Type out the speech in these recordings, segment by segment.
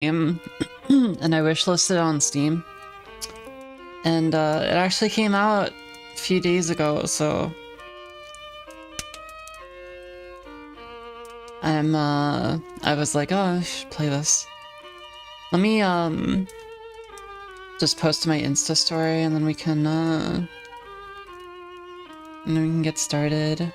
game and I wishlisted on Steam, and it actually came out a few days ago, so I was like, oh, I should play this. Let me just post to my Insta story, and then we can get started.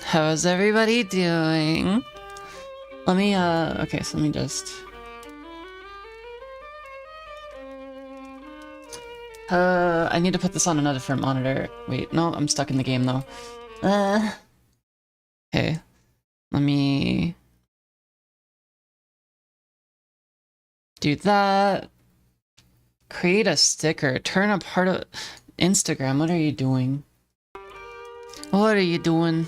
How's everybody doing? Let me, okay, so let me just... I need to put this on another different monitor. Wait, no, I'm stuck in the game, though. Okay. Let me... do that. Create a sticker. Turn a part of... Instagram, what are you doing? What are you doing?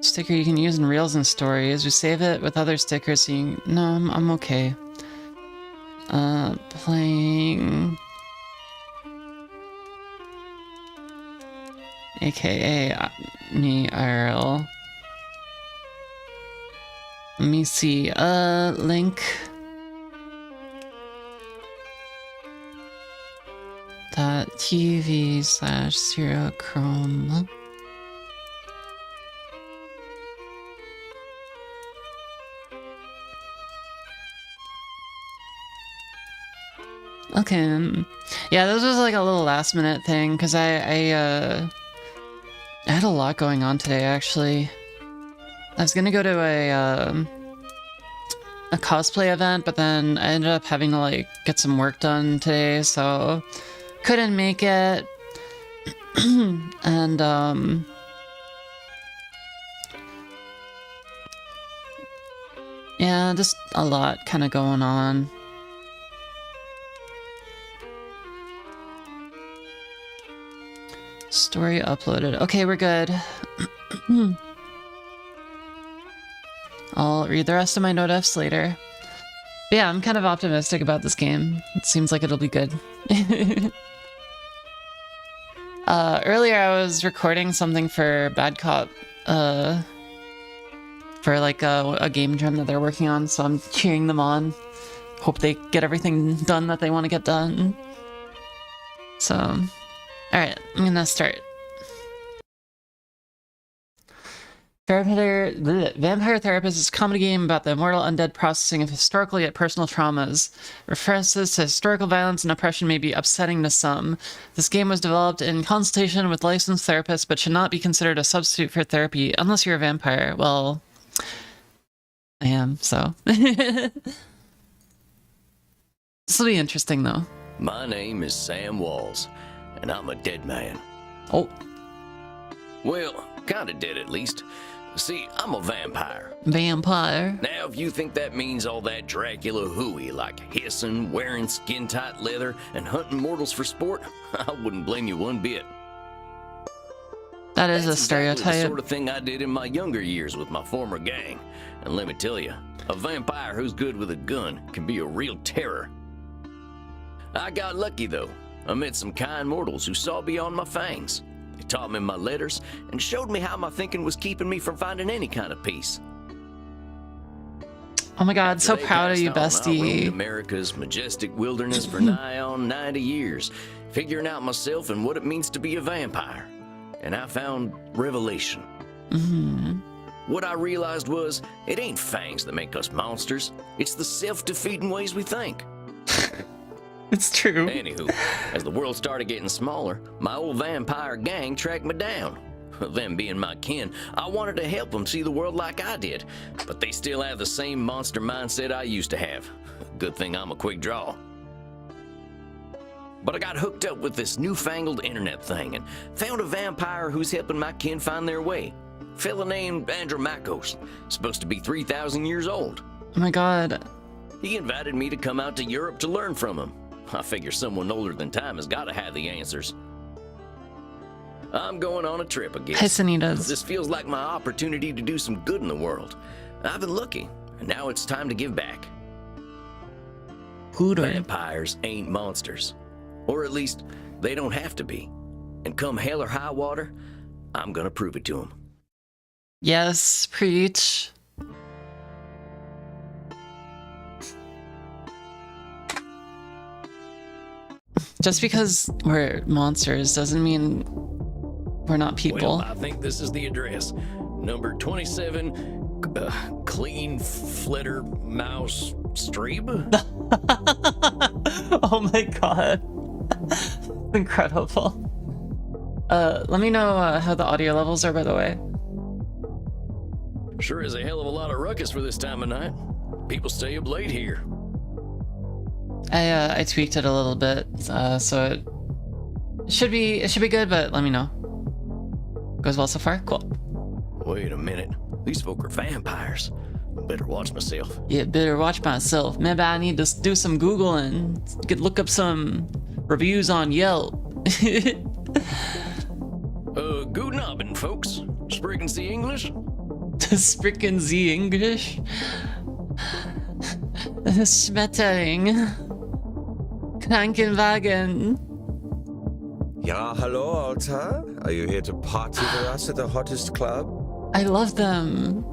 Sticker you can use in Reels and Stories. We save it with other stickers so you can... No, I'm okay. Playing... AKA me IRL. Let me see. Link. .tv/SierraChrome. Okay. Yeah, this was like a little last minute thing because I had a lot going on today, actually. I was gonna go to a cosplay event, but then I ended up having to like get some work done today, so couldn't make it. And yeah, just a lot kind of going on. Story uploaded. Okay, we're good. I'll read the rest of my note Fs later. But yeah, I'm kind of optimistic about this game. It seems like it'll be good. Earlier I was recording something for Bad Cop, for like a game jam that they're working on, so I'm cheering them on. Hope they get everything done that they want to get done. So, alright, I'm gonna start. Vampire Therapist is a comedy game about the immortal undead processing of historical yet personal traumas. References to historical violence and oppression may be upsetting to some. This game was developed in consultation with licensed therapists, but should not be considered a substitute for therapy unless you're a vampire. Well, I am, so. This will be interesting, though. My name is Sam Walls, and I'm a dead man. Oh. Well, kinda dead at least. See, I'm a vampire. Vampire? Now, if you think that means all that Dracula hooey, like hissing, wearing skin-tight leather, and hunting mortals for sport, I wouldn't blame you one bit. That is That's a stereotype. Exactly the sort of thing I did in my younger years with my former gang. And let me tell you, a vampire who's good with a gun can be a real terror. I got lucky, though. I met some kind mortals who saw beyond my fangs. They taught me my letters and showed me how my thinking was keeping me from finding any kind of peace. Oh my god, so proud of you, I bestie. roamed America's majestic wilderness for nigh on 90 years, figuring out myself and what it means to be a vampire. And I found revelation. What I realized was, it ain't fangs that make us monsters. It's the self-defeating ways we think. It's true. Anywho, as the world started getting smaller, my old vampire gang tracked me down. Them being my kin, I wanted to help them see the world like I did, but they still have the same monster mindset I used to have. Good thing I'm a quick draw. But I got hooked up with this newfangled internet thing and found a vampire who's helping my kin find their way. Fella named Andromachos, supposed to be 3,000 years old. Oh my god. He invited me to come out to Europe to learn from him. I figure someone older than time has got to have the answers. I'm going on a trip, I guess. Hi, Sanitas. This feels like my opportunity to do some good in the world. I've been lucky, and now it's time to give back. Hooter. Vampires ain't monsters. Or at least, they don't have to be. And come hell or high water, I'm gonna prove it to them. Yes, preach. Just because we're monsters doesn't mean we're not people. Well, I think this is the address. Number 27, Clean Flitter Mouse Streeb. Oh my god. Incredible. Let me know how the audio levels are, by the way. Sure is a hell of a lot of ruckus for this time of night. People stay up late here. I tweaked it a little bit, so it should be good, but let me know. Goes well so far? Cool. Wait a minute. These folk are vampires. Better watch myself. Yeah, better watch myself. Maybe I need to do some Googling. Could look up some reviews on Yelp. Guten Abend, folks. Sprechen Sie English? Sprechen Sie English? Schmetterling. Krankenwagen. Ja, hello, Alta. Are you here to party with us at the hottest club? I love them.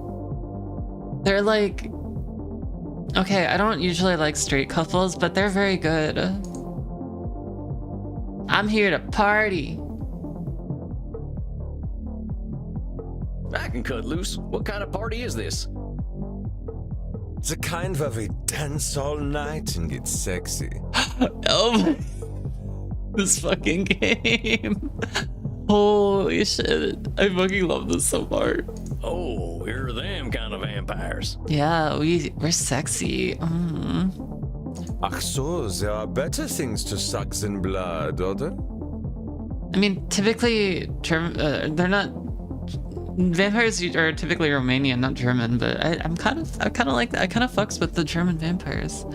They're like... Okay, I don't usually like straight couples, but they're very good. I'm here to party. I can cut loose. What kind of party is this? The kind where we dance all night and get sexy. Oh, this fucking game. Holy shit. I fucking love this so hard. Oh, here are them kind of vampires. Yeah, we're sexy. Ach so, there are better things to suck than blood, are there? I mean, typically, they're not... Vampires are typically Romanian, not German, but I kind of like that. I kind of fucks with the German vampires.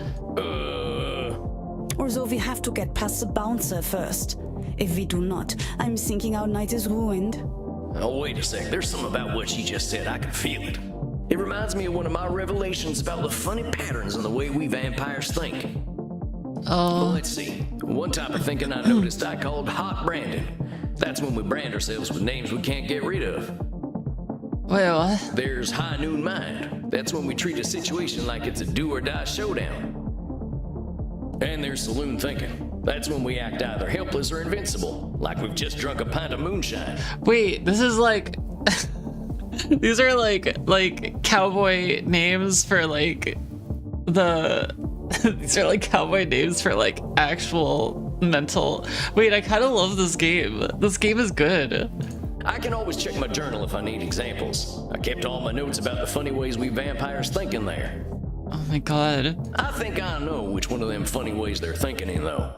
Although we have to get past the bouncer first. If we do not, I'm thinking our night is ruined. Oh, wait a sec. There's something about what she just said. I can feel it. It reminds me of one of my revelations about the funny patterns in the way we vampires think. Well, Oh, let's see. One type of thinking I noticed I called hot branding. That's when we brand ourselves with names we can't get rid of. wait, what? There's high noon mind. That's when we treat a situation like it's a do or die showdown. And there's saloon thinking. That's when we act either helpless or invincible, like we've just drunk a pint of moonshine. Wait, this is like... These are like cowboy names for like the... These are like cowboy names for like actual mental... Wait, I kind of love this game. This game is good. I can always check my journal if I need examples. I kept all my notes about the funny ways we vampires think in there. Oh my god. I think I know which one of them funny ways they're thinking in, though.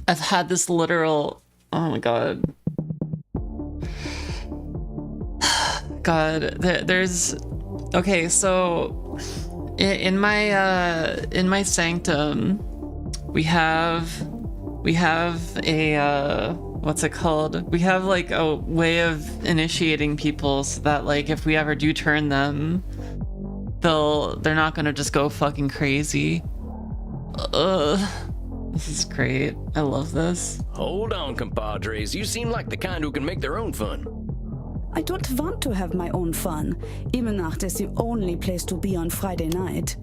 I've had this literal... Oh my god. God, there's... Okay, so... In my sanctum, we have a... what's it called? We have like a way of initiating people so that like if we ever do turn them, they're not gonna just go fucking crazy. Ugh. This is great. I love this. Hold on, compadres. You seem like the kind who can make their own fun. I don't want to have my own fun. Imenach is the only place to be on Friday night.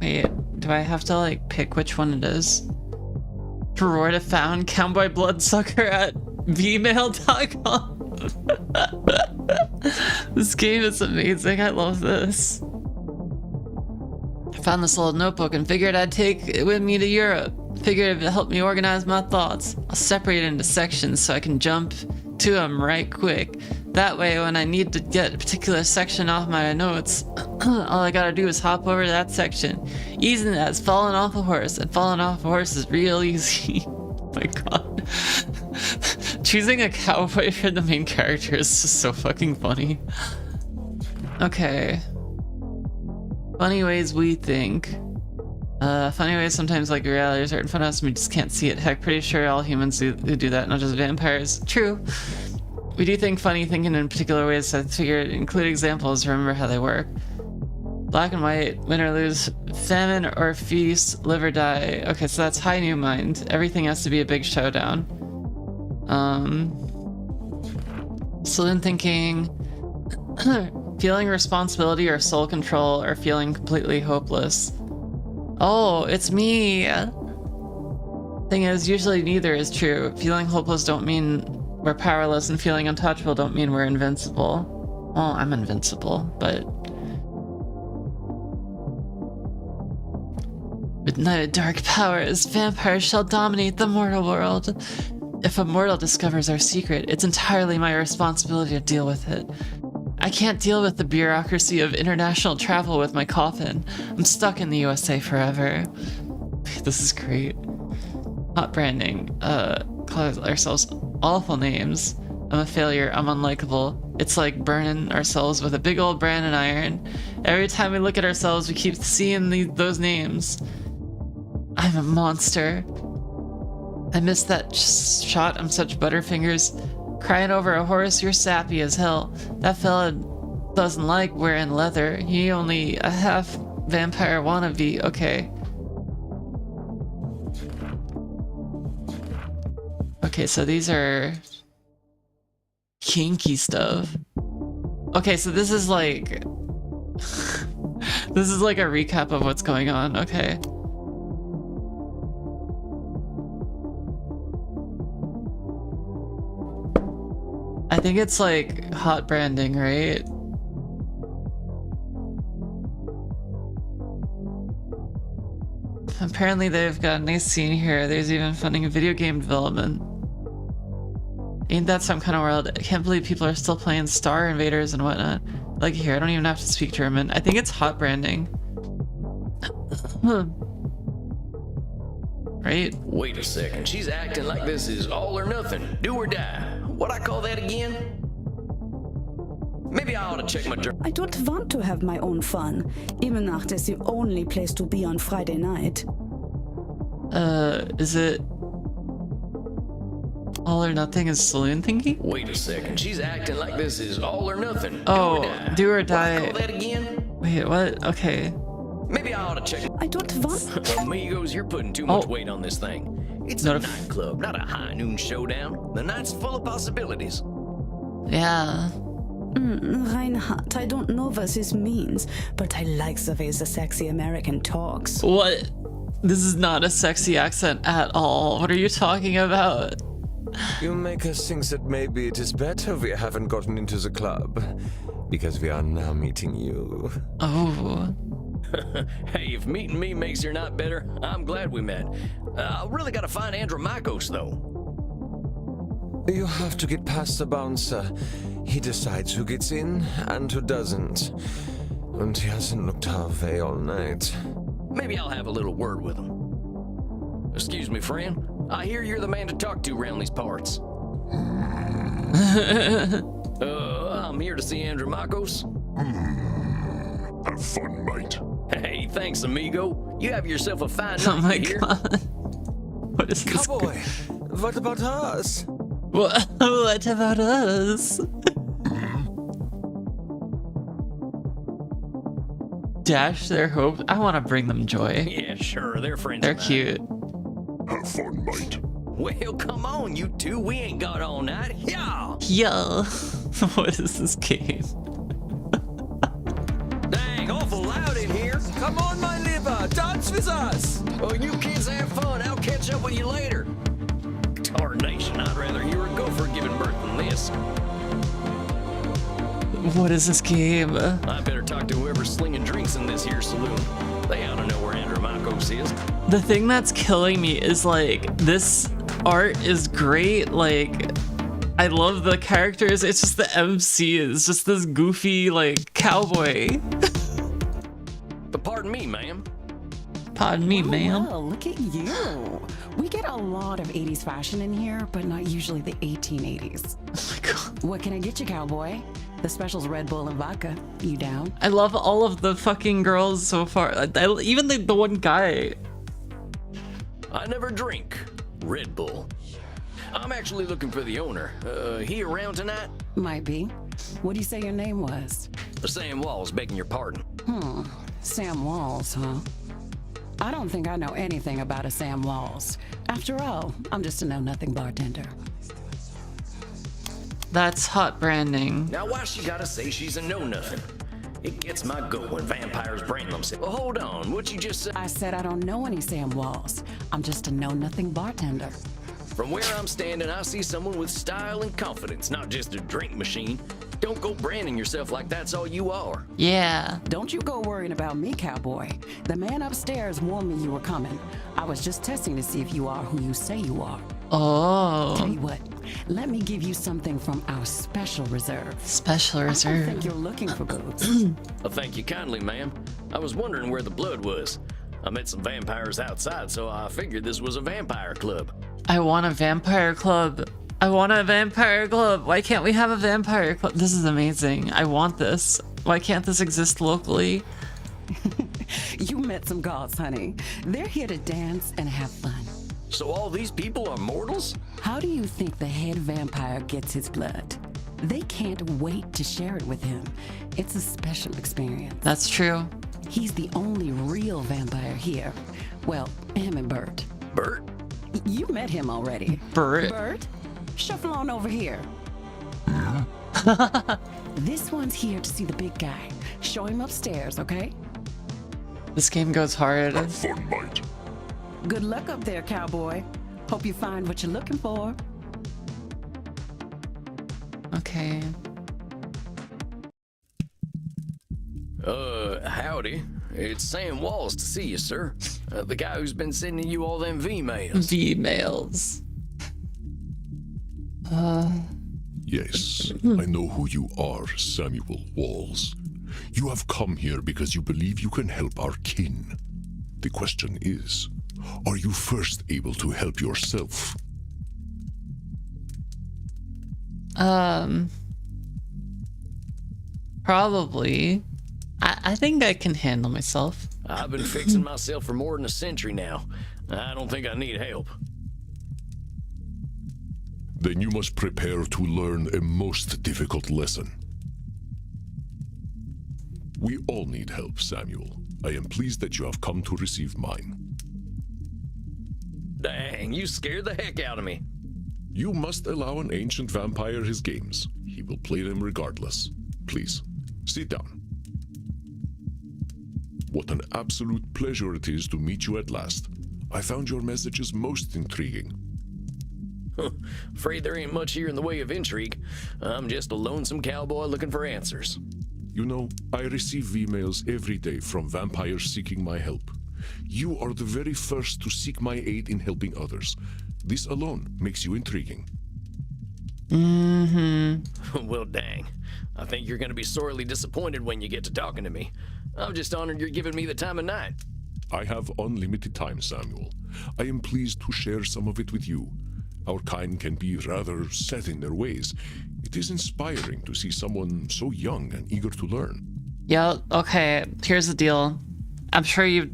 Wait, do I have to like pick which one it is? Reward found cowboy bloodsucker at vmail.com. This game is amazing. I love this. I found this old notebook and figured I'd take it with me to Europe. Figured it'd help me organize my thoughts. I'll separate it into sections so I can jump to them right quick. That way, when I need to get a particular section off my notes, all I gotta do is hop over to that section. Easy as falling off a horse, and falling off a horse is real easy. Oh my god. Choosing a cowboy for the main character is just so fucking funny. Okay. Funny ways we think. Funny ways sometimes like reality is certain funhouse we just can't see it. Heck, pretty sure all humans who do that, not just vampires. True. We do think funny thinking in particular ways, so I figured include examples, remember how they work. Black and white, win or lose, famine or feast, live or die. Okay, so that's high new mind. Everything has to be a big showdown. Saloon thinking, feeling responsibility or soul control, or feeling completely hopeless. Oh, it's me. Thing is, usually neither is true. Feeling hopeless don't mean we're powerless, and feeling untouchable don't mean we're invincible. Well, I'm invincible, but... With united dark powers, vampires shall dominate the mortal world. If a mortal discovers our secret, it's entirely my responsibility to deal with it. I can't deal with the bureaucracy of international travel with my coffin. I'm stuck in the USA forever. This is great. Hot branding. Call ourselves awful names. I'm a failure. I'm unlikable. It's like burning ourselves with a big old branding iron. Every time we look at ourselves, we keep seeing those names. I'm a monster. I missed that shot. I'm such butterfingers. Crying over a horse, you're sappy as hell. That fella doesn't like wearing leather. He only a half vampire wannabe. Okay. Okay, so these are kinky stuff. Okay, so this is like... this is like a recap of what's going on. Okay. I think it's like hot branding, right? Apparently they've got a nice scene here. There's even funding video game development. Ain't that some kind of world? I can't believe people are still playing Star Invaders and whatnot. Like here, I don't even have to speak German. I think it's hot branding. Right? Wait a second, she's acting like this is all or nothing, do or die. What I call that again? Maybe I ought to check my journal. I don't want to have my own fun. Imenach is the only place to be on Friday night. Is it all or nothing is saloon thinking? Wait a second, she's acting like this is all or nothing. Oh, do or What I die. call that again? Wait, what? Okay. Maybe I ought to check. I don't want... Amigos, you're putting too much Oh. weight on this thing. It's Not a a- nightclub, not a high noon showdown. The night's full of possibilities. Yeah. Reinhardt, I don't know what this means, but I like the way the sexy American talks. What? This is not a sexy accent at all. What are you talking about? You make us think that maybe it is better we haven't gotten into the club, because we are now meeting you. Oh. Hey, if meeting me makes your night better, I'm glad we met. I really gotta find Andromachos, though. You have to get past the bouncer. He decides who gets in and who doesn't. And he hasn't looked our way all night. Maybe I'll have a little word with him. Excuse me, friend. I hear you're the man to talk to around these parts. I'm here to see Andromachos. Have fun, mate. Hey, thanks, amigo. You have yourself a fine Oh night my here. god. What is this? Cowboy, what about us? What about us? Dash their hopes. I want to bring them joy. Yeah, sure, they're friends. They're of mine. cute. Have fun, mate. Well, come on, you two. We ain't got all night. Yeah. Yo. What is this game? Dang, awful loud in here. Come on, my liver, dance with us! Well, you kids have fun. I'll catch up with you later. Tarnation, I'd rather hear a gopher giving birth than this. What is this game? I better talk to whoever's slinging drinks in this here saloon. They ought to know where Andromachos is. The thing that's killing me is like this art is great. Like I love the characters. It's just the MC is just this goofy like cowboy. But pardon me, ma'am. Pardon me, ma'am. Well, look at you. We get a lot of 80s fashion in here, but not usually the 1880s. Oh my god. What can I get you, cowboy? The special's Red Bull and vodka. You down? I love all of the fucking girls so far. Even the one guy. I never drink Red Bull. I'm actually looking for the owner. He around tonight? Might be. What do you say your name was? Sam Walls, begging your pardon. Sam Walls, huh? I don't think I know anything about a Sam Walls. After all, I'm just a know-nothing bartender. That's hot branding. Now why she gotta say she's a know-nothing? It gets my goat when vampires brand themselves. Well, hold on, what you just said? I said I don't know any Sam Walls. I'm just a know-nothing bartender. From where I'm standing, I see someone with style and confidence, not just a drink machine. Don't go branding yourself like that's all you are. Yeah. Don't you go worrying about me, cowboy. The man upstairs warned me you were coming. I was just testing to see if you are who you say you are. Tell Oh. you what, let me give you something from our special reserve. Special I don't reserve. think you're looking for booze. Well, thank you kindly, ma'am. I was wondering where the blood was. I met some vampires outside, so I figured this was a vampire club. I want a vampire club. I want a vampire club. Why can't we have a vampire club? This is amazing. I want this. Why can't this exist locally? You met some gods, honey. They're here to dance and have fun. So all these people are mortals? How do you think the head vampire gets his blood? They can't wait to share it with him. It's a special experience. That's true. He's the only real vampire here. Well, him and Bert. Bert? You met him already. Bert. Bert, shuffle on over here. This one's here to see the big guy. Show him upstairs, okay? This game goes hard. Have fun, mate. Good luck up there, cowboy. Hope you find what you're looking for. Okay. Howdy. It's Sam Walls to see you, sir. The guy who's been sending you all them V-mails. V-mails. Yes, I know who you are, Samuel Walls. You have come here because you believe you can help our kin. The question is, are you first able to help yourself? Probably. I think I can handle myself. I've been fixing myself for more than a century now. I don't think I need help. Then you must prepare to learn a most difficult lesson. We all need help, Samuel. I am pleased that you have come to receive mine. Dang, you scared the heck out of me. You must allow an ancient vampire his games. He will play them regardless. Please, sit down. What an absolute pleasure it is to meet you at last. I found your messages most intriguing. Afraid there ain't much here in the way of intrigue. I'm just a lonesome cowboy looking for answers. You know, I receive emails every day from vampires seeking my help. You are the very first to seek my aid in helping others. This alone makes you intriguing. Well, dang. I think you're gonna be sorely disappointed when you get to talking to me. I'm just honored you're giving me the time of night. I have unlimited time, Samuel. I am pleased to share some of it with you. Our kind can be rather set in their ways. It is inspiring to see someone so young and eager to learn. Yeah, okay, here's the deal. I'm sure you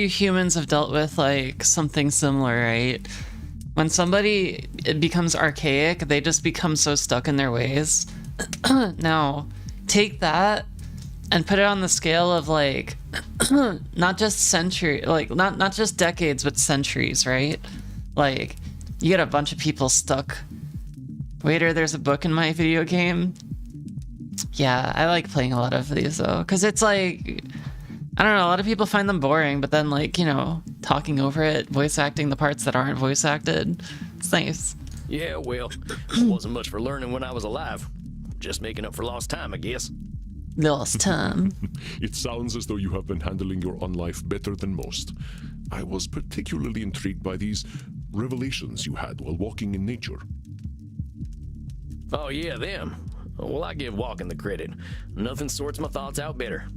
humans have dealt with like something similar, right? When somebody becomes archaic, they just become so stuck in their ways. Now, take that and put it on the scale of like not just century, like not just decades, but centuries, right? Like you get a bunch of people stuck. Waiter, there's a book in my video game. Yeah, I like playing a lot of these though, because it's like, I don't know, a lot of people find them boring, but then like, you know, talking over it, voice acting the parts that aren't voice acted, it's nice. Yeah, well, it wasn't much for learning when I was alive. Just making up for lost time, I guess. Lost time. It sounds as though you have been handling your own life better than most. I was particularly intrigued by these revelations you had while walking in nature. Oh yeah, them. Well, I give walking the credit. Nothing sorts my thoughts out better.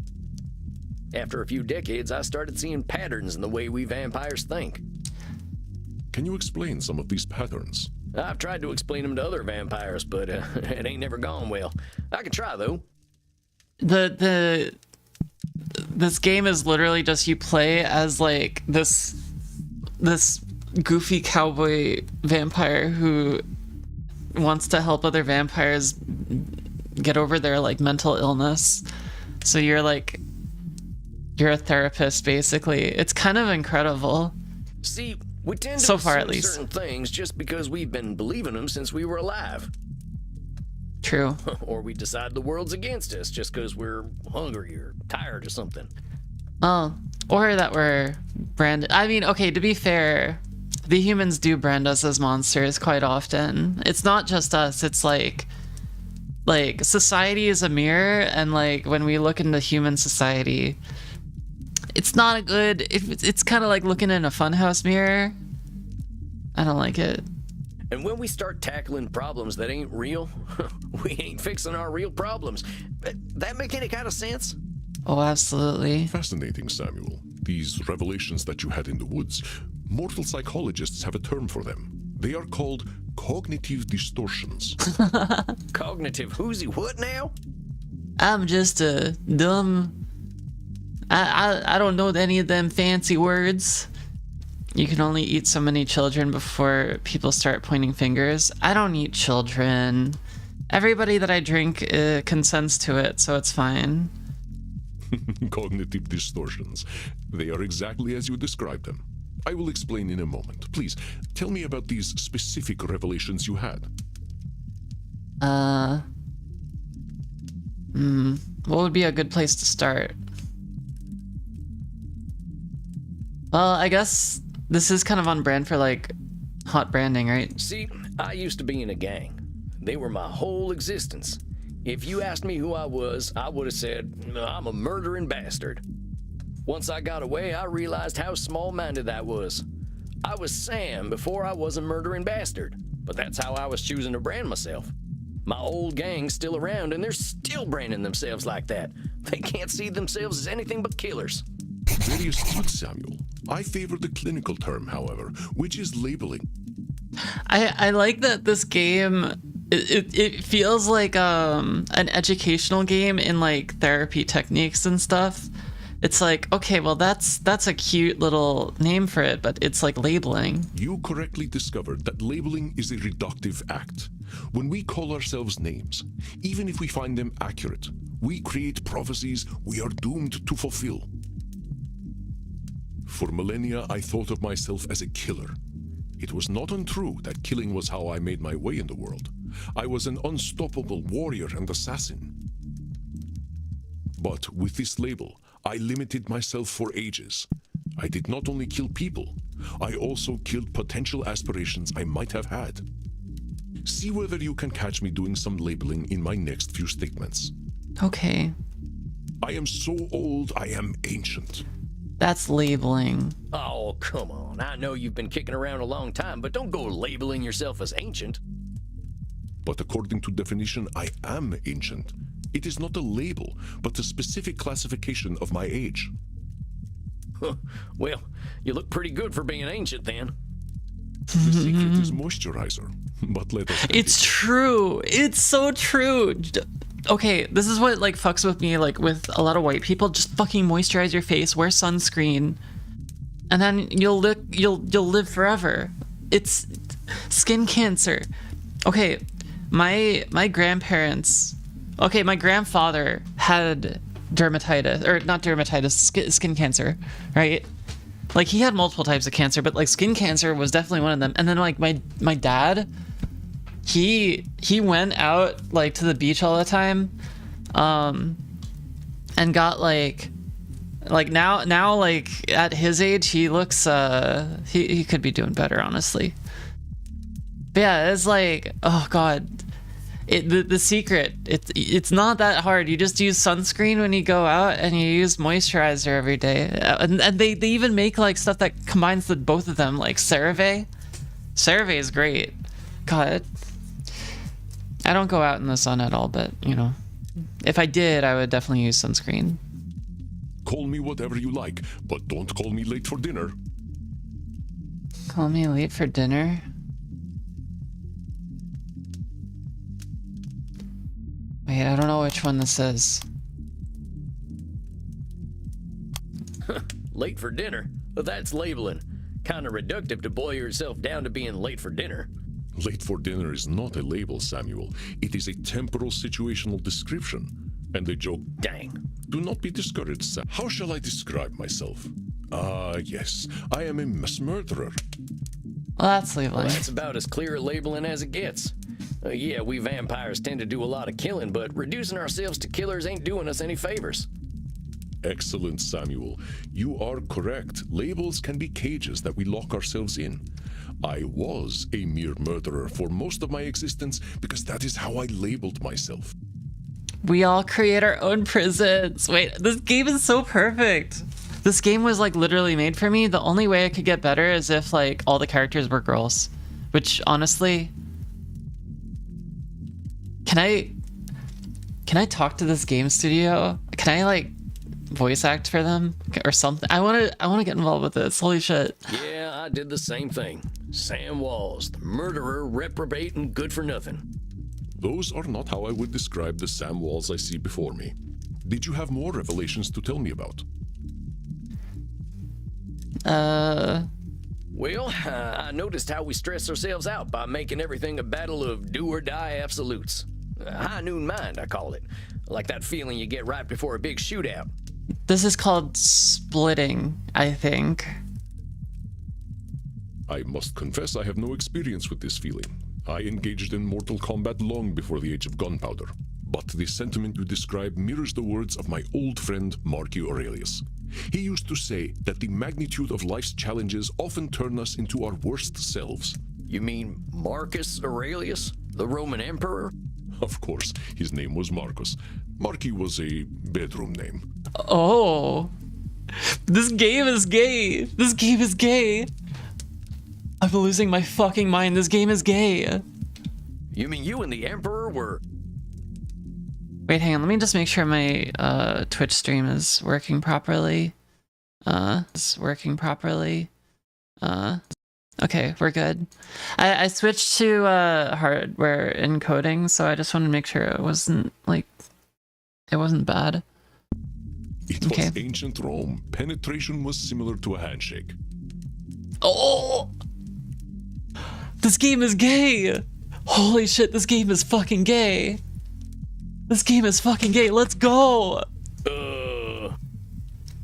After a few decades, I started seeing patterns in the way we vampires think. Can you explain some of these patterns? I've tried to explain them to other vampires, but it ain't never gone well. I can try, though. This game is literally just you play as like this goofy cowboy vampire who wants to help other vampires get over their like mental illness. So you're a therapist basically. It's kind of incredible. See, we tend to So far, at assume least. certain things just because we've been believing them since we were alive. True. Or we decide the world's against us just because we're hungry or tired or something. Oh, or that we're branded. I mean, okay, to be fair, the humans do brand us as monsters quite often. It's not just us. It's like society is a mirror, and like when we look into human society, it's not a good. It's kind of like looking in a funhouse mirror. I don't like it. And when we start tackling problems that ain't real, we ain't fixing our real problems. That make any kind of sense? Oh, absolutely. Fascinating, Samuel. These revelations that you had in the woods, mortal psychologists have a term for them. They are called cognitive distortions. Cognitive whoozy what now? I'm just a dumb. I don't know any of them fancy words. You can only eat so many children before people start pointing fingers. I don't eat children. Everybody that I drink consents to it, so it's fine. Cognitive distortions. They are exactly as you described them. I will explain in a moment. Please, tell me about these specific revelations you had. What would be a good place to start? Well, I guess this is kind of on brand for like hot branding, right? See, I used to be in a gang. They were my whole existence. If you asked me who I was, I would have said, I'm a murdering bastard. Once I got away, I realized how small-minded that was. I was Sam before I was a murdering bastard, but that's how I was choosing to brand myself. My old gang's still around, and they're still branding themselves like that. They can't see themselves as anything but killers. Very astute, Samuel. I favor the clinical term, however, which is labeling. I like that this game it feels like an educational game in like therapy techniques and stuff. It's like, okay, well that's a cute little name for it, but it's like labeling. You correctly discovered that labeling is a reductive act. When we call ourselves names, even if we find them accurate, we create prophecies we are doomed to fulfill. For millennia, I thought of myself as a killer. It was not untrue that killing was how I made my way in the world. I was an unstoppable warrior and assassin. But with this label, I limited myself for ages. I did not only kill people, I also killed potential aspirations I might have had. See whether you can catch me doing some labeling in my next few statements. Okay, I am so old, I am ancient. that's labeling. Oh, come on. I know you've been kicking around a long time, but don't go labeling yourself as ancient. But according to definition, I am ancient. It is not a label, but a specific classification of my age. Well, you look pretty good for being ancient then. The secret is moisturizer, but let us It's true. It's so true. Okay, this is what like fucks with me, like with a lot of white people. Just fucking moisturize your face, wear sunscreen, and then you'll live forever. It's skin cancer. Okay, my grandparents. Okay, my grandfather had dermatitis, or not dermatitis, skin cancer, right? Like he had multiple types of cancer, but like skin cancer was definitely one of them. And then like my dad, he went out like to the beach all the time, and got like now like at his age he looks he could be doing better, honestly. But yeah, it's like, oh god. The secret, it's not that hard. You just use sunscreen when you go out, and you use moisturizer every day. And they even make like stuff that combines the both of them, like CeraVe. CeraVe is great. God, I don't go out in the sun at all, but you know, if I did, I would definitely use sunscreen. Call me whatever you like, but don't call me late for dinner. Call me late for dinner. Wait, I don't know which one this is. Late for dinner? Well, that's labeling. Kinda reductive to boil yourself down to being late for dinner. Late for dinner is not a label, Samuel. It is a temporal situational description. And they joke, Dang. do not be discouraged, Sam. How shall I describe myself? Ah, yes, I am a mass murderer. Well, that's labeling. That's about as clear a labeling as it gets. Yeah, we vampires tend to do a lot of killing, but reducing ourselves to killers ain't doing us any favors. Excellent, Samuel. You are correct. Labels can be cages that we lock ourselves in. I was a mere murderer for most of my existence because that is how I labeled myself. We all create our own prisons. Wait, this game is so perfect. This game was like literally made for me. The only way it could get better is if like all the characters were girls, which honestly, can I talk to this game studio? Can I like voice act for them or something? I want to get involved with this. Holy shit. Yeah, I did the same thing. Sam Walls, the murderer, reprobate, and good for nothing. Those are not how I would describe the Sam Walls I see before me. Did you have more revelations to tell me about? Well, I noticed how we stress ourselves out by making everything a battle of do or die absolutes. High noon mind, I call it. Like that feeling you get right before a big shootout. This is called splitting, I think. I must confess I have no experience with this feeling. I engaged in Mortal Kombat long before the age of gunpowder. But the sentiment you describe mirrors the words of my old friend Marcus Aurelius. He used to say that the magnitude of life's challenges often turn us into our worst selves. You mean Marcus Aurelius, the Roman emperor? Of course, his name was Marcus. Marcus was a bedroom name. Oh, this game is gay. This game is gay. I'm losing my fucking mind. This game is gay. You mean you and the emperor were... Wait, hang on. Let me just make sure my Twitch stream is working properly. It's working properly. Okay, we're good. I switched to hardware encoding, so I just wanted to make sure it wasn't bad. It Okay. was ancient Rome. Penetration was similar to a handshake. Oh! This game is gay! Holy shit, this game is fucking gay! This game is fucking gay, let's go!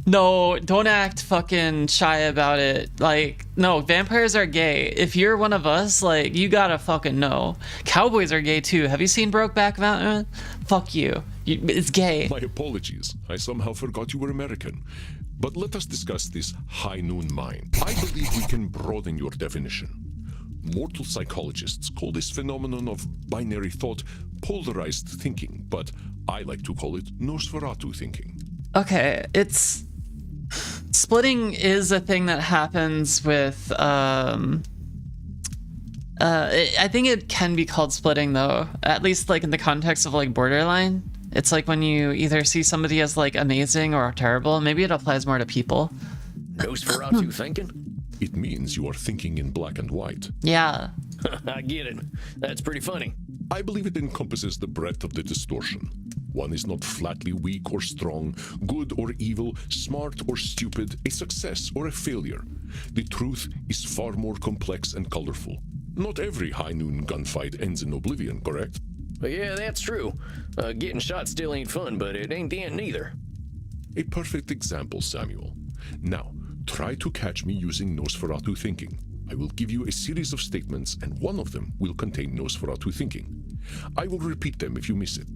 No, don't act fucking shy about it. Like, no, vampires are gay. If you're one of us, like, you gotta fucking know. Cowboys are gay too. Have you seen Brokeback Mountain? Fuck you. It's gay. My apologies. I somehow forgot you were American. But let us discuss this high noon mind. I believe we can broaden your definition. Mortal psychologists call this phenomenon of binary thought polarized thinking, but I like to call it Nosferatu thinking. Okay, it's... Splitting is a thing that happens with, I think it can be called splitting though, at least like in the context of like Borderline. It's like when you either see somebody as like amazing or terrible. Maybe it applies more to people. Nosferatu thinking? It means you are thinking in black and white. Yeah. I get it. That's pretty funny. I believe it encompasses the breadth of the distortion. One is not flatly weak or strong, good or evil, smart or stupid, a success or a failure. The truth is far more complex and colorful. Not every high noon gunfight ends in oblivion, correct? But yeah, that's true. Getting shot still ain't fun, but it ain't the end neither. A perfect example, Samuel. Now, try to catch me using Nosferatu thinking. I will give you a series of statements, and one of them will contain Nosferatu thinking. I will repeat them if you miss it.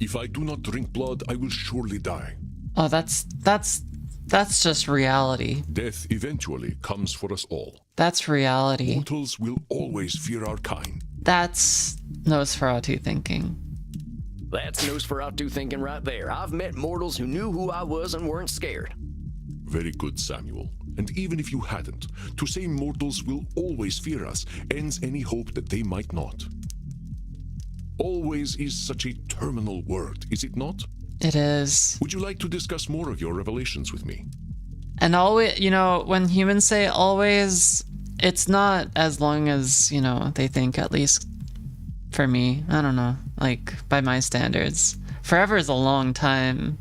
If I do not drink blood, I will surely die. Oh, that's just reality. Death eventually comes for us all. That's reality. Mortals will always fear our kind. That's Nosferatu thinking. That's Nosferatu thinking right there. I've met mortals who knew who I was and weren't scared. Very good, Samuel. And even if you hadn't, to say mortals will always fear us ends any hope that they might not. Always is such a terminal word, is it not? It is. Would you like to discuss more of your revelations with me? And always, you know, when humans say always, it's not as long as, you know, they think, at least for me. I don't know. Like, by my standards. Forever is a long time.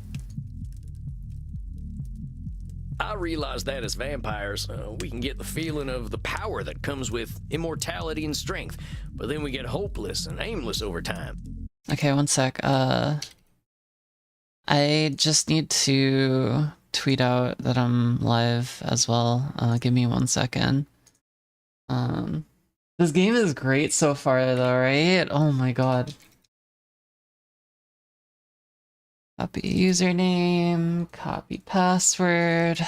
I realize that as vampires, we can get the feeling of the power that comes with immortality and strength, but then we get hopeless and aimless over time. Okay, one sec. I just need to tweet out that I'm live as well. Give me 1 second. This game is great so far though, right? Oh my god. Copy username, copy password.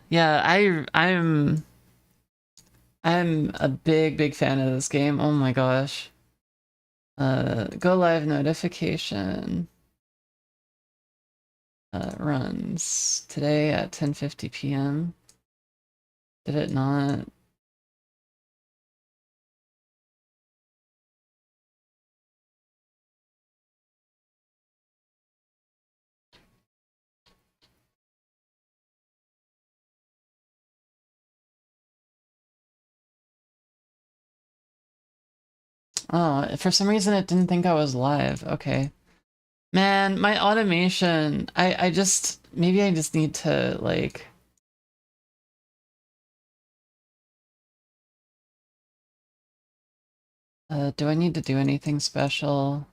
Yeah, I'm a big fan of this game. Oh my gosh. Go live notification. Runs today at 10:50 p.m. Did it not? Oh, for some reason it didn't think I was live. Okay. Man, my automation, I just, maybe I just need to, like... do I need to do anything special?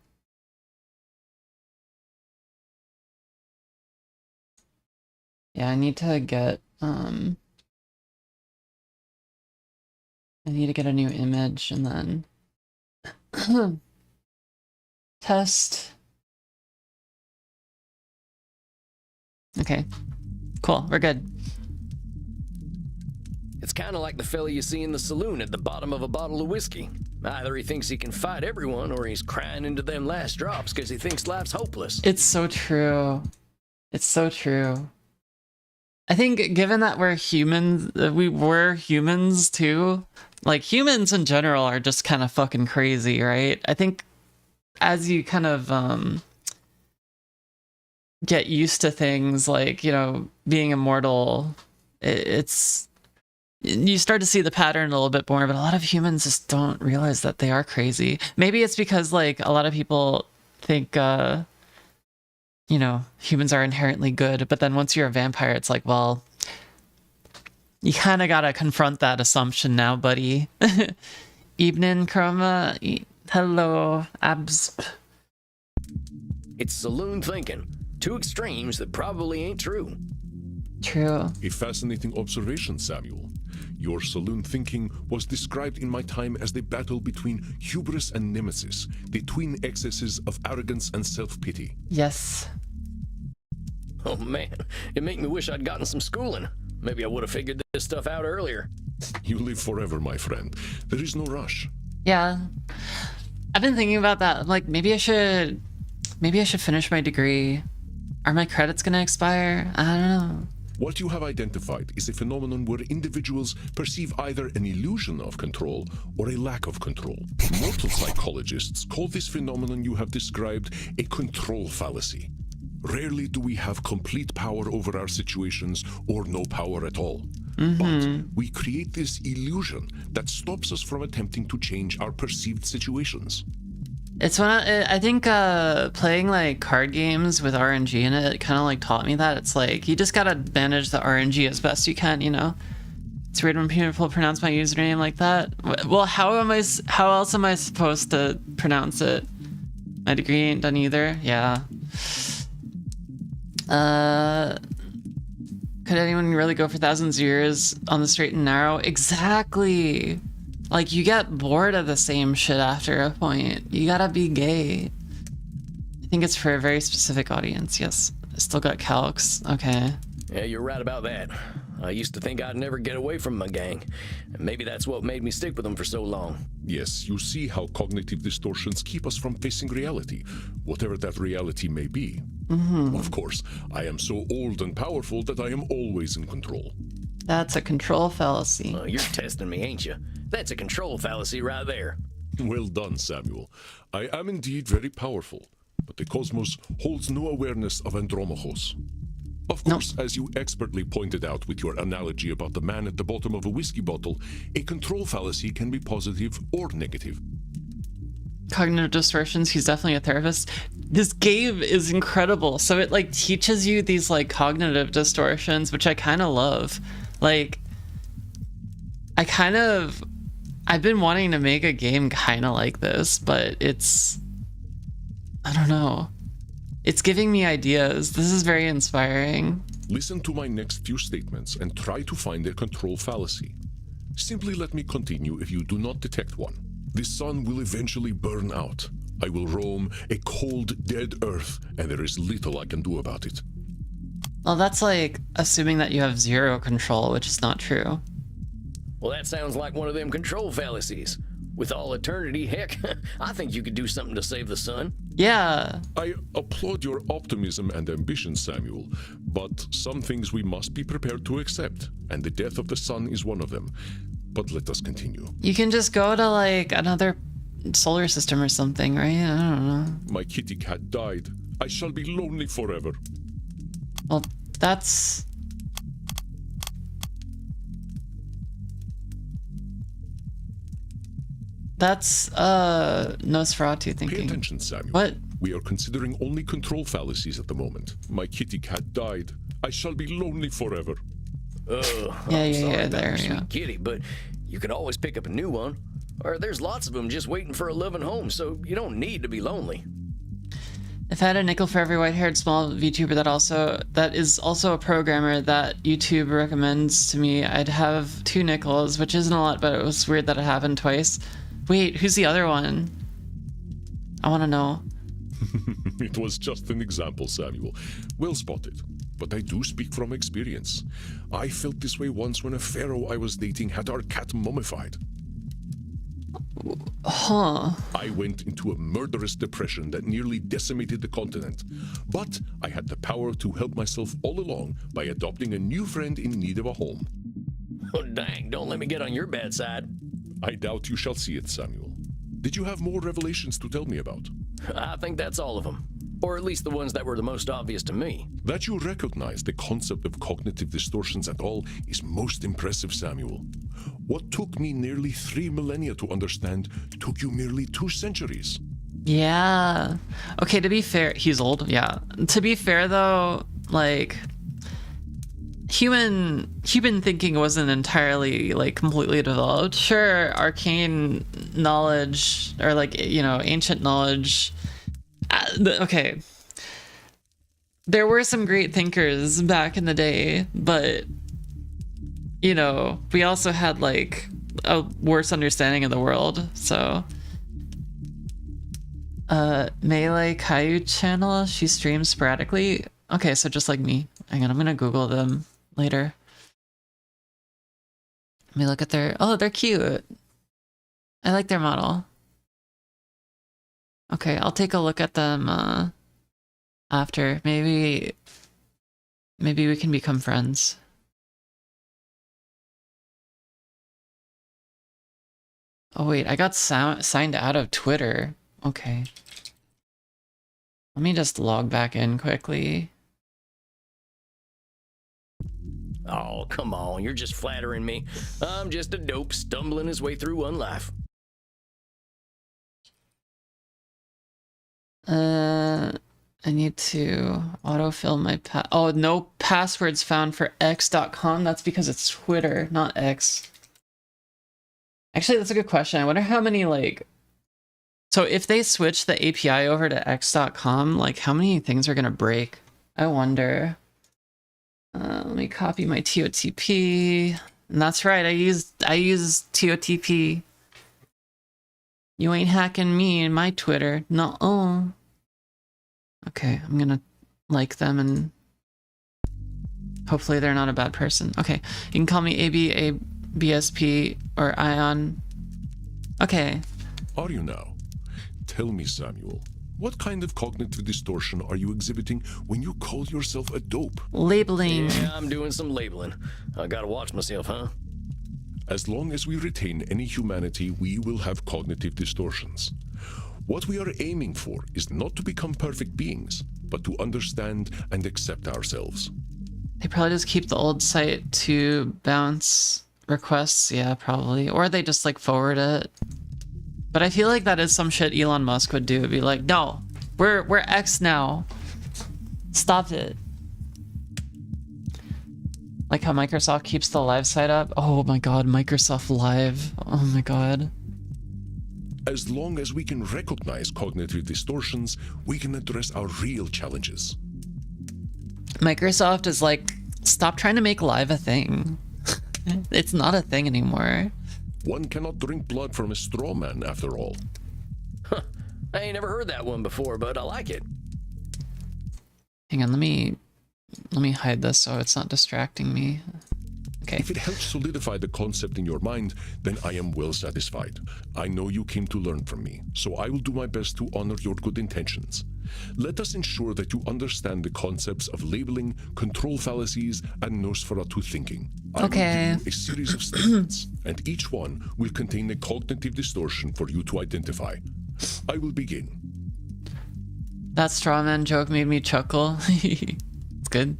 Yeah, I need to get, I need to get a new image and then... Test. Okay, cool, we're good. It's kind of like the fella you see in the saloon at the bottom of a bottle of whiskey. Either he thinks he can fight everyone, or he's crying into them last drops because he thinks life's hopeless. It's so true. It's so true. I think given that we're humans, we were humans too, like humans in general are just kind of fucking crazy, right? I think as you kind of get used to things like, you know, being immortal, it's you start to see the pattern a little bit more, but a lot of humans just don't realize that they are crazy. Maybe it's because like a lot of people think you know, humans are inherently good, but then once you're a vampire, it's like, well, you kind of gotta confront that assumption now, buddy. Evening, Chroma. Hello, abs. It's saloon thinking. Two extremes that probably ain't true. True. A fascinating observation, Samuel. Your saloon thinking was described in my time as the battle between hubris and nemesis, the twin excesses of arrogance and self-pity. Yes. Oh man, it make me wish I'd gotten some schooling. Maybe I would have figured this stuff out earlier. You live forever, my friend. There is no rush. Yeah. I've been thinking about that. Like, maybe I should finish my degree. Are my credits gonna expire? I don't know. What you have identified is a phenomenon where individuals perceive either an illusion of control or a lack of control. Mortal psychologists call this phenomenon you have described a control fallacy. Rarely do we have complete power over our situations or no power at all. But we create this illusion that stops us from attempting to change our perceived situations. It's when I think playing like card games with RNG in it kind of like taught me that. It's like you just gotta manage the RNG as best you can, you know. It's weird when people pronounce my username like that. Well, how else am I supposed to pronounce it? My degree ain't done either. Yeah. Could anyone really go for thousands of years on the straight and narrow? Exactly. Like, you get bored of the same shit after a point. You gotta be gay. I think it's for a very specific audience, yes. I still got calcs. Okay. Yeah, you're right about that. I used to think I'd never get away from my gang. And maybe that's what made me stick with them for so long. Yes, you see how cognitive distortions keep us from facing reality, whatever that reality may be. Of course, I am so old and powerful that I am always in control. That's a control fallacy. You're testing me, ain't you? That's a control fallacy right there. Well done, Samuel. I am indeed very powerful, but the cosmos holds no awareness of Andromachos. Of course, as you expertly pointed out with your analogy about the man at the bottom of a whiskey bottle, a control fallacy can be positive or negative. cognitive distortions. He's definitely a therapist. This game is incredible. So it like teaches you these like cognitive distortions, which I kind of love. Like, I've been wanting to make a game kind of like this, but I don't know. It's giving me ideas. This is very inspiring. Listen to my next few statements and try to find a control fallacy. Simply let me continue if you do not detect one. The sun will eventually burn out. I will roam a cold, dead earth, and there is little I can do about it. Well, that's like assuming that you have zero control, which is not true. Well, that sounds like one of them control fallacies. With all eternity, heck, I think you could do something to save the sun. Yeah. I applaud your optimism and ambition, Samuel, but some things we must be prepared to accept, and the death of the sun is one of them. But let us continue. You can just go to like another solar system or something, right? I don't know. My kitty cat died. I shall be lonely forever. Well, that's... Nosferatu Pay thinking. attention, Samuel. What? We are considering only control fallacies at the moment. My kitty cat died. I shall be lonely forever. Yeah, there we go. Sweet kitty, but you can always pick up a new one. Or there's lots of them just waiting for a loving home, so you don't need to be lonely. If I had a nickel for every white-haired small VTuber that is also a programmer that YouTube recommends to me, I'd have 2 nickels, which isn't a lot, but it was weird that it happened twice. Wait, who's the other one? I want to know. It was just an example, Samuel. Well spotted. But I do speak from experience. I felt this way once when a pharaoh I was dating had our cat mummified. Huh. I went into a murderous depression that nearly decimated the continent. But I had the power to help myself all along by adopting a new friend in need of a home. Oh, dang, don't let me get on your bad side. I doubt you shall see it, Samuel. Did you have more revelations to tell me about? I think that's all of them. Or at least the ones that were the most obvious to me. That you recognize the concept of cognitive distortions at all is most impressive, Samuel. What took me nearly 3 millennia to understand took you merely 2 centuries. Yeah. Okay, to be fair, he's old. Yeah. To be fair, though, like... Human thinking wasn't entirely, like, completely developed. Sure, arcane knowledge, or, like, you know, ancient knowledge... okay. There were some great thinkers back in the day, but, you know, we also had, like, a worse understanding of the world, so... Melee Caillou channel, she streams sporadically. Okay, so just like me. Hang on, I'm gonna Google them later. Let me look at their... Oh, they're cute. I like their model. Okay, I'll take a look at them after. Maybe we can become friends. Oh wait, I got signed out of Twitter. Okay. Let me just log back in quickly. Oh, come on, you're just flattering me. I'm just a dope stumbling his way through one life. I need to autofill my oh, no passwords found for x.com. That's because it's Twitter, not X. Actually, that's a good question. I wonder how many, like... So if they switch the API over to x.com, like, how many things are gonna break? I wonder. Let me copy my TOTP. And that's right, I use TOTP. You ain't hacking me in my Twitter. No. Okay, I'm gonna like them and hopefully they're not a bad person. Okay, you can call me AB, BSP, or Ion. Okay. Are you now? Tell me, Samuel, what kind of cognitive distortion are you exhibiting when you call yourself a dope? Labeling. Yeah, I'm doing some labeling. I gotta watch myself, huh? As long as we retain any humanity, we will have cognitive distortions. What we are aiming for is not to become perfect beings, but to understand and accept ourselves. They probably just keep the old site to bounce requests. Yeah, probably. Or they just like forward it. But I feel like that is some shit Elon Musk would do. It'd be like, no, we're X now. Stop it. Like how Microsoft keeps the live site up. Oh my god, Microsoft Live. Oh my god. As long as we can recognize cognitive distortions, we can address our real challenges. Microsoft is like, stop trying to make live a thing. It's not a thing anymore. One cannot drink blood from a straw man, after all. I ain't never heard that one before, but I like it. Hang on, let me hide this so it's not distracting me. Okay. If it helps solidify the concept in your mind, then I am well satisfied. I know you came to learn from me, so I will do my best to honor your good intentions. Let us ensure that you understand the concepts of labeling, control fallacies, and Nosferatu thinking. I will give you a series of statements, and each one will contain a cognitive distortion for you to identify. I will begin. That strawman joke made me chuckle. It's good.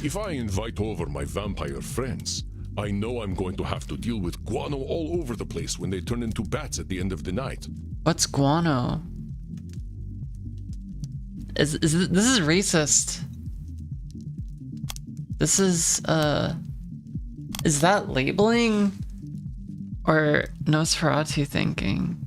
If I invite over my vampire friends, I know I'm going to have to deal with guano all over the place when they turn into bats at the end of the night. What's guano? This is racist. This is that labeling or Nosferatu thinking?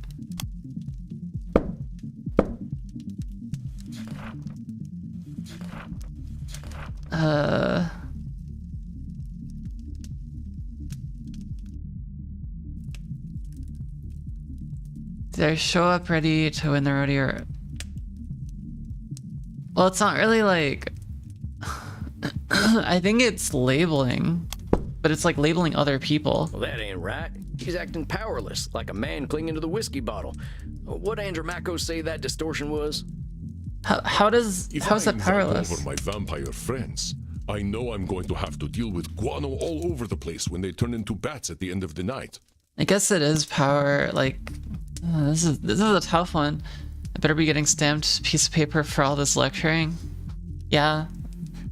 They show up ready to win the rodeo. Well, it's not really like... I think it's labeling, but it's like labeling other people. Well, that ain't right. He's acting powerless, like a man clinging to the whiskey bottle. What Andromako say that distortion was? How is that powerless? Over my vampire friends, I know I'm going to have to deal with guano all over the place when they turn into bats at the end of the night. I guess it is power. Like, this is a tough one. I better be getting stamped piece of paper for all this lecturing. Yeah,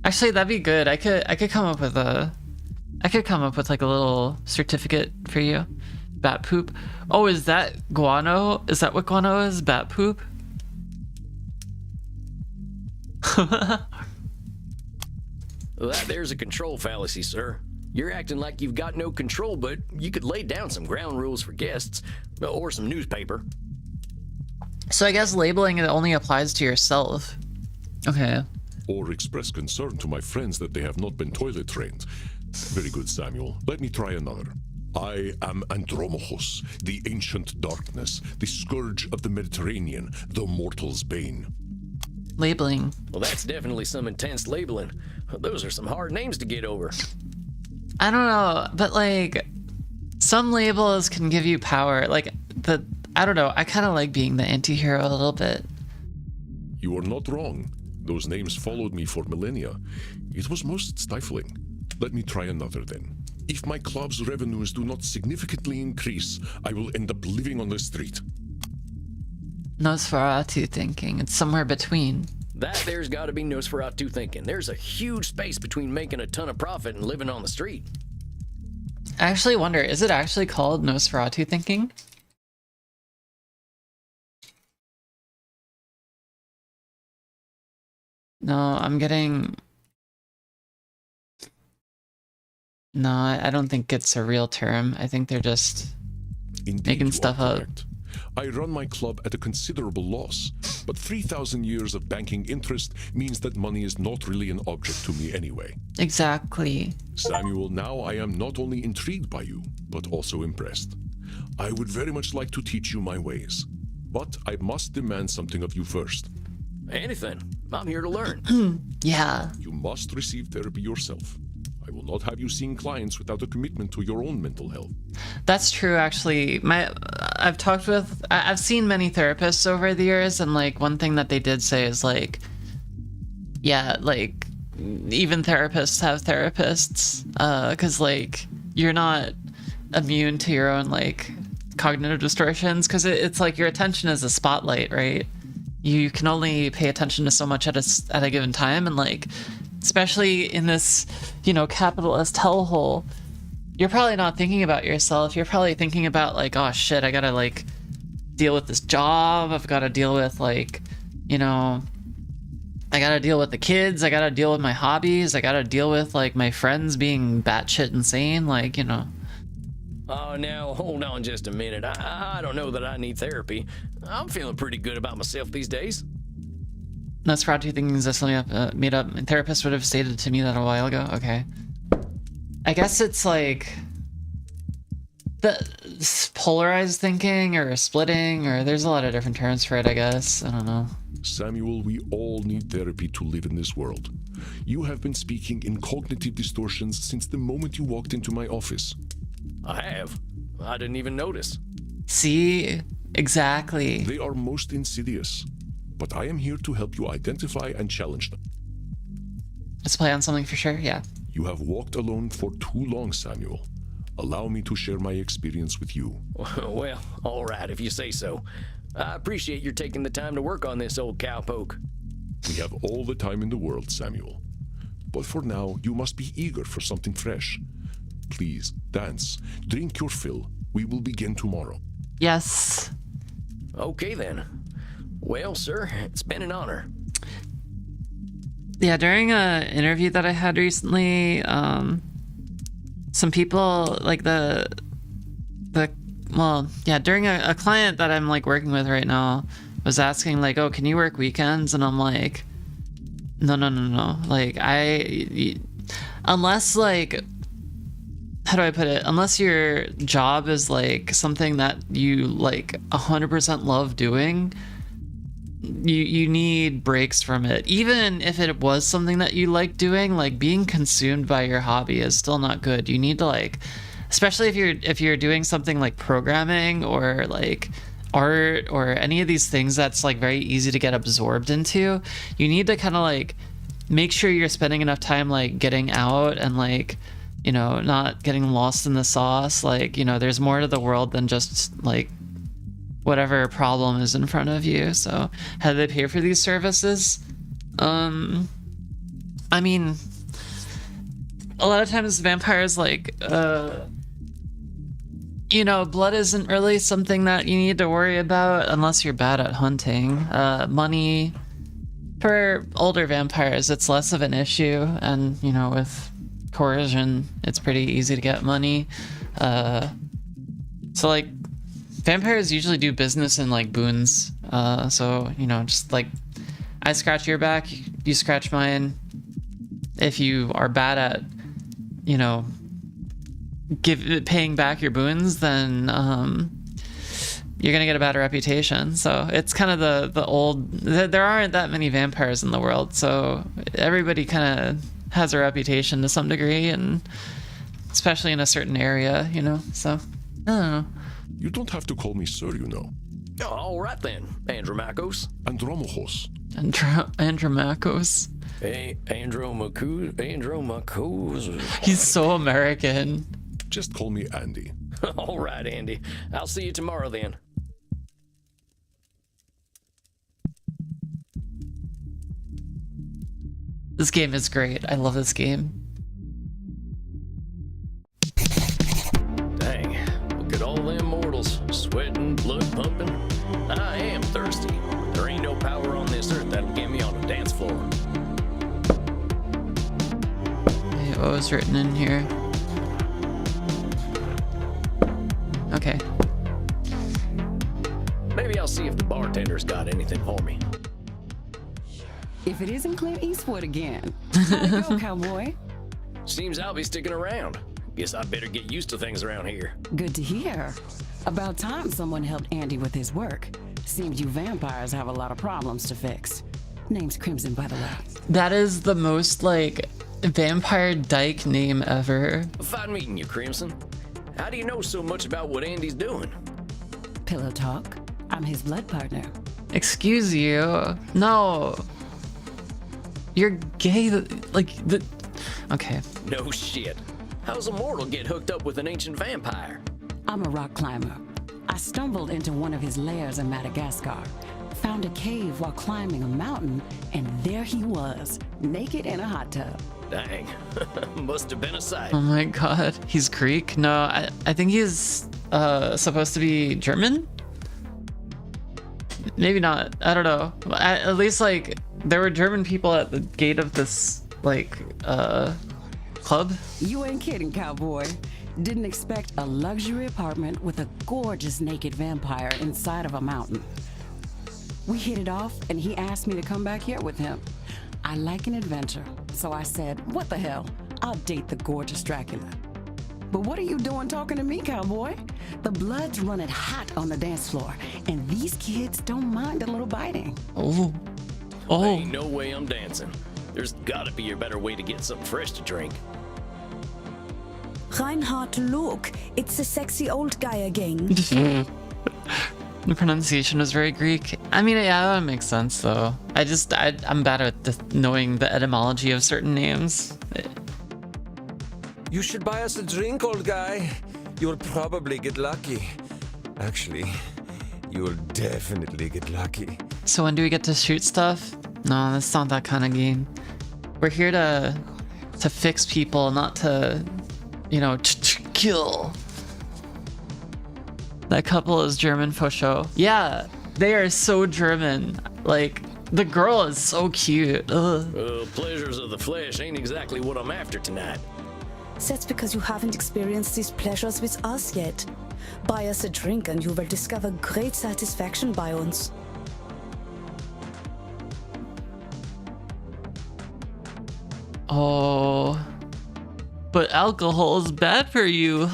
actually that'd be good. I could come up with like a little certificate for you. Bat poop. Oh, is that guano? Is that what guano is? Bat poop? Well, that there's a control fallacy, sir. You're acting like you've got no control, but you could lay down some ground rules for guests, or some newspaper. So I guess labeling it only applies to yourself. Okay. Or express concern to my friends that they have not been toilet trained. Very good, Samuel. Let me try another. I am Andromachus, the ancient darkness, the scourge of the Mediterranean, the mortal's bane. Labeling. Well, that's definitely some intense labeling. Those are some hard names to get over. I don't know, but like some labels can give you power. Like I don't know, I kind of like being the anti-hero a little bit. You are not wrong. Those names followed me for millennia. It was most stifling. Let me try another then. If my club's revenues do not significantly increase, I will end up living on the street. Nosferatu thinking. It's somewhere between. That there's got to be Nosferatu thinking. There's a huge space between making a ton of profit and living on the street. I actually wonder, is it actually called Nosferatu thinking? No, I'm getting... No, I don't think it's a real term. I think they're just Indeed, making you stuff are up. correct. I run my club at a considerable loss, but 3,000 years of banking interest means that money is not really an object to me anyway. Exactly. Samuel, now I am not only intrigued by you, but also impressed. I would very much like to teach you my ways, but I must demand something of you first. Anything. I'm here to learn. Yeah. You must receive therapy yourself. I will not have you seeing clients without a commitment to your own mental health. That's true, actually. I've seen many therapists over the years, and like one thing that they did say is like, yeah, like even therapists have therapists, because like you're not immune to your own like cognitive distortions, because it's like your attention is a spotlight, right? You can only pay attention to so much at a given time, and like especially in this, capitalist hellhole, you're probably not thinking about yourself. You're probably thinking about like, oh shit, I gotta like deal with this job. I've got to deal with, like, you know, I got to deal with the kids. I got to deal with my hobbies. I got to deal with, like, my friends being batshit insane. Like, you know. Oh, now, hold on just a minute. I don't know that I need therapy. I'm feeling pretty good about myself these days. Nosferatu thinks this meet up. My therapist would have stated to me that a while ago. Okay. I guess it's like the polarized thinking or splitting, or there's a lot of different terms for it, I guess. I don't know. Samuel, we all need therapy to live in this world. You have been speaking in cognitive distortions since the moment you walked into my office. I have. I didn't even notice. See? Exactly. They are most insidious, but I am here to help you identify and challenge them. Let's play on something for sure, yeah. You have walked alone for too long, Samuel. Allow me to share my experience with you. Well, all right, if you say so. I appreciate your taking the time to work on this, old cowpoke. We have all the time in the world, Samuel. But for now, you must be eager for something fresh. Please, dance, drink your fill. We will begin tomorrow. Yes. Okay, then. Well, sir, it's been an honor. Yeah, during a interview that I had recently, some people, like during a client that I'm, like, working with right now was asking, like, oh, can you work weekends? And I'm like, no. Like, unless, like, how do I put it? Unless your job is, like, something that you, like, 100% love doing, you need breaks from it. Even if it was something that you like doing, like, being consumed by your hobby is still not good. You need to, like, especially if you're doing something like programming or, like, art or any of these things that's, like, very easy to get absorbed into, you need to kind of, like, make sure you're spending enough time, like, getting out and, like, you know, not getting lost in the sauce. Like, you know, there's more to the world than just, like, whatever problem is in front of you. So how do they pay for these services? I mean, a lot of times vampires, like, you know, blood isn't really something that you need to worry about unless you're bad at hunting. Money, for older vampires, it's less of an issue, and, you know, with coercion, it's pretty easy to get money. So, like, vampires usually do business in, like, boons. So, you know, just, like, I scratch your back, you scratch mine. If you are bad at, you know, paying back your boons, then you're gonna get a bad reputation. So it's kind of the old. There aren't that many vampires in the world, so everybody kind of has a reputation to some degree, and especially in a certain area, you know. So I don't know. You don't have to call me sir, you know. All right, then, Andromachos. Andromachos. Andromachos. Hey, Andromachos. He's so American. Just call me Andy. All right, Andy. I'll see you tomorrow, then. This game is great. I love this game. Dang, look at all them mortals, sweating, blood pumping. I am thirsty. There ain't no power on this earth that'll get me on the dance floor. Hey, what was written in here? Okay. Maybe I'll see if the bartender's got anything for me. If it isn't Clint Eastwood again. How'd it go, cowboy? Seems I'll be sticking around. Guess I better get used to things around here. Good to hear. About time someone helped Andy with his work. Seems you vampires have a lot of problems to fix. Name's Crimson, by the way. That is the most, like, vampire dyke name ever. Fine meeting you, Crimson. How do you know so much about what Andy's doing? Pillow talk. I'm his blood partner. Excuse you. No. You're gay. Okay. No shit. How's a mortal get hooked up with an ancient vampire? I'm a rock climber. I stumbled into one of his lairs in Madagascar, found a cave while climbing a mountain, and there he was, naked in a hot tub. Dang. Must have been a sight. Oh my god. He's Greek? No, I think he's supposed to be German? maybe not. I don't know. At least like there were German people at the gate of this like club. You ain't kidding, cowboy. Didn't expect a luxury apartment with a gorgeous naked vampire inside of a mountain. We hit it off, and he asked me to come back here with him. I like an adventure, so I said, what the hell? I'll date the gorgeous Dracula. But what are you doing talking to me, cowboy? The blood's running hot on the dance floor, and these kids don't mind a little biting. Oh. Ain't no way I'm dancing. There's gotta be a better way to get something fresh to drink. Reinhardt, look, it's the sexy old guy again. The pronunciation was very Greek. I mean, yeah, that makes sense though. I'm bad at knowing the etymology of certain names. You should buy us a drink, old guy. You'll probably get lucky. Actually, you'll definitely get lucky. So when do we get to shoot stuff? No, that's not that kind of game. We're here to fix people, not to, you know, kill. That couple is German for show. Yeah, they are so German. Like, the girl is so cute. Ugh. Pleasures of the flesh ain't exactly what I'm after tonight. That's because you haven't experienced these pleasures with us yet. Buy us a drink and you will discover great satisfaction by uns. Oh, but alcohol is bad for you.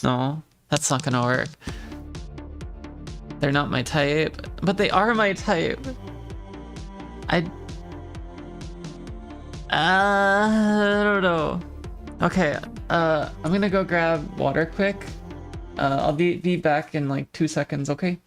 No, that's not gonna work. They're not my type, but they are my type. I don't know. Okay, I'm gonna go grab water quick. I'll be back in like 2 seconds, okay?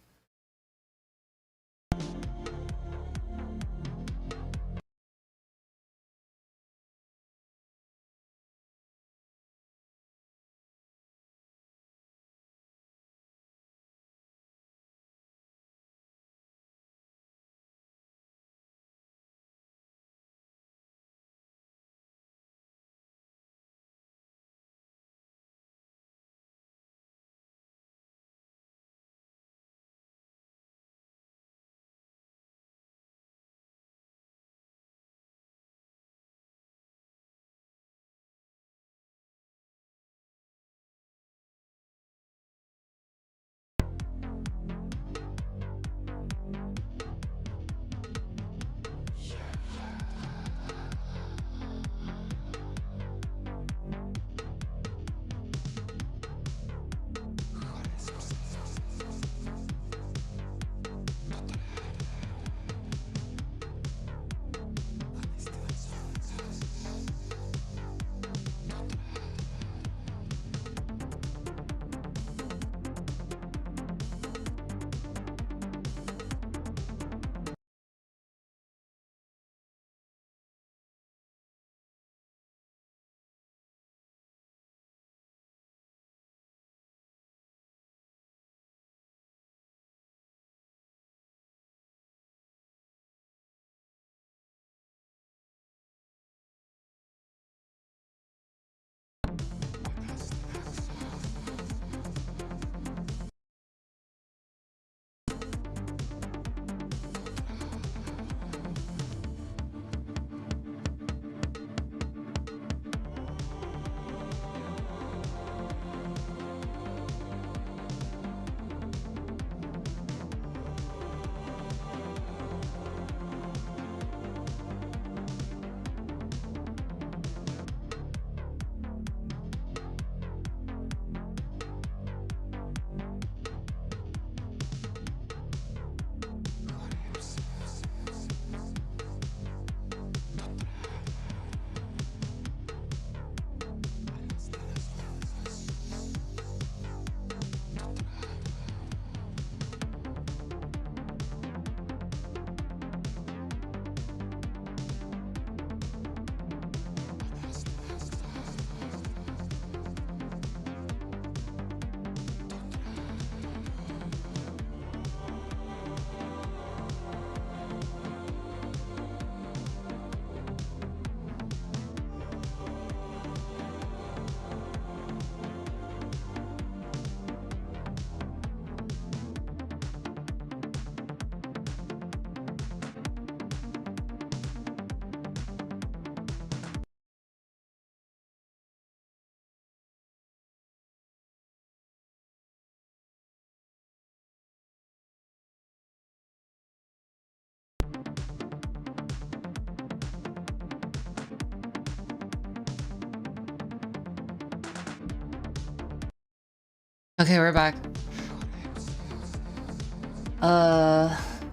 Okay, we're back.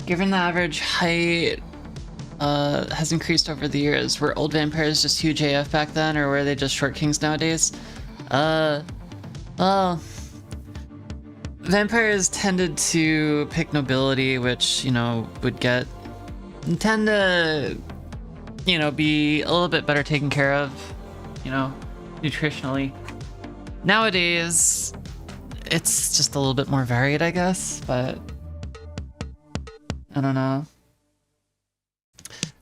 Given the average height has increased over the years, were old vampires just huge AF back then, or were they just short kings nowadays? Well, vampires tended to pick nobility, which, you know, would tend to, you know, be a little bit better taken care of, you know, nutritionally. Nowadays, it's just a little bit more varied, I guess, but I don't know.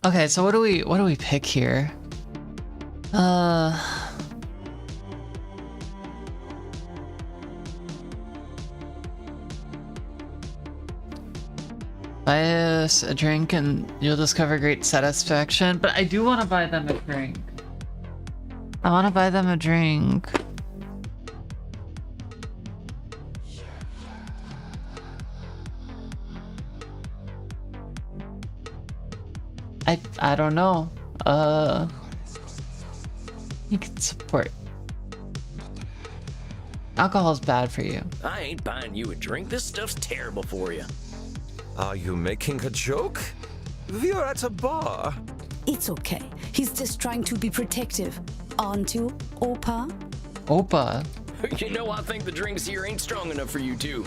Okay, so what do we pick here? Buy us a drink and you'll discover great satisfaction. But I do want to buy them a drink. I want to buy them a drink. I don't know. You can support. Alcohol's bad for you. I ain't buying you a drink. This stuff's terrible for you. Are you making a joke? We're at a bar. It's okay. He's just trying to be protective. Aren't you, Opa? Opa. You know, I think the drinks here ain't strong enough for you two.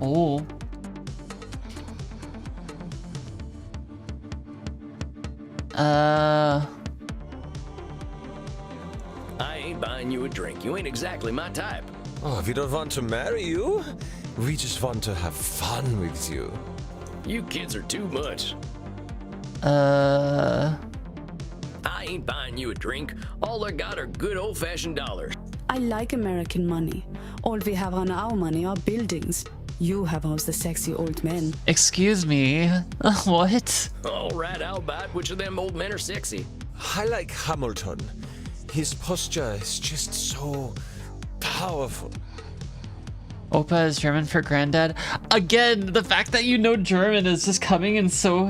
Oh. I ain't buying you a drink. You ain't exactly my type. Oh, we don't want to marry you. We just want to have fun with you. You kids are too much. Uh, I ain't buying you a drink. All I got are good old-fashioned dollars. I like American money. All we have on our money are buildings. You have all the sexy old men. excuse me. What? All right, I'll buy it. Which of them old men are sexy? I like Hamilton. His posture is just so powerful. Opa is German for granddad. Again, the fact that you know German is just coming in so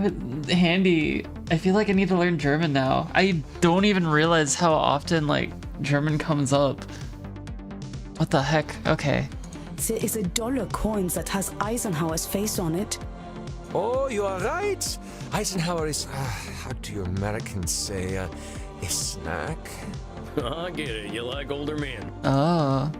handy. I feel like I need to learn German now. I don't even realize how often, like, German comes up. What the heck? Okay. There is a dollar coin that has Eisenhower's face on it. Oh, you are right. Eisenhower is, how do you Americans say, a snack? I get it. You like older men. Oh.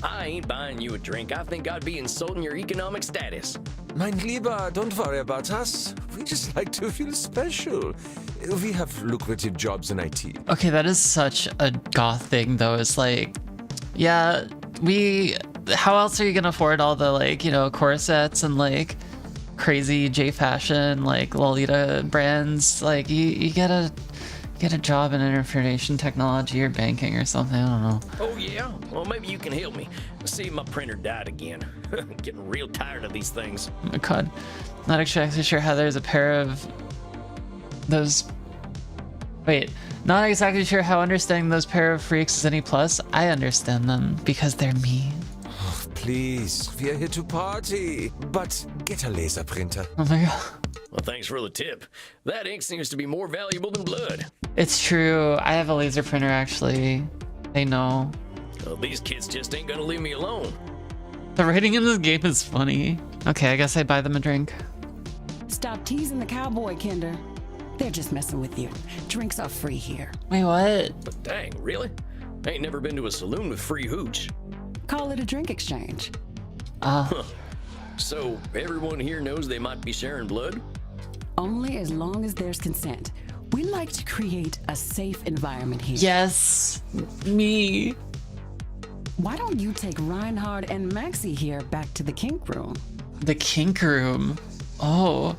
I ain't buying you a drink. I think I'd be insulting your economic status. Mein Lieber, don't worry about us. We just like to feel special. We have lucrative jobs in IT. Okay, that is such a goth thing, though. It's like, yeah, how else are you gonna afford all the, like, you know, corsets and, like, crazy J fashion, like, Lolita brands? Like, you gotta get a job in information technology or banking or something. I don't know. Oh, yeah? Well, maybe you can help me. See, my printer died again. Getting real tired of these things. Oh my god. Not exactly sure how there's a pair of those. Wait. Not exactly sure how understanding those pair of freaks is any plus. I understand them because they're me. Oh, please, we are here to party. But get a laser printer. Oh my god. Well, thanks for the tip. That ink seems to be more valuable than blood. It's true. I have a laser printer, actually. They know. Well, these kids just ain't gonna leave me alone. The writing in this game is funny. Okay, I guess I buy them a drink. Stop teasing the cowboy, Kinder. They're just messing with you. Drinks are free here. Wait, what? But dang, really? I ain't never been to a saloon with free hooch. Call it a drink exchange. So, everyone here knows they might be sharing blood? Only as long as there's consent. We like to create a safe environment here. Yes, me. Why don't you take Reinhard and Maxie here back to the kink room? The kink room. Oh.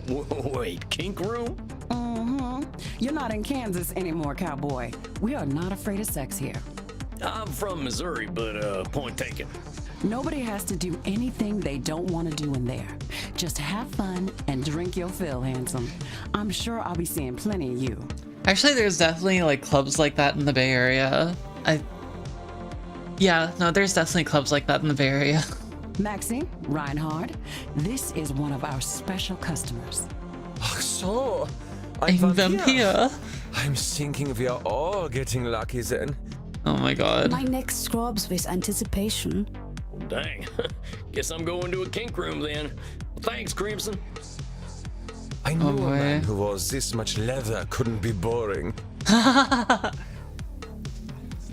Wait, kink room? Mm-hmm. You're not in Kansas anymore, cowboy. We are not afraid of sex here. I'm from Missouri, but point taken. Nobody has to do anything they don't want to do in there. Just have fun and drink your fill, handsome. I'm sure I'll be seeing plenty of you. Actually, there's definitely, like, clubs like that in the Bay Area. Yeah, no, there's definitely clubs like that in the Bay Area. Maxie, Reinhard, this is one of our special customers. Ach so, I'm vampire. I'm thinking we are all getting lucky then. Oh my god. My neck throbs with anticipation. Dang. Guess I'm going to a kink room then. Thanks, Crimson. I knew a boy. man who wore this much leather couldn't be boring.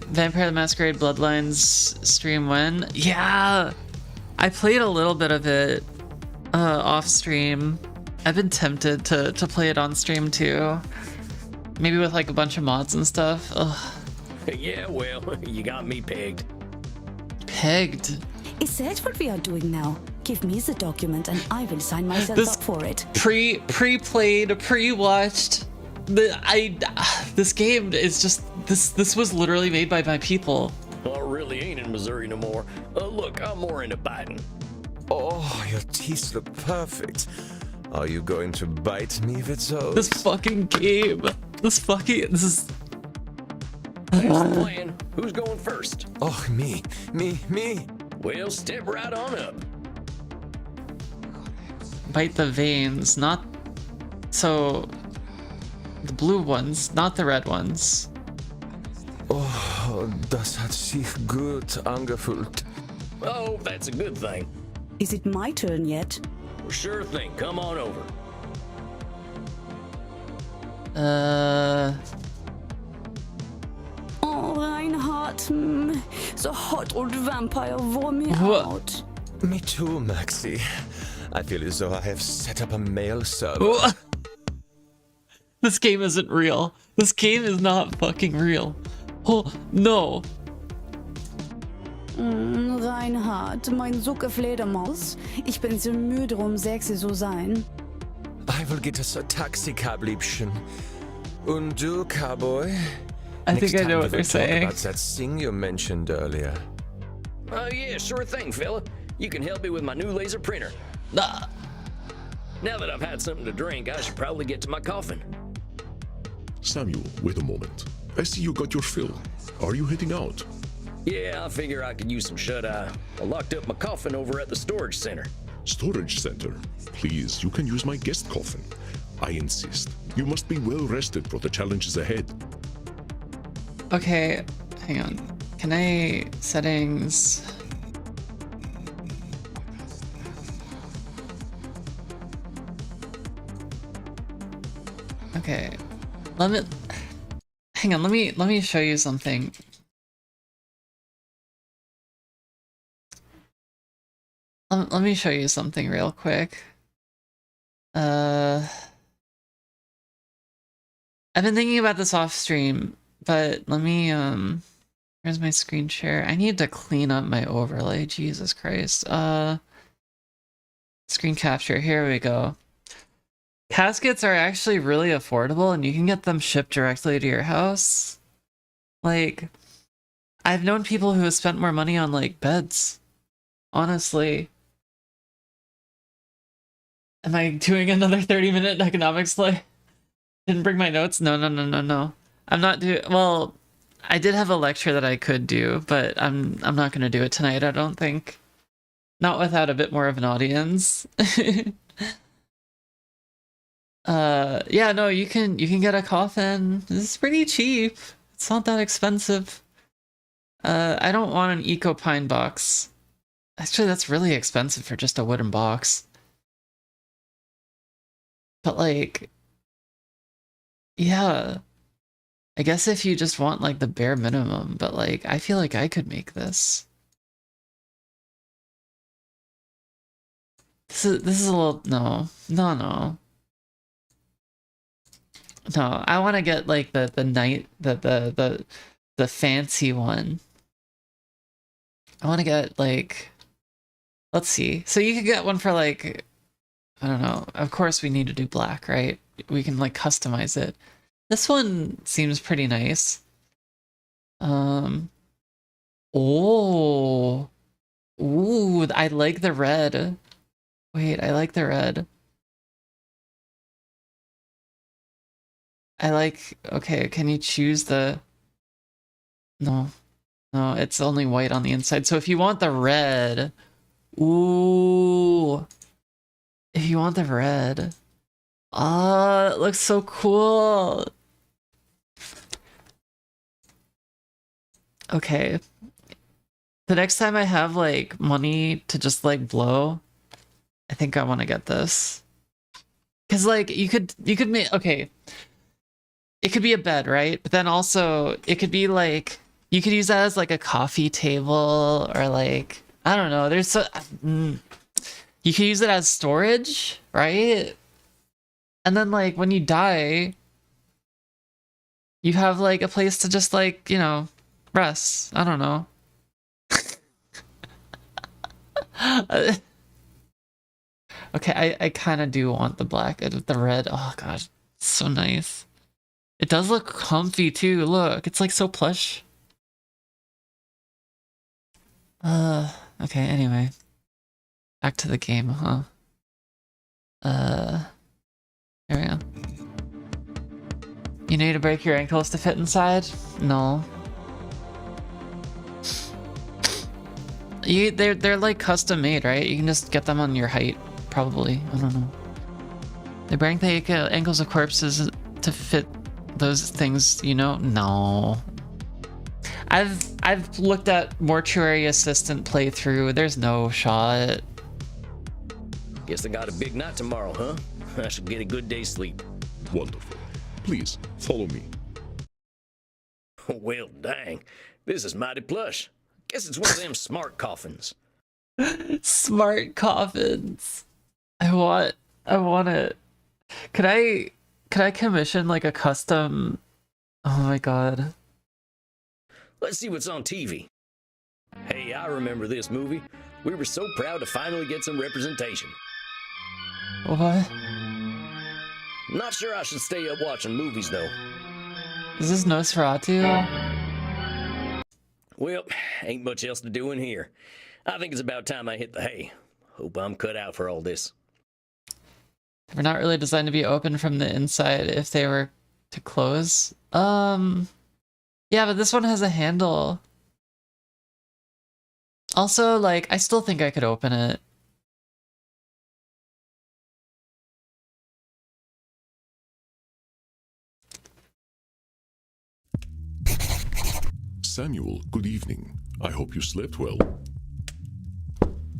Vampire the Masquerade Bloodlines stream when? Yeah! I played a little bit of it off stream. I've been tempted to play it on stream too. Maybe with like a bunch of mods and stuff. Ugh. Yeah, well, you got me pegged. Pegged. Is that what we are doing now? Give me the document and I will sign myself This- up for it. Pre-played, pre-watched. This game is just this was literally made by my people. I really ain't in Missouri no more. Look, I'm more into biting. Oh, your teeth look perfect. Are you going to bite me with those? This fucking game. This is That's the plan. Who's going first? Oh, me. Well, step right on up. bite the veins, not so the blue ones, not the red ones. Oh, das hat sich gut angefühlt. Oh, that's a good thing. Is it my turn yet? Well, sure thing. Come on over. Oh, Reinhardt, the hot old vampire wore me What? out. Me too, Maxi. I feel as though I have set up a mail server. Oh. This game isn't real. This game is not fucking real. Oh, no. Reinhard, mein Sucke Fledermaus. Ich bin so müde, sexy zu sein. I will get us a taxi cab, Liebchen. Und du, cowboy? I think I time know we what they're will talk saying. about that thing you mentioned earlier. Oh, yeah, sure thing, fella. You can help me with my new laser printer. Nah. Now that I've had something to drink, I should probably get to my coffin. Samuel, wait a moment. I see you got your fill. Are you heading out? Yeah, I figure I could use some shut-eye. I locked up my coffin over at the storage center. Storage center. Please, you can use my guest coffin. I insist. You must be well rested for the challenges ahead. Okay, hang on. Can I settings? Okay. Hang on, let me show you something. Let me show you something real quick. I've been thinking about this off stream, but let me where's my screen share? I need to clean up my overlay. Jesus Christ. Screen capture. Here we go. Caskets are actually really affordable and you can get them shipped directly to your house. Like, I've known people who have spent more money on like beds. Honestly. Am I doing another 30-minute economics play? Didn't bring my notes? No. I'm not doing, well, I did have a lecture that I could do, but I'm not going to do it tonight, I don't think. Not without a bit more of an audience. Yeah, no, you can get a coffin. It's pretty cheap. It's not that expensive. I don't want an Eco Pine box. Actually, that's really expensive for just a wooden box. But like, yeah, I guess if you just want like the bare minimum, but like, I feel like I could make this. This is a little, no. No, I want to get like the fancy one. I want to get like, let's see. So you could get one for like, I don't know. Of course we need to do black, right? We can like customize it. This one seems pretty nice. Oh. Ooh, I like the red. Wait, I like the red. I like, okay, can you choose the, no, it's only white on the inside. So if you want the red, ooh, if you want the red, oh, it looks so cool. Okay. The next time I have like money to just like blow, I think I want to get this. Cause like you could make, okay, it could be a bed, right? But then also it could be like, you could use that as like a coffee table or like, I don't know. There's so, you could use it as storage, right? And then like when you die, you have like a place to just like, you know, rest. I don't know. Okay, I kind of do want the black, the red. Oh god, it's so nice. It does look comfy too. Look, it's like so plush. Okay, anyway. Back to the game, huh? There we go. You need to break your ankles to fit inside? No. They're like custom made, right? You can just get them on your height, probably. I don't know. They break the ankles of corpses to fit those things, you know? No. I've looked at Mortuary Assistant playthrough. There's no shot. Guess I got a big night tomorrow, huh? I should get a good day's sleep. Wonderful. Please, follow me. Well, dang. This is mighty plush. Guess it's one of them smart coffins. Smart coffins. I want it. Could I commission like a custom? Oh my god. Let's see what's on TV. Hey, I remember this movie. We were so proud to finally get some representation. What? Not sure I should stay up watching movies, though. Is this Nosferatu? Well, ain't much else to do in here. I think it's about time I hit the hay. Hope I'm cut out for all this. They're not really designed to be open from the inside if they were to close. Yeah, but this one has a handle. Also, like, I still think I could open it. Samuel, good evening. I hope you slept well.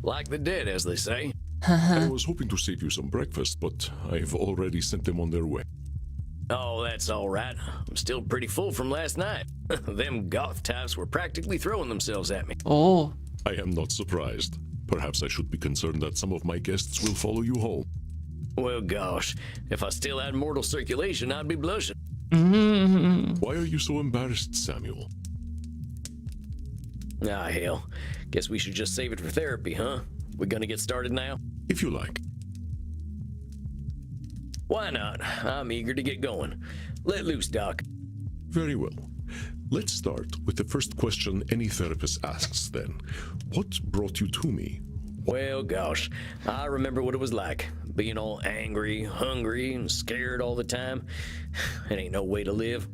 Like the dead, as they say. I was hoping to save you some breakfast, but I've already sent them on their way. Oh, that's all right. I'm still pretty full from last night. Them goth types were practically throwing themselves at me. Oh. I am not surprised. Perhaps I should be concerned that some of my guests will follow you home. Well, gosh, if I still had mortal circulation, I'd be blushing. Why are you so embarrassed, Samuel? Ah, hell. Guess we should just save it for therapy, huh? We gonna get started now? If you like. Why not? I'm eager to get going. Let loose, Doc. Very well. Let's start with the first question any therapist asks then. What brought you to me? Well, gosh, I remember what it was like. Being all angry, hungry, and scared all the time. It ain't no way to live.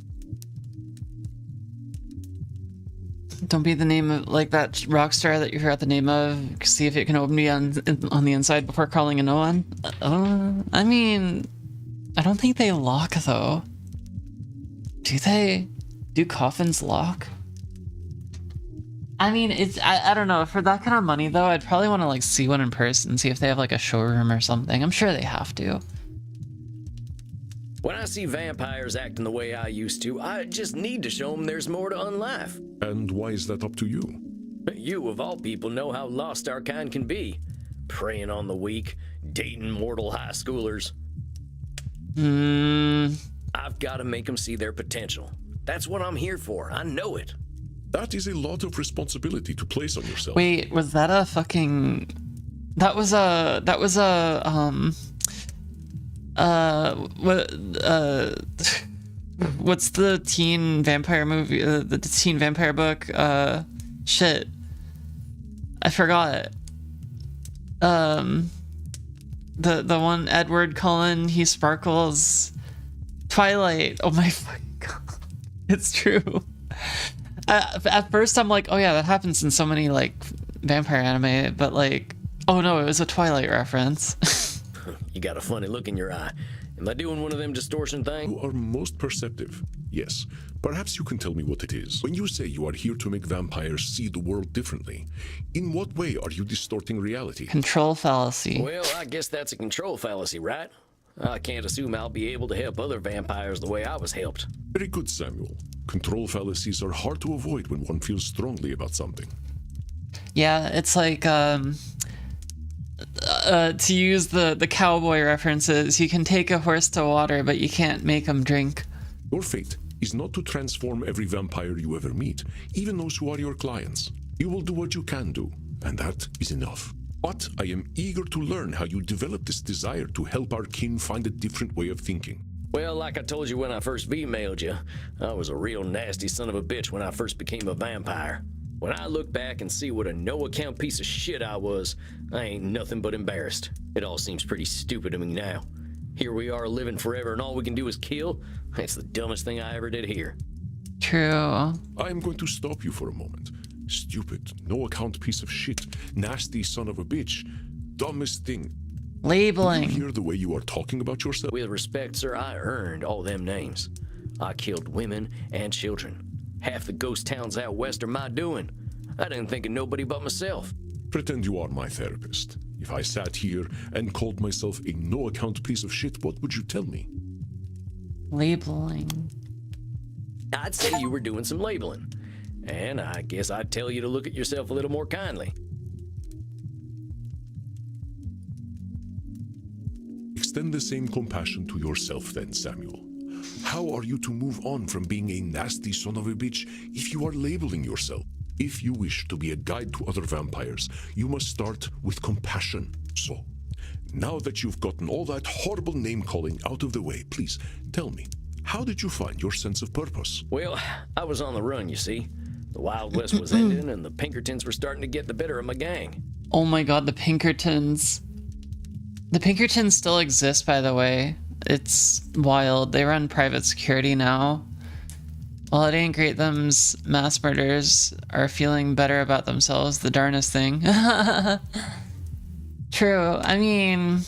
Don't be the name of like that rock star that you forgot the name of. See if it can open me on the inside before calling a no one. I mean, I don't think they lock though. Do they? Do coffins lock? I mean, it's I don't know. For that kind of money though, I'd probably want to like see one in person, see if they have like a showroom or something. I'm sure they have to. When I see vampires acting the way I used to, I just need to show them there's more to unlife. And why is that up to you? You, of all people, know how lost our kind can be. Preying on the weak, dating mortal high schoolers. I've got to make them see their potential. That's what I'm here for. I know it. That is a lot of responsibility to place on yourself. Wait, was that a fucking... What's the teen vampire movie, the teen vampire book? Shit. I forgot. The one Edward Cullen, he sparkles. Twilight. Oh my fucking god. It's true. At first I'm like, oh yeah, that happens in so many like vampire anime, but like, oh no, it was a Twilight reference. You got a funny look in your eye. Am I doing one of them distortion things? You are most perceptive. Yes. Perhaps you can tell me what it is. When you say you are here to make vampires see the world differently, in what way are you distorting reality? Control fallacy. Well, I guess that's a control fallacy, right? I can't assume I'll be able to help other vampires the way I was helped. Very good, Samuel. Control fallacies are hard to avoid when one feels strongly about something. Yeah, it's like to use the cowboy references, you can take a horse to water, but you can't make him drink. Your fate is not to transform every vampire you ever meet, even those who are your clients. You will do what you can do, and that is enough. But I am eager to learn how you developed this desire to help our kin find a different way of thinking. Well, like I told you when I first emailed you, I was a real nasty son of a bitch when I first became a vampire. When I look back and see what a no-account piece of shit I was, I ain't nothing but embarrassed. It all seems pretty stupid to me now. Here we are living forever and all we can do is kill? That's the dumbest thing I ever did here. True. I am going to stop you for a moment. Stupid, no-account piece of shit, nasty son of a bitch, dumbest thing. You Labeling. hear the way you are talking about yourself? With respect, sir, I earned all them names. I killed women and children. Half the ghost towns out west are my doing. I didn't think of nobody but myself. Pretend you are my therapist. If I sat here and called myself a no-account piece of shit, what would you tell me? Labeling. I'd say you were doing some labeling. And I guess I'd tell you to look at yourself a little more kindly. Extend the same compassion to yourself then, Samuel. How are you to move on from being a nasty son of a bitch if you are labeling yourself? If you wish to be a guide to other vampires, you must start with compassion. So, now that you've gotten all that horrible name-calling out of the way, please tell me, how did you find your sense of purpose? Well, I was on the run, you see. The Wild West was ending and the Pinkertons were starting to get the better of my gang. Oh my god, the Pinkertons. The Pinkertons still exist, by the way. It's wild. They run private security now. Well, it ain't great them's mass murders are feeling better about themselves, the darnest thing. True. I mean,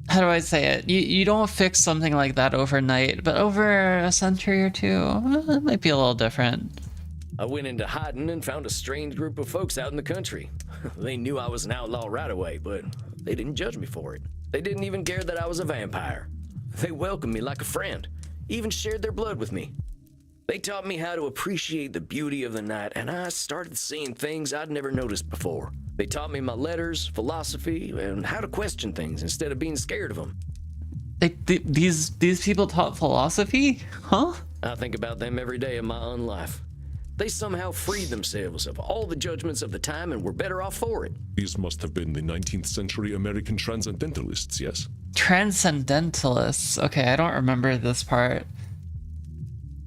how do I say it? You don't fix something like that overnight, but over a century or two, it might be a little different. I went into hiding and found a strange group of folks out in the country. They knew I was an outlaw right away, but they didn't judge me for it. They didn't even care that I was a vampire. They welcomed me like a friend, even shared their blood with me. They taught me how to appreciate the beauty of the night, and I started seeing things I'd never noticed before. They taught me my letters, philosophy, and how to question things instead of being scared of them. These people taught philosophy? Huh? I think about them every day of my own life. They somehow freed themselves of all the judgments of the time and were better off for it. These must have been the 19th century American transcendentalists, yes? Transcendentalists. Okay, I don't remember this part.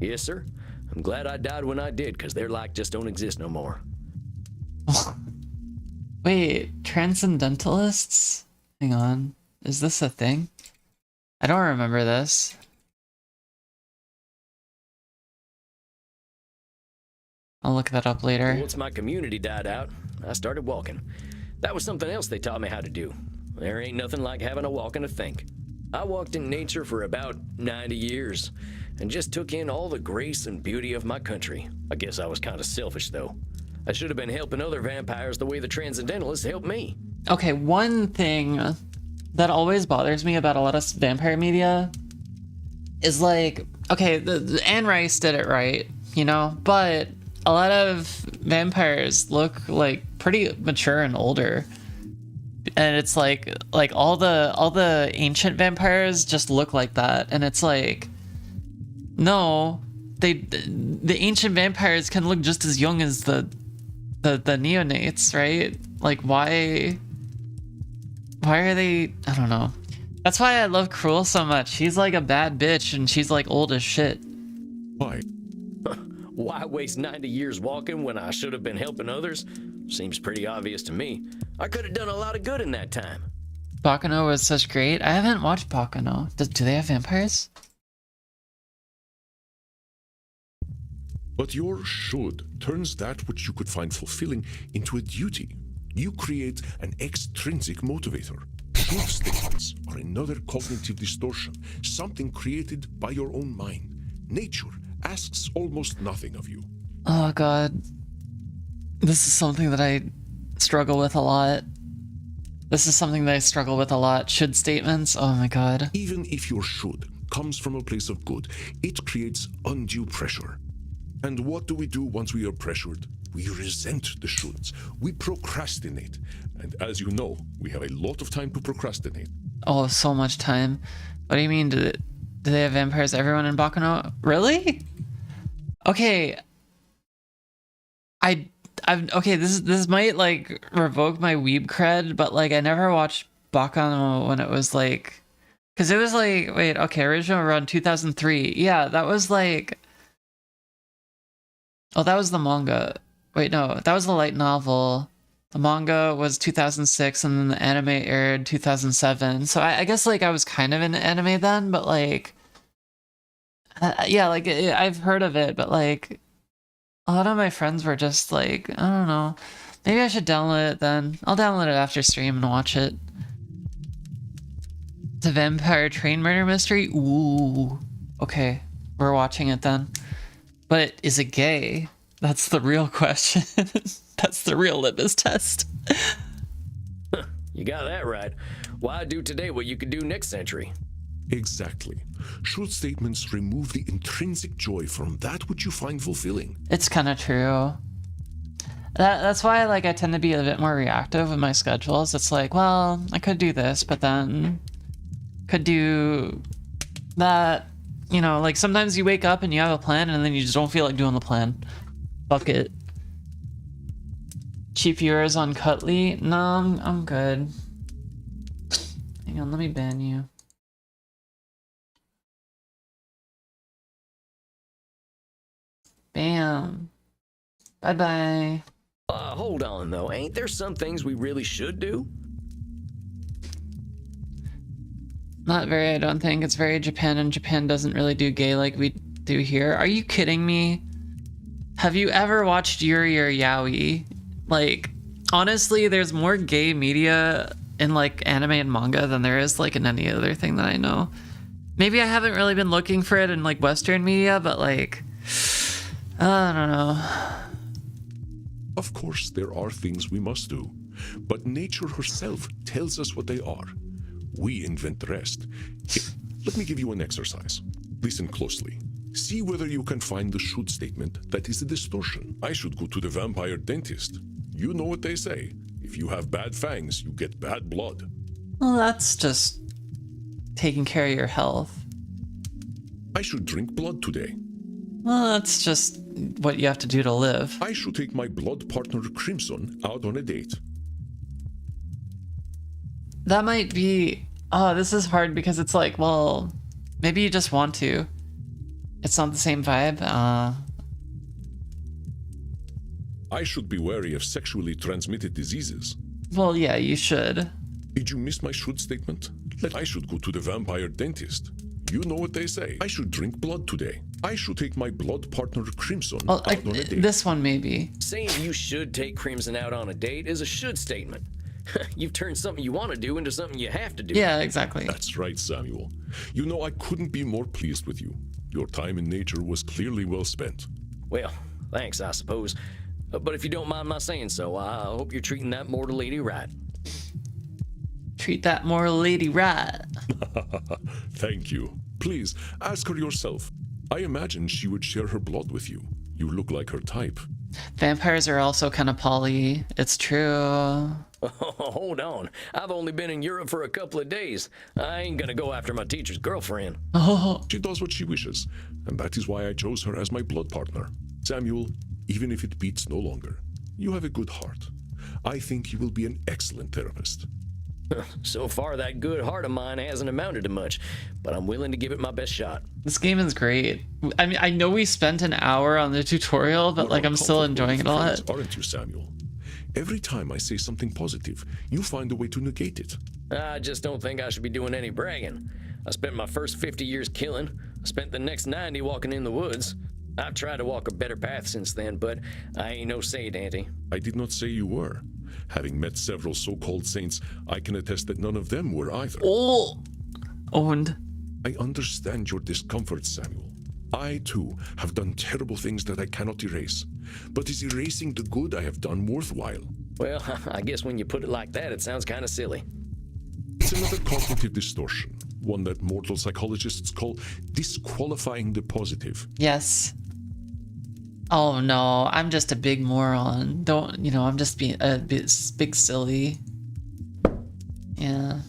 Yes, sir. I'm glad I died when I did, because their like just don't exist no more. Wait, transcendentalists? Hang on. Is this a thing? I don't remember this. I'll look that up later. Once my community died out, I started walking. That was something else they taught me how to do. There ain't nothing like having a walk and a think. I walked in nature for about 90 years and just took in all the grace and beauty of my country. I guess I was kind of selfish, though. I should have been helping other vampires the way the Transcendentalists helped me. Okay, one thing that always bothers me about a lot of vampire media is like, okay, the Anne Rice did it right, you know, but a lot of vampires look like pretty mature and older. And it's like all the ancient vampires just look like that, and it's like, no, the ancient vampires can look just as young as the neonates, right? Like, why are they? I don't know. That's why I love Cruel so much. She's like a bad bitch, and she's like old as shit. Why? Why waste 90 years walking when I should have been helping others? Seems pretty obvious to me. I could have done a lot of good in that time. Baccano was such great. I haven't watched Baccano. Do they have vampires? But your should turns that which you could find fulfilling into a duty. You create an extrinsic motivator. Truth statements are another cognitive distortion, something created by your own mind. Nature asks almost nothing of you. Oh god. This is something that I struggle with a lot. Should statements? Oh my god. Even if your should comes from a place of good, it creates undue pressure. And what do we do once we are pressured? We resent the shoulds. We procrastinate. And as you know, we have a lot of time to procrastinate. Oh, so much time. What do you mean? Do they have vampires everyone in Baccano? Really? Okay. Okay, this might like revoke my weeb cred, but like I never watched Baccano when it was like, because it was like, wait, okay, original run 2003. Yeah, that was like, oh, that was the manga. Wait, no, that was the light novel. The manga was 2006, and then the anime aired 2007. So I guess like I was kind of into anime then, but like, yeah, like I've heard of it, but like a lot of my friends were just like, I don't know. Maybe I should download it then. I'll download it after stream and watch it. The Vampire Train Murder Mystery? Ooh. Okay, we're watching it then. But is it gay? That's the real question. That's the real litmus test. You got that right. Why do today what you could do next century? Exactly. Should statements remove the intrinsic joy from that which you find fulfilling? It's kind of true. That's why like I tend to be a bit more reactive with my schedules. It's like, well, I could do this, but then could do that. You know, like sometimes you wake up and you have a plan and then you just don't feel like doing the plan. Fuck it. Cheap viewers on Cutley? No, I'm good. Hang on, let me ban you. Bam. Bye-bye. Hold on though, ain't there some things we really should do? Not very, I don't think. It's very Japan, and Japan doesn't really do gay like we do here. Are you kidding me? Have you ever watched Yuri or Yaoi? Like, honestly, there's more gay media in like anime and manga than there is like in any other thing that I know. Maybe I haven't really been looking for it in like Western media, but like, I don't know. Of course, there are things we must do, but nature herself tells us what they are. We invent the rest. Here, let me give you an exercise. Listen closely. See whether you can find the should statement that is a distortion. I should go to the vampire dentist. You know what they say. If you have bad fangs, you get bad blood. Well, that's just taking care of your health. I should drink blood today. Well, that's just what you have to do to live. I should take my blood partner Crimson out on a date. That might be... Oh, this is hard because it's like, well, maybe you just want to. It's not the same vibe. I should be wary of sexually transmitted diseases. Well, yeah, you should. Did you miss my should statement? I should go to the vampire dentist. You know what they say. I should drink blood today. I should take my blood partner Crimson Well, out on a date. this one maybe. Saying you should take Crimson out on a date is a should statement. You've turned something you want to do into something you have to do. Yeah, exactly. That's right, Samuel. You know, I couldn't be more pleased with you. Your time in nature was clearly well spent. Well, thanks, I suppose. But if you don't mind my saying so, I hope you're treating that mortal lady right. Treat that mortal lady right. Thank you. Please, ask her yourself. I imagine she would share her blood with you. You look like her type. Vampires are also kind of poly. It's true. Hold on. I've only been in Europe for a couple of days. I ain't gonna go after my teacher's girlfriend. Oh, She does what she wishes, and that is why I chose her as my blood partner. Samuel, even if it beats no longer, you have a good heart. I think you will be an excellent therapist. So far, that good heart of mine hasn't amounted to much, but I'm willing to give it my best shot. this game is great. I mean, I know we spent an hour on the tutorial, but You like are I'm still comfortable enjoying it with a friends, lot. aren't you, Samuel? Every time I say something positive, you find a way to negate it. I just don't think I should be doing any bragging. I spent my first 50 years killing. I spent the next 90 walking in the woods. I've tried to walk a better path since then, but I ain't no saint, Auntie. I did not say you were. Having met several so-called saints, I can attest that none of them were either. Oh, owned. I understand your discomfort, Samuel. I, too, have done terrible things that I cannot erase. But is erasing the good I have done worthwhile? Well, I guess when you put it like that, it sounds kind of silly. It's another cognitive distortion, one that mortal psychologists call disqualifying the positive. Yes. Oh no, I'm just a big moron. I'm just being a big silly. Yeah.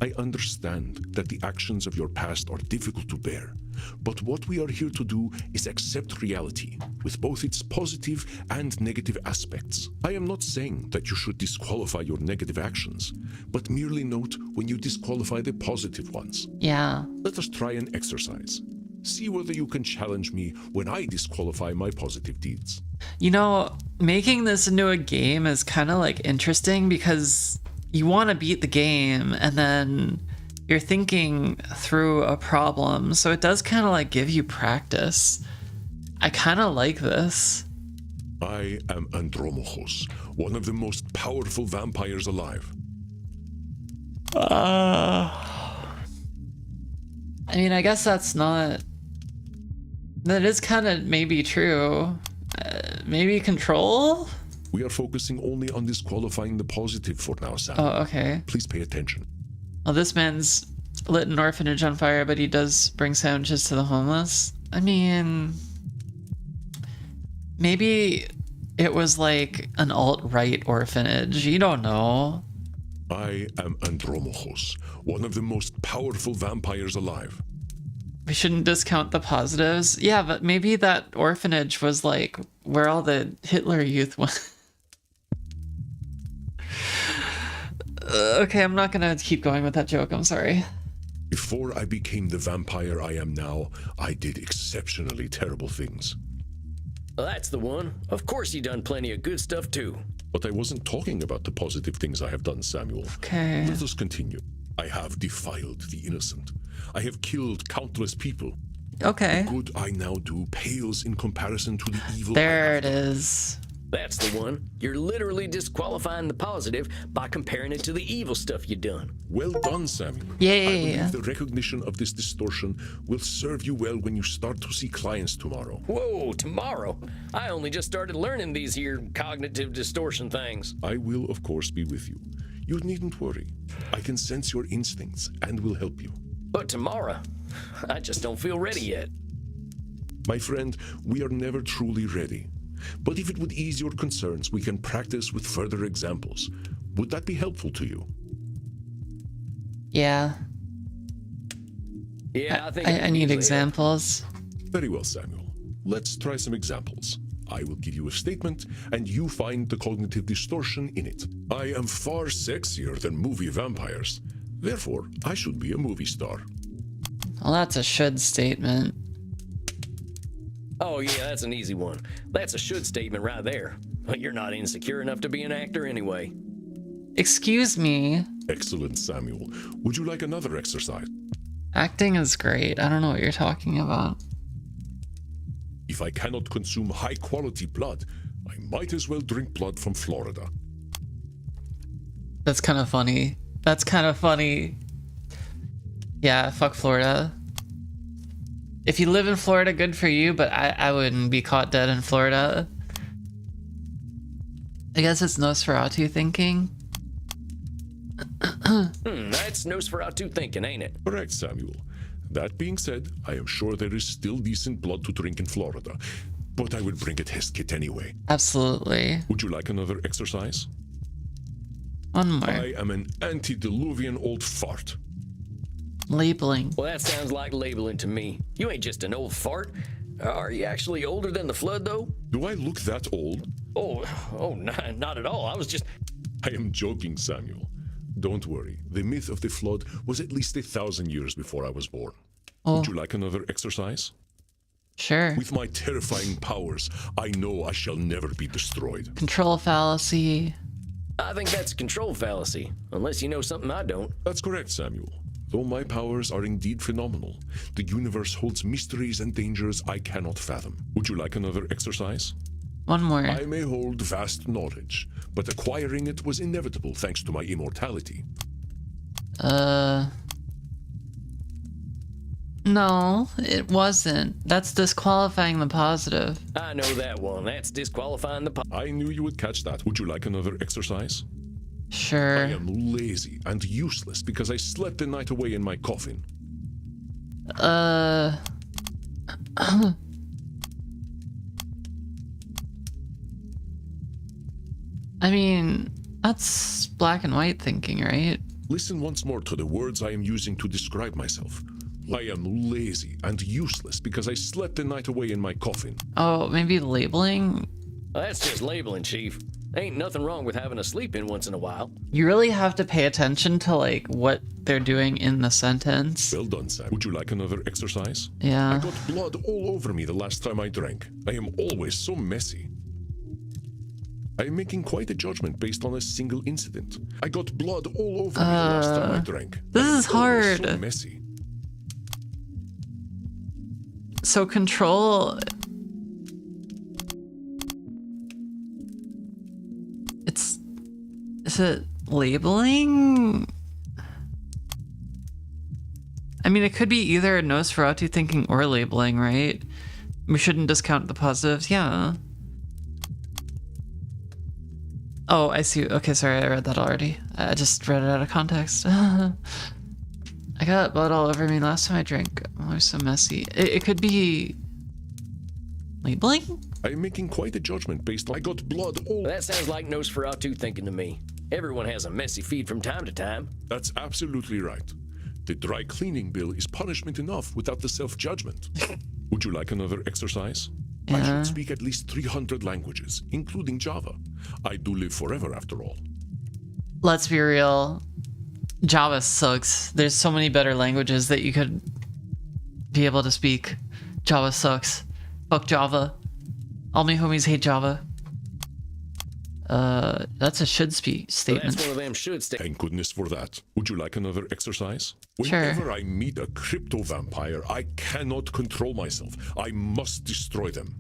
I understand that the actions of your past are difficult to bear, but what we are here to do is accept reality, with both its positive and negative aspects. I am not saying that you should disqualify your negative actions, but merely note when you disqualify the positive ones. Yeah. Let us try an exercise. See whether you can challenge me when I disqualify my positive deeds. Making this into a game is kind of like interesting because you want to beat the game and then you're thinking through a problem. So it does kind of like give you practice. I kind of like this. I am Andromachos, one of the most powerful vampires alive. I mean, I guess that is kind of maybe true. Maybe control? We are focusing only on disqualifying the positive for now, Sam. Oh, okay. Please pay attention. Well, this man's lit an orphanage on fire, but he does bring sandwiches to the homeless. I mean, maybe it was like an alt-right orphanage. You don't know. I am Andromachos, one of the most powerful vampires alive. We shouldn't discount the positives. Yeah, but maybe that orphanage was like where all the Hitler youth went. Okay, I'm not gonna keep going with that joke. I'm sorry. Before I became the vampire I am now, I did exceptionally terrible things. Well, that's the one. Of course you done plenty of good stuff too. But I wasn't talking about the positive things I have done, Samuel. Okay. Let us continue. I have defiled the innocent. I have killed countless people. Okay. Good I now do pales in comparison to the evil. There it is. That's the one. You're literally disqualifying the positive by comparing it to the evil stuff you done. Well done, Samuel. Yay. I believe the recognition of this distortion will serve you well when you start to see clients tomorrow. Whoa, tomorrow? I only just started learning these here cognitive distortion things. I will, of course, be with you. You needn't worry. I can sense your instincts and will help you. But tomorrow, I just don't feel ready yet. My friend, we are never truly ready. But if it would ease your concerns, we can practice with further examples. Would that be helpful to you? Yeah. Yeah, I think I need examples. Very well, Samuel. Let's try some examples. I will give you a statement, and you find the cognitive distortion in it. I am far sexier than movie vampires. Therefore, I should be a movie star. Well, that's a should statement. Oh yeah, that's an easy one. That's a should statement right there. But you're not insecure enough to be an actor anyway. Excuse me. Excellent, Samuel. Would you like another exercise? Acting is great. I don't know what you're talking about. If I cannot consume high-quality blood, I might as well drink blood from Florida. That's kind of funny. That's kind of funny. Yeah, fuck Florida. If you live in Florida, good for you, but I wouldn't be caught dead in Florida. I guess it's Nosferatu thinking. That's Nosferatu thinking, ain't it? Correct, Samuel. That being said, I am sure there is still decent blood to drink in Florida, but I would bring a test kit anyway. Absolutely. Would you like another exercise? One more. I am an antediluvian old fart. Labeling. Well, that sounds like labeling to me. You ain't just an old fart. Are you actually older than the flood, though? Do I look that old? Oh, not at all. I was just... I am joking, Samuel. Don't worry. The myth of the flood was at least 1,000 years before I was born. Oh. Would you like another exercise? Sure. With my terrifying powers, I know I shall never be destroyed. Control fallacy. I think that's a control fallacy, unless you know something I don't. That's correct, Samuel. Though my powers are indeed phenomenal, the universe holds mysteries and dangers I cannot fathom. Would you like another exercise? One more. I may hold vast knowledge, but acquiring it was inevitable thanks to my immortality. No, it wasn't. That's disqualifying the positive. I know that one. That's disqualifying the I knew you would catch that. Would you like another exercise? Sure. I am lazy and useless because I slept the night away in my coffin. I mean, that's black and white thinking, right? Listen once more to the words I am using to describe myself. I am lazy and useless because I slept the night away in my coffin. Oh, maybe labeling? That's just labeling, Chief. Ain't nothing wrong with having a sleep in once in a while. You really have to pay attention to like what they're doing in the sentence. Well done, Sam. Would you like another exercise? I Yeah. got blood all over me the last time I drank. I am always so messy. I am making quite a judgment based on a single incident. I got blood all over me the last time I drank. This I am is always So hard. messy. So control. Is it labeling? I mean, it could be either Nosferatu thinking or labeling, right? We shouldn't discount the positives. Yeah. Oh, I see. Okay, sorry, I read that already. I just read it out of context. I got blood all over me last time I drank. Oh, I'm so messy. It could be labeling? I am making quite a judgment based on I got blood all That sounds like Nosferatu thinking to me. Everyone has a messy feed from time to time. That's absolutely right. The dry cleaning bill is punishment enough without the self-judgment. Would you like another exercise? I Yeah. should speak at least 300 languages, including Java. I do live forever after all. Let's be real. Java sucks. There's so many better languages that you could be able to speak. Java sucks. Fuck Java. All my homies hate Java. That's a should speak That's statement. one of them should stay. Thank goodness for that. Would you like another exercise? Sure. Whenever I meet a crypto vampire, I cannot control myself. I must destroy them.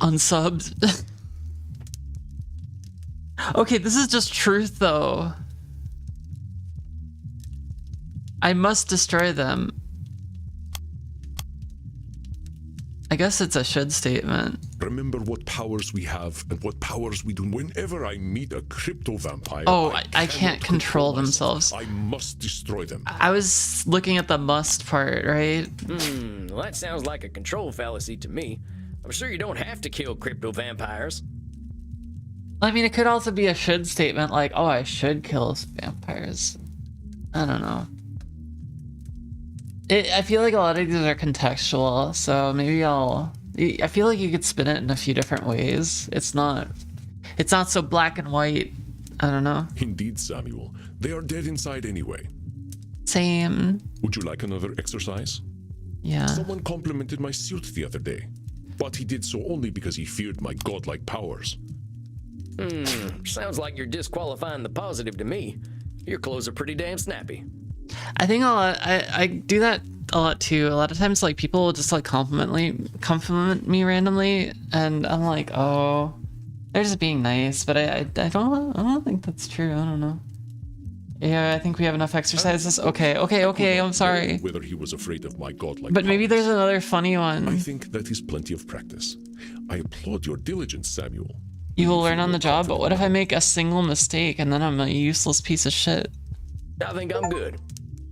Unsubbed. Okay, this is just truth though. I must destroy them. I guess it's a should statement. Remember what powers we have and what powers we do. Whenever I meet a crypto vampire, Oh, I can't cannot control myself. themselves. I must destroy them. I was looking at the must part, right? Well, that sounds like a control fallacy to me. I'm sure you don't have to kill crypto vampires. I mean, it could also be a should statement, like, oh, I should kill vampires. I don't know. I feel like a lot of these are contextual, so maybe I feel like you could spin it in a few different ways. It's not so black and white. I don't know. Indeed, Samuel. They are dead inside anyway. Same. Would you like another exercise? Yeah. Someone complimented my suit the other day, but he did so only because he feared my godlike powers. Sounds like you're disqualifying the positive to me. Your clothes are pretty damn snappy. I think I do that a lot too. A lot of times, like, people will just like compliment me randomly, and I'm like, oh, they're just being nice. But I don't think that's true. I don't know. Yeah, I think we have enough exercises. Okay. I'm sorry. Whether he was afraid of my godlike But maybe powers. there's another funny I one. think that is plenty of practice. I applaud your diligence, Samuel. You will learn on the job. But what if I make a single mistake and then I'm a useless piece of shit? I think I'm good.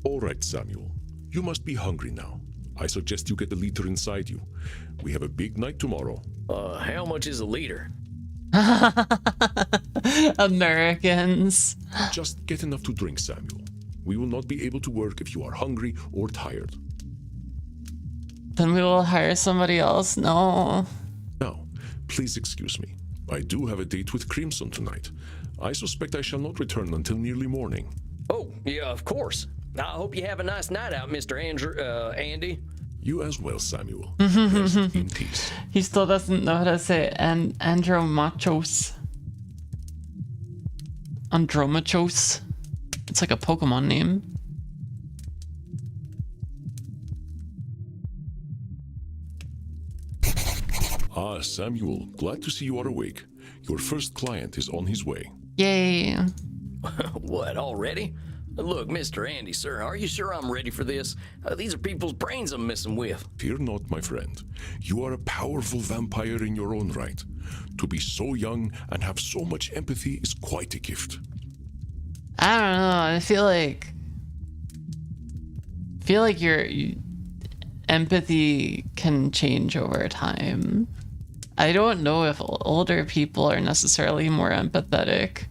All right, Samuel. You must be hungry now. I suggest you get the liter inside you. We have a big night tomorrow. How much is a liter? Americans. Just get enough to drink, Samuel. We will not be able to work if you are hungry or tired. Then we will hire somebody else. No. Now, please excuse me. I do have a date with Crimson tonight. I suspect I shall not return until nearly morning. Oh, yeah, of course. I hope you have a nice night out, Mr. Andy. You as well, Samuel. Rest in peace. He still doesn't know how to say it. Andromachos. Andromachos. It's like a Pokemon name. Ah, Samuel, glad to see you are awake. Your first client is on his way. Yay. What, already? Look, Mr. Andy, sir, are you sure I'm ready for this? These are people's brains I'm messing with. Fear not, my friend. You are a powerful vampire in your own right. To be so young and have so much empathy is quite a gift. I don't know. I feel like your empathy can change over time. I don't know if older people are necessarily more empathetic.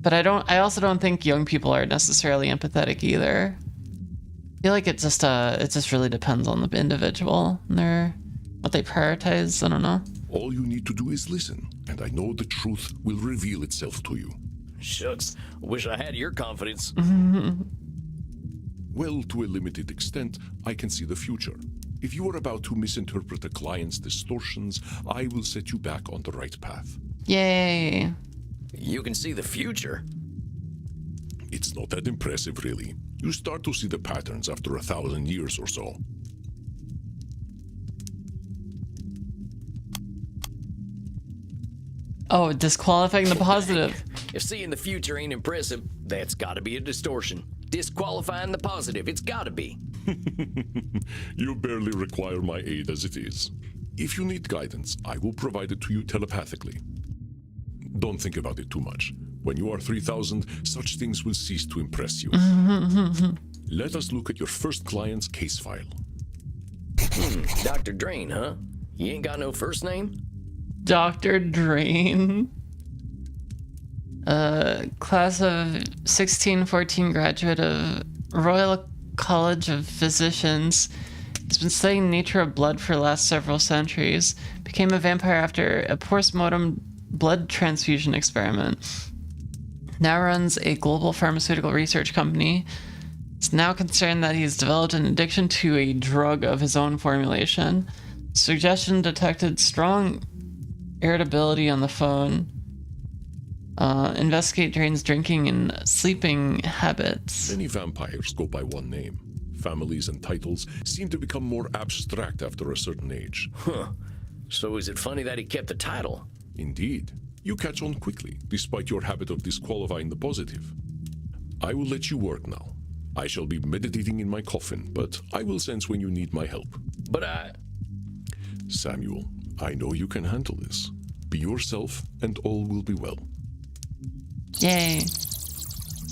But I also don't think young people are necessarily empathetic either. I feel like it just really depends on the individual and what they prioritize. I don't know. All you need to do is listen, and I know the truth will reveal itself to you. Shucks, wish I had your confidence. Well, to a limited extent, I can see the future. If you are about to misinterpret a client's distortions, I will set you back on the right path. Yay. You can see the future. It's not that impressive, really. You start to see the patterns after 1,000 years or so. Oh, disqualifying the positive. If seeing the future ain't impressive, that's gotta be a distortion. Disqualifying the positive, it's gotta be. You barely require my aid as it is. If you need guidance, I will provide it to you telepathically. Don't think about it too much. When you are 3,000, such things will cease to impress you. Let us look at your first client's case file. Dr. Drain, huh? He ain't got no first name? Dr. Drain. Class of 1614 graduate of Royal College of Physicians. He's been studying the nature of blood for the last several centuries. Became a vampire after a post-mortem blood transfusion experiment. Now runs a global pharmaceutical research company. It's now concerned that he's developed an addiction to a drug of his own formulation. Suggestion detected strong irritability on the phone. Investigate Drain's drinking and sleeping habits. Many vampires go by one name. Families and titles seem to become more abstract after a certain age. Huh. So is it funny that he kept the title? Indeed. You catch on quickly, despite your habit of disqualifying the positive. I will let you work now. I shall be meditating in my coffin, but I will sense when you need my help. But Samuel, I know you can handle this. Be yourself, and all will be well. Yay.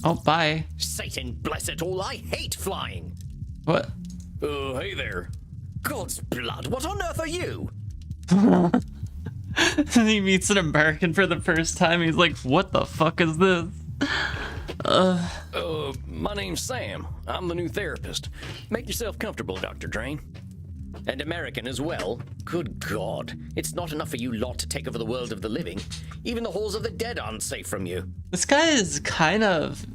Oh, bye. Satan bless it all, I hate flying! What? Oh, hey there. God's blood, what on earth are you? He meets an American for the first time. He's like, what the fuck is this? My name's Sam. I'm the new therapist. Make yourself comfortable, Dr. Drain. And American as well. Good God. It's not enough for you lot to take over the world of the living. Even the halls of the dead aren't safe from you. This guy is kind of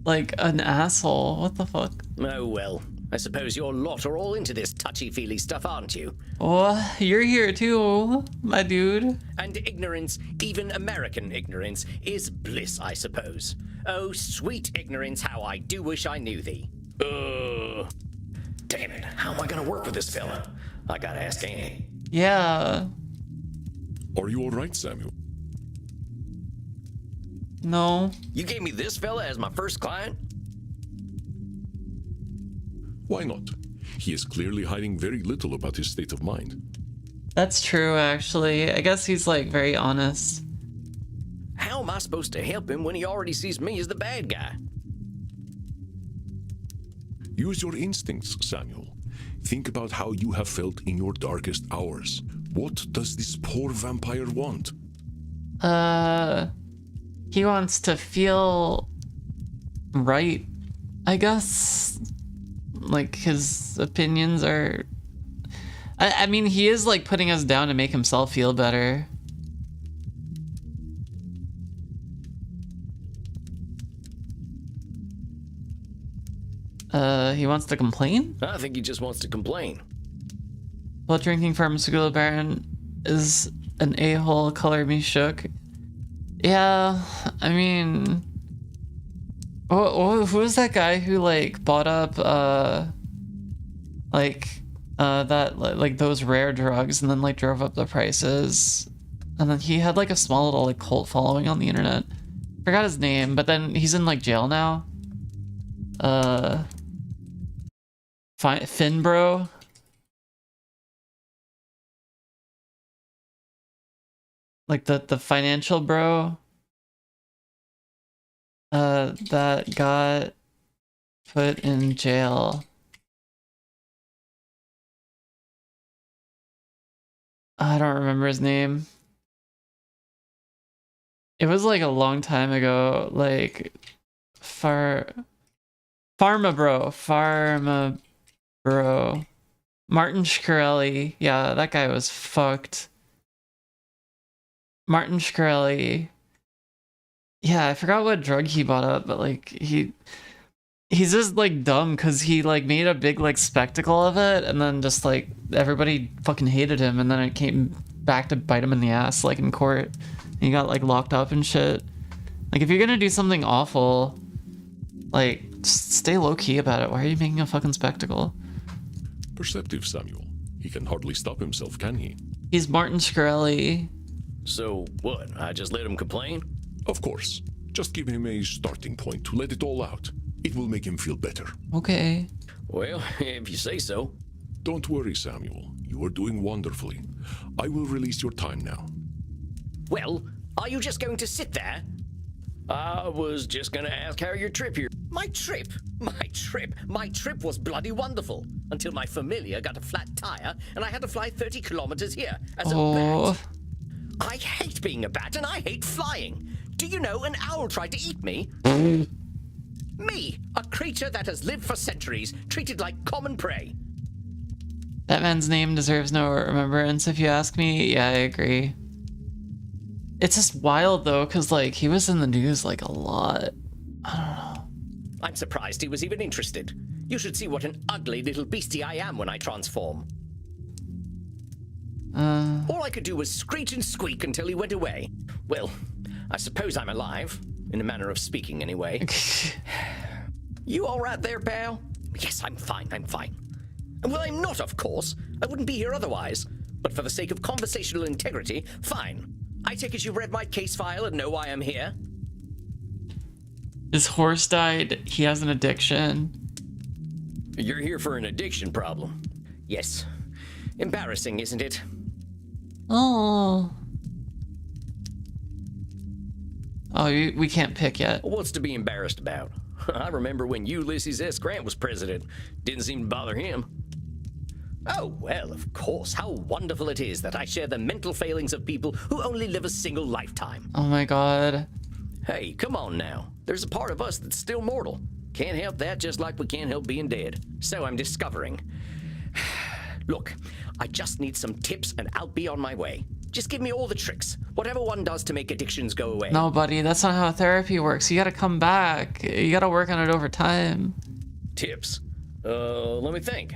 like an asshole. What the fuck? Oh well. I suppose your lot are all into this touchy-feely stuff, aren't you? Oh, you're here too, my dude. And ignorance, even American ignorance, is bliss, I suppose. Oh, sweet ignorance, how I do wish I knew thee. Damn it, how am I gonna work with this fella? I gotta ask Andy. Yeah. Are you all right, Samuel? No. You gave me this fella as my first client? Why not? He is clearly hiding very little about his state of mind. That's true, actually. I guess he's like very honest. How am I supposed to help him when he already sees me as the bad guy? Use your instincts, Samuel. Think about how you have felt in your darkest hours. What does this poor vampire want? He wants to feel right, I guess. Like, his opinions are... I mean, he is, like, putting us down to make himself feel better. He wants to complain? I think he just wants to complain. Blood drinking pharmaceutical baron is an a-hole, color me shook. Yeah, I mean... who was that guy who, like, bought up, like, that like those rare drugs, and then like drove up the prices. And then he had like a small little like cult following on the internet. Forgot his name, but then he's in like jail now. Finn bro. Like the financial bro. That got put in jail. I don't remember his name. It was like a long time ago, like Pharma Bro. Martin Shkreli. Yeah, that guy was fucked. Martin Shkreli. Yeah, I forgot what drug he bought up, but like he's just like dumb because he like made a big like spectacle of it, and then just like everybody fucking hated him, and then it came back to bite him in the ass like in court. And he got like locked up and shit. Like if you're gonna do something awful, like just stay low key about it. Why are you making a fucking spectacle? Perceptive, Samuel. He can hardly stop himself, can he? He's Martin Shkreli. So what? I just let him complain? Of course. Just give him a starting point to let it all out. It will make him feel better. Okay. Well, if you say so. Don't worry, Samuel. You are doing wonderfully. I will release your time now. Well, are you just going to sit there? I was just gonna ask how your trip here. My trip? My trip was bloody wonderful. Until my familiar got a flat tire and I had to fly 30 kilometers here as a bat. I hate being a bat and I hate flying. Do you know an owl tried to eat me? Me, a creature that has lived for centuries, treated like common prey. That man's name deserves no remembrance, if you ask me. Yeah, I agree. It's just wild, though, because, like, he was in the news, like, a lot. I don't know. I'm surprised he was even interested. You should see what an ugly little beastie I am when I transform. All I could do was screech and squeak until he went away. Well, I suppose I'm alive, in a manner of speaking, anyway. You all right there, pal? Yes, I'm fine. Well, I'm not, of course. I wouldn't be here otherwise. But for the sake of conversational integrity, fine. I take it you read my case file and know why I'm here? His horse died. He has an addiction. You're here for an addiction problem. Yes. Embarrassing, isn't it? Oh. Oh, we can't pick yet. What's to be embarrassed about? I remember when Ulysses S. Grant was president. Didn't seem to bother him. Oh, well, of course. How wonderful it is that I share the mental failings of people who only live a single lifetime. Oh my god. Hey, come on now. There's a part of us that's still mortal. Can't help that, just like we can't help being dead. So I'm discovering. Look, I just need some tips and I'll be on my way. Just give me all the tricks. Whatever one does to make addictions go away. No, buddy, that's not how therapy works. You gotta come back. You gotta work on it over time. Tips? Let me think.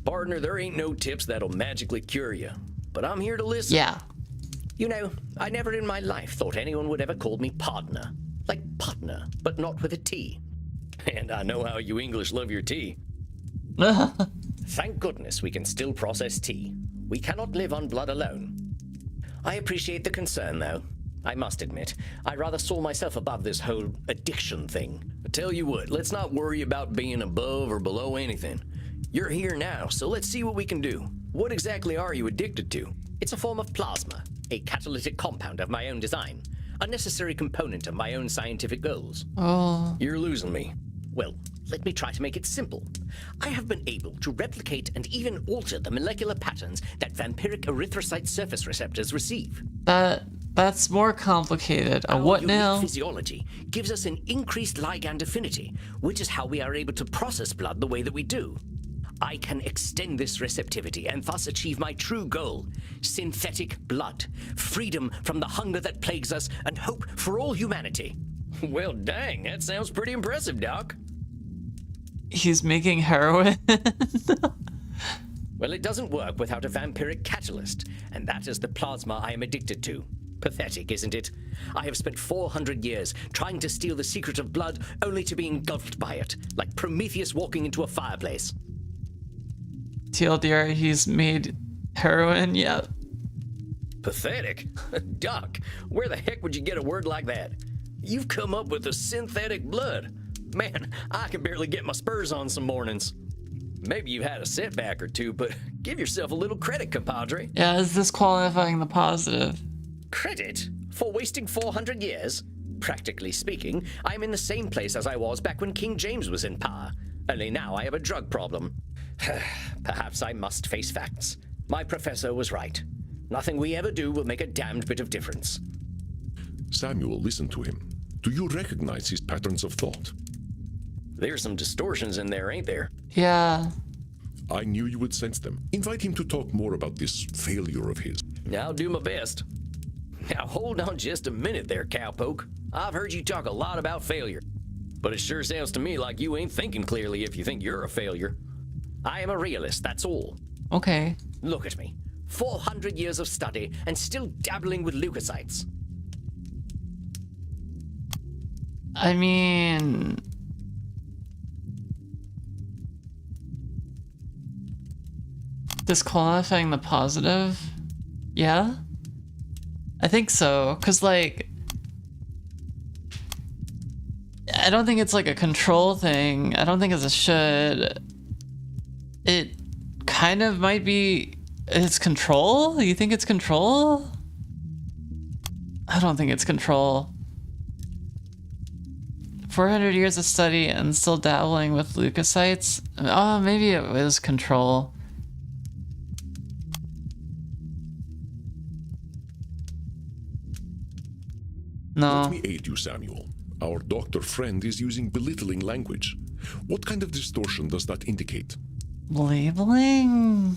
Partner, there ain't no tips that'll magically cure you. But I'm here to listen. Yeah. You know, I never in my life thought anyone would ever call me partner. Like partner, but not with a T. And I know how you English love your tea. Thank goodness we can still process tea. We cannot live on blood alone. I appreciate the concern, though. I must admit, I rather saw myself above this whole addiction thing. I tell you what, let's not worry about being above or below anything. You're here now, so let's see what we can do. What exactly are you addicted to? It's a form of plasma, a catalytic compound of my own design, a necessary component of my own scientific goals. Oh. You're losing me. Well, let me try to make it simple. I have been able to replicate and even alter the molecular patterns that vampiric erythrocyte surface receptors receive. That's more complicated. Our What unique now? physiology gives us an increased ligand affinity, which is how we are able to process blood the way that we do. I can extend this receptivity and thus achieve my true goal: synthetic blood, freedom from the hunger that plagues us, and hope for all humanity. Well, dang, that sounds pretty impressive, Doc. He's making heroin. Well, it doesn't work without a vampiric catalyst, and that is the plasma I am addicted to. Pathetic, isn't it? I have spent 400 years trying to steal the secret of blood, only to be engulfed by it, like Prometheus walking into a fireplace. TLDR, he's made heroin. Yeah. Pathetic? Doc, where the heck would you get a word like that? You've come up with a synthetic blood. Man, I can barely get my spurs on some mornings. Maybe you've had a setback or two, but give yourself a little credit, compadre. Yeah, is this qualifying the positive? Credit? For wasting 400 years? Practically speaking, I am in the same place as I was back when King James was in power. Only now I have a drug problem. Perhaps I must face facts. My professor was right. Nothing we ever do will make a damned bit of difference. Samuel, listen to him. Do you recognize his patterns of thought? There's some distortions in there, ain't there? Yeah. I knew you would sense them. Invite him to talk more about this failure of his. I'll do my best. Now hold on just a minute there, cowpoke. I've heard you talk a lot about failure, but it sure sounds to me like you ain't thinking clearly if you think you're a failure. I am a realist, that's all. Okay. Look at me. 400 years of study and still dabbling with leukocytes. I mean, disqualifying the positive? Yeah? I think so, because, like, I don't think it's like a control thing. I don't think it's a should. It kind of might be. It's control? You think it's control? I don't think it's control. 400 years of study and still dabbling with leukocytes? Oh, maybe it was control. No. Let me aid you, Samuel. Our doctor friend is using belittling language. What kind of distortion does that indicate? Labeling?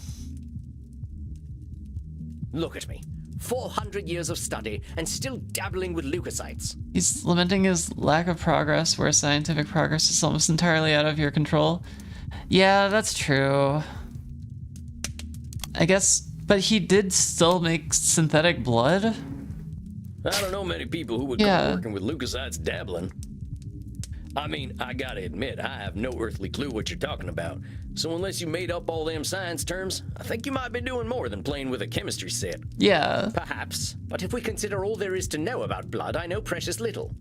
Look at me. 400 years of study and still dabbling with leukocytes. He's lamenting his lack of progress, where scientific progress is almost entirely out of your control. Yeah, that's true. I guess, but he did still make synthetic blood? I don't know many people who would call working with leukocytes dabbling. I mean, I gotta admit, I have no earthly clue what you're talking about. So unless you made up all them science terms, I think you might be doing more than playing with a chemistry set. Yeah. Perhaps, but if we consider all there is to know about blood, I know precious little.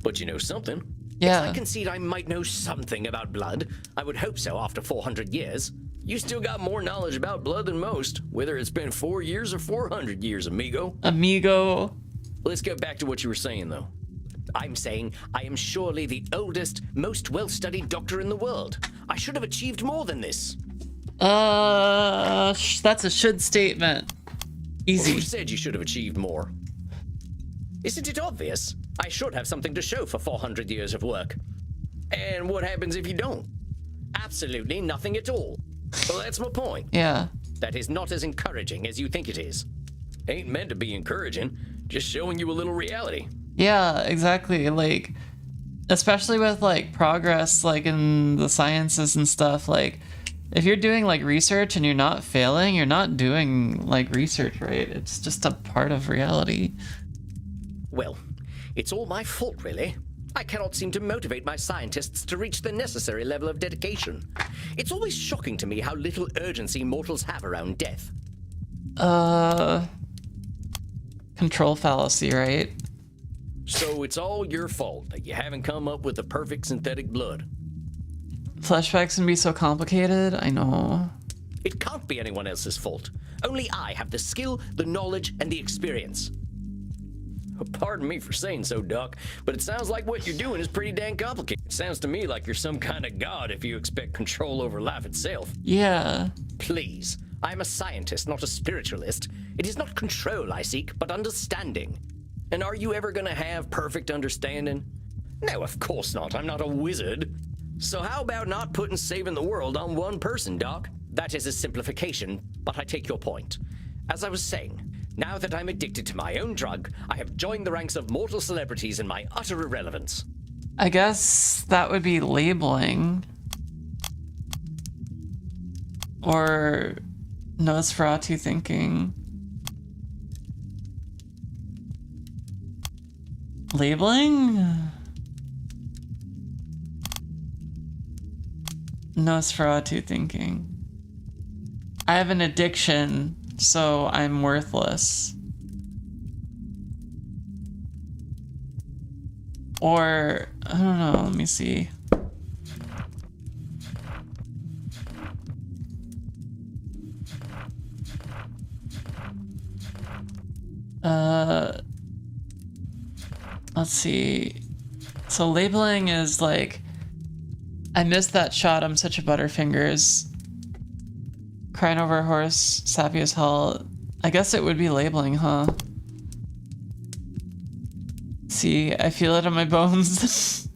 But you know something. Yeah. I concede I might know something about blood. I would hope so after 400 years. You still got more knowledge about blood than most, whether it's been 4 years or 400 years, amigo. Amigo. Let's get back to what you were saying, though. I'm saying I am surely the oldest, most well-studied doctor in the world. I should have achieved more than this. That's a should statement. Who Easy. said you should have achieved more? Isn't it obvious? I should have something to show for 400 years of work. And what happens if you don't? Absolutely nothing at all. Well, that's my point. Yeah. That is not as encouraging as you think it is. Ain't meant to be encouraging, just showing you a little reality. Yeah, exactly. Like, especially with like progress, like in the sciences and stuff, like if you're doing like research and you're not failing, you're not doing like research right. It's just a part of reality. Well, it's all my fault, really. I cannot seem to motivate my scientists to reach the necessary level of dedication. It's always shocking to me how little urgency mortals have around death. Control fallacy, right? So it's all your fault that you haven't come up with the perfect synthetic blood. Flashbacks can be so complicated. I know. It can't be anyone else's fault. Only I have the skill, the knowledge, and the experience. Pardon me for saying so, Doc, but it sounds like what you're doing is pretty dang complicated. It sounds to me like you're some kind of god if you expect control over life itself. Yeah. Please, I am a scientist, not a spiritualist. It is not control I seek, but understanding. And are you ever gonna have perfect understanding? No, of course not. I'm not a wizard. So how about not putting saving the world on one person, Doc? That is a simplification, but I take your point. As I was saying, now that I'm addicted to my own drug, I have joined the ranks of mortal celebrities in my utter irrelevance. I guess that would be labeling. Or Nosferatu thinking. Labeling? Nosferatu thinking. I have an addiction, so I'm worthless. Or, I don't know, let me see. Let's see. So labeling is like, I missed that shot, I'm such a butterfingers. Crying over a horse, sappy as hell. I guess it would be labeling, huh? See, I feel it in my bones.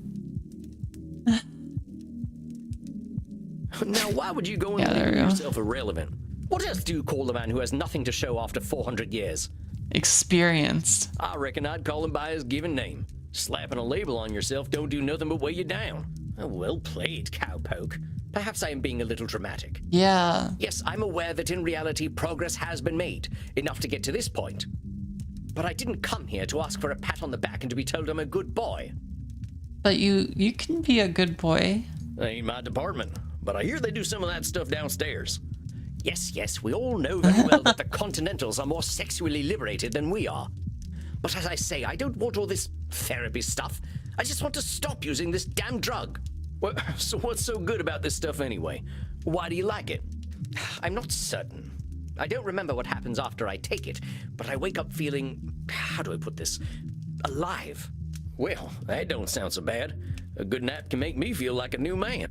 Now, why would you go and Yeah, there we label go. yourself irrelevant? What else do you call a man who has nothing to show after 400 years? Experienced. I reckon I'd call him by his given name. Slapping a label on yourself don't do nothing but weigh you down. Oh, well played, cowpoke. Perhaps I am being a little dramatic. Yeah. Yes, I'm aware that in reality progress has been made, enough to get to this point. But I didn't come here to ask for a pat on the back and to be told I'm a good boy. But you can be a good boy. Ain't my department, but I hear they do some of that stuff downstairs. Yes, we all know very well that the Continentals are more sexually liberated than we are. But as I say, I don't want all this therapy stuff. I just want to stop using this damn drug. Well, so what's so good about this stuff anyway? Why do you like it? I'm not certain. I don't remember what happens after I take it, but I wake up feeling, how do I put this, alive. Well, that don't sound so bad. A good nap can make me feel like a new man.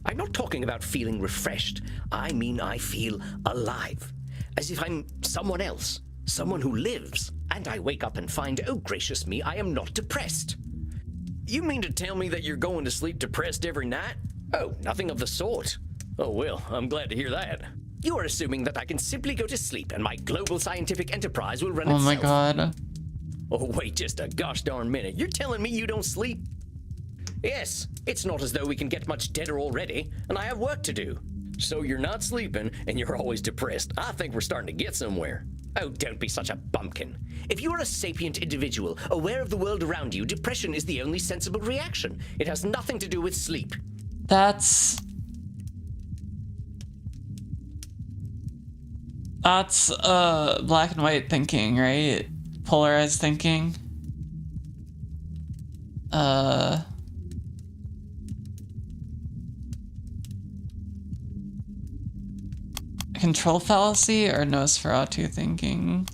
I'm not talking about feeling refreshed. I mean I feel alive. As if I'm someone else. Someone who lives. And I wake up and find, oh gracious me, I am not depressed. You mean to tell me that you're going to sleep depressed every night? Oh, nothing of the sort. Oh well, I'm glad to hear that. You are assuming that I can simply go to sleep and my global scientific enterprise will run Oh itself. my god. Oh, wait just a gosh darn minute. You're telling me you don't sleep? Yes, it's not as though we can get much deader already, and I have work to do. So you're not sleeping, and you're always depressed. I think we're starting to get somewhere. Oh, don't be such a bumpkin. If you are a sapient individual, aware of the world around you, depression is the only sensible reaction. It has nothing to do with sleep. That's black and white thinking, right? Polarized thinking. Control fallacy or Nosferatu thinking?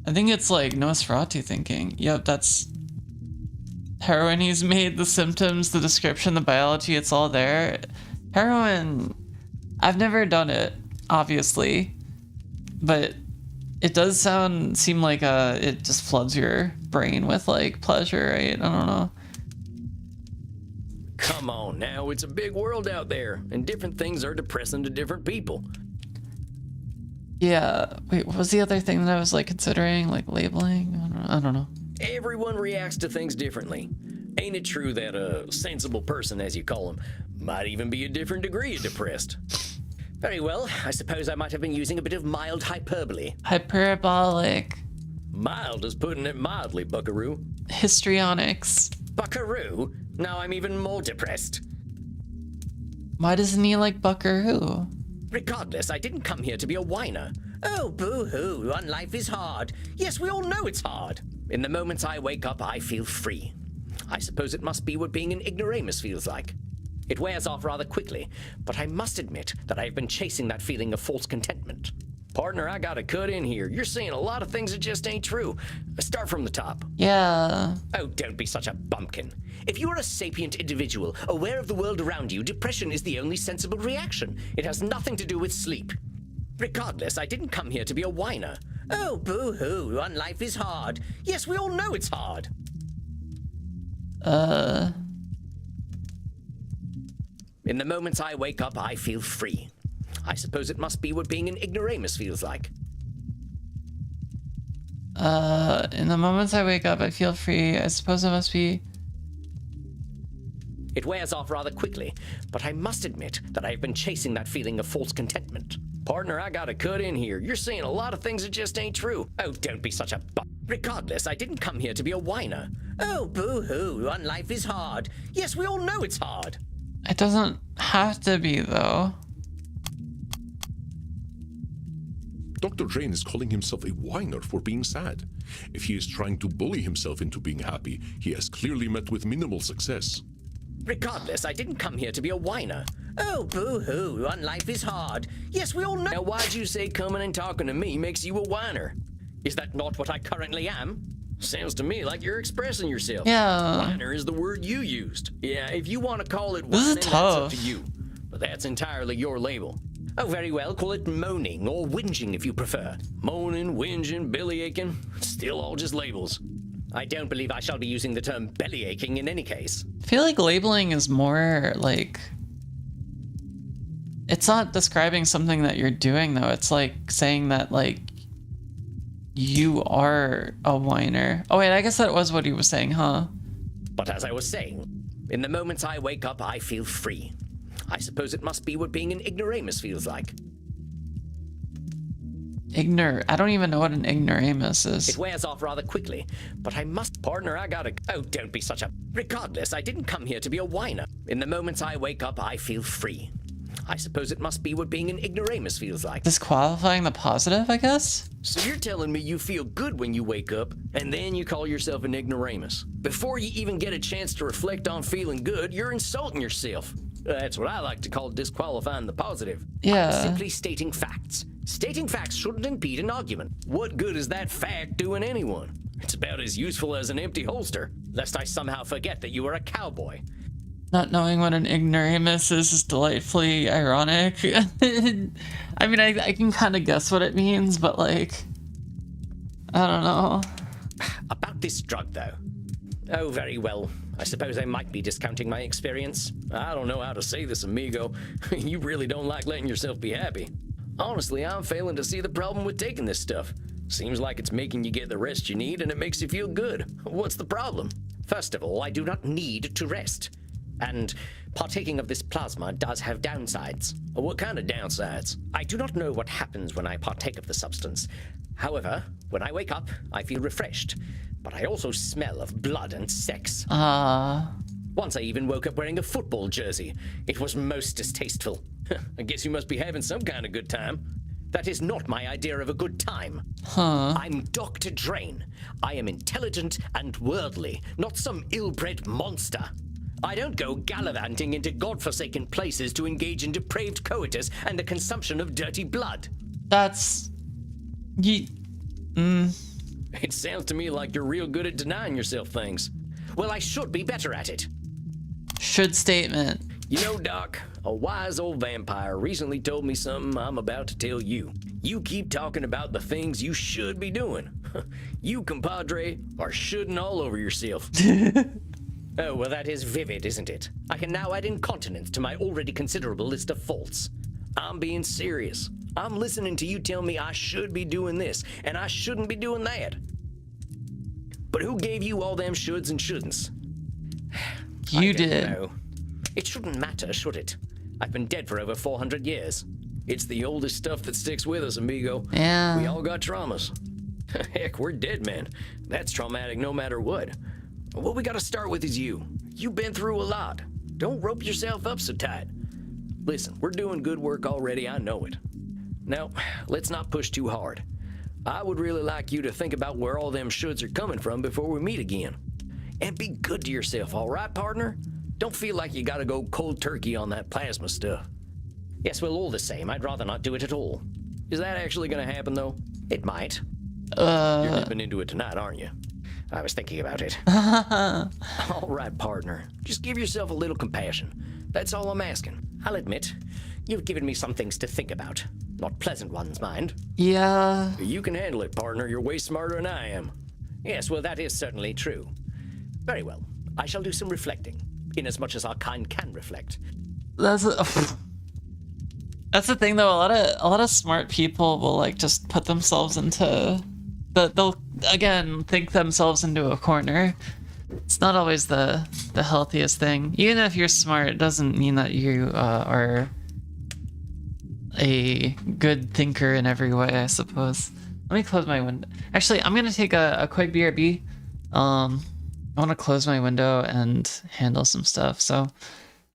I think it's like Nosferatu thinking. Yep, that's heroin he's made, the symptoms, the description, the biology, it's all there. Heroin, I've never done it, obviously, but it does seem like it just floods your brain with like pleasure, right? I don't know. Come on now, it's a big world out there, and different things are depressing to different people. Yeah, wait, what was the other thing that I was like considering, like labeling? I don't know. Everyone reacts to things differently. Ain't it true that a sensible person, as you call them, might even be a different degree of depressed? Very well, I suppose I might have been using a bit of mild hyperbole. Hyperbolic. Mild is putting it mildly, buckaroo. Histrionics. Buckaroo? Now I'm even more depressed. Why doesn't he like Buckaroo? Regardless, I didn't come here to be a whiner. Oh, boo-hoo, on life is hard. Yes, we all know it's hard. In the moments I wake up, I feel free. I suppose it must be what being an ignoramus feels like. It wears off rather quickly, but I must admit that I've been chasing that feeling of false contentment. Partner, I gotta cut in here. You're saying a lot of things that just ain't true. Start from the top. Yeah. Oh, don't be such a bumpkin. If you are a sapient individual, aware of the world around you, depression is the only sensible reaction. It has nothing to do with sleep. Regardless, I didn't come here to be a whiner. Oh, boo-hoo, on life is hard. Yes, we all know it's hard. In the moments I wake up, I feel free. I suppose it must be what being an ignoramus feels like. In the moments I wake up, I feel free. I suppose it must be... It wears off rather quickly, but I must admit that I've been chasing that feeling of false contentment. Partner, I gotta cut in here. You're saying a lot of things that just ain't true. Oh, don't be such a Regardless, I didn't come here to be a whiner. Oh, boo-hoo, life is hard. Yes, we all know it's hard. It doesn't have to be, though. Dr. Drain is calling himself a whiner for being sad. If he is trying to bully himself into being happy, he has clearly met with minimal success. Regardless, I didn't come here to be a whiner. Oh, boo-hoo, life is hard. Yes, we all know. Now, why'd you say coming and talking to me makes you a whiner? Is that not what I currently am? Sounds to me like you're expressing yourself. Yeah. Whiner is the word you used. Yeah, if you want to call it This is whining, that's up to tough. you. But that's entirely your label. Oh, very well, call it moaning or whinging if you prefer. Moaning, whinging, belly aching, still all just labels. I don't believe I shall be using the term belly aching in any case. I feel like labeling is more like... It's not describing something that you're doing, though. It's like saying that, like, you are a whiner. Oh, wait, I guess that was what he was saying, huh? But as I was saying, in the moments I wake up, I feel free. I suppose it must be what being an ignoramus feels like. I don't even know what an ignoramus is. It wears off rather quickly, but I must... Partner, I gotta... Oh, don't be such a... Regardless, I didn't come here to be a whiner. In the moments I wake up, I feel free. I suppose it must be what being an ignoramus feels like. Disqualifying the positive, I guess? So you're telling me you feel good when you wake up, and then you call yourself an ignoramus. Before you even get a chance to reflect on feeling good, you're insulting yourself. That's what I like to call disqualifying the positive. Yeah. Simply stating facts. Stating facts shouldn't impede an argument. What good is that fact doing anyone? It's about as useful as an empty holster. Lest I somehow forget that you are a cowboy. Not knowing what an ignoramus is delightfully ironic. I mean, I can kind of guess what it means, but like, I don't know. About this drug, though. Oh, very well. I suppose I might be discounting my experience. I don't know how to say this, amigo. You really don't like letting yourself be happy. Honestly, I'm failing to see the problem with taking this stuff. Seems like it's making you get the rest you need and it makes you feel good. What's the problem? First of all, I do not need to rest. And partaking of this plasma does have downsides. What kind of downsides? I do not know what happens when I partake of the substance. However, when I wake up, I feel refreshed. But I also smell of blood and sex. Once I even woke up wearing a football jersey. It was most distasteful. I guess you must be having some kind of good time. That is not my idea of a good time. I'm Dr. Drain. I am intelligent and worldly, not some ill-bred monster. I don't go gallivanting into godforsaken places to engage in depraved coitus and the consumption of dirty blood. That's... It sounds to me like you're real good at denying yourself things. Well, I should be better at it. Should statement. You know, Doc, a wise old vampire recently told me something I'm about to tell you. You keep talking about the things you should be doing. You, compadre, are shoulding all over yourself. Oh, well, that is vivid, isn't it? I can now add incontinence to my already considerable list of faults. I'm being serious. I'm listening to you tell me I should be doing this, and I shouldn't be doing that. But who gave you all them shoulds and shouldn'ts? You I don't did. know. It shouldn't matter, should it? I've been dead for over 400 years. It's the oldest stuff that sticks with us, amigo. Yeah. We all got traumas. Heck, we're dead men. That's traumatic no matter what. What we gotta start with is you. You've been through a lot. Don't rope yourself up so tight. Listen, we're doing good work already, I know it. Now, let's not push too hard. I would really like you to think about where all them shoulds are coming from before we meet again. And be good to yourself, all right, partner? Don't feel like you gotta go cold turkey on that plasma stuff. Yes, well, all the same, I'd rather not do it at all. Is that actually gonna happen, though? It might. You're dipping into it tonight, aren't you? I was thinking about it. All right, partner. Just give yourself a little compassion. That's all I'm asking. I'll admit, you've given me some things to think about. Not pleasant ones, mind. Yeah. You can handle it, partner. You're way smarter than I am. Yes, well, that is certainly true. Very well. I shall do some reflecting, inasmuch as our kind can reflect. That's the thing, though. A lot of smart people will like just put themselves into they'll again think themselves into a corner It's not always the healthiest thing. Even if you're smart, it doesn't mean that you are a good thinker in every way, I suppose. Let me close my window. Actually, I'm gonna take a quick BRB. I want to close my window and handle some stuff. So,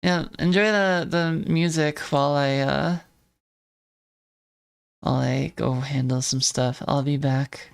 yeah, enjoy the music while I go handle some stuff. I'll be back.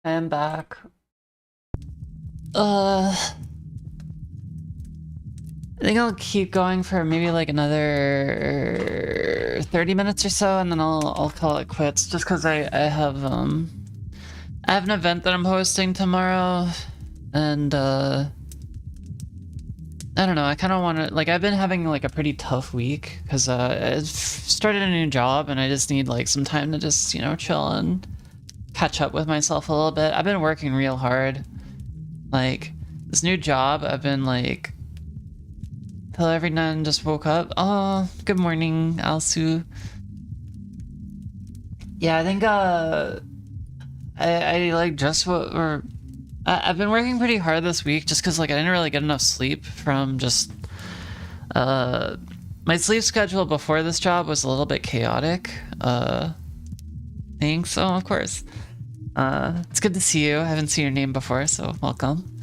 I am back. I think I'll keep going for maybe like another 30 minutes or so, and then I'll call it quits. Just because I have an event that I'm hosting tomorrow, and I don't know. I kind of want to, like, I've been having like a pretty tough week because I started a new job, and I just need like some time to just, you know, chill and catch up with myself a little bit. I've been working real hard. Like, this new job, I've been like, hello every now and just woke up. Oh, good morning, Alsu. Yeah, I think I like just what or I've been working pretty hard this week just because like I didn't really get enough sleep from just my sleep schedule before this job was a little bit chaotic. Thanks. Oh, of course. It's good to see you. I haven't seen your name before, so welcome.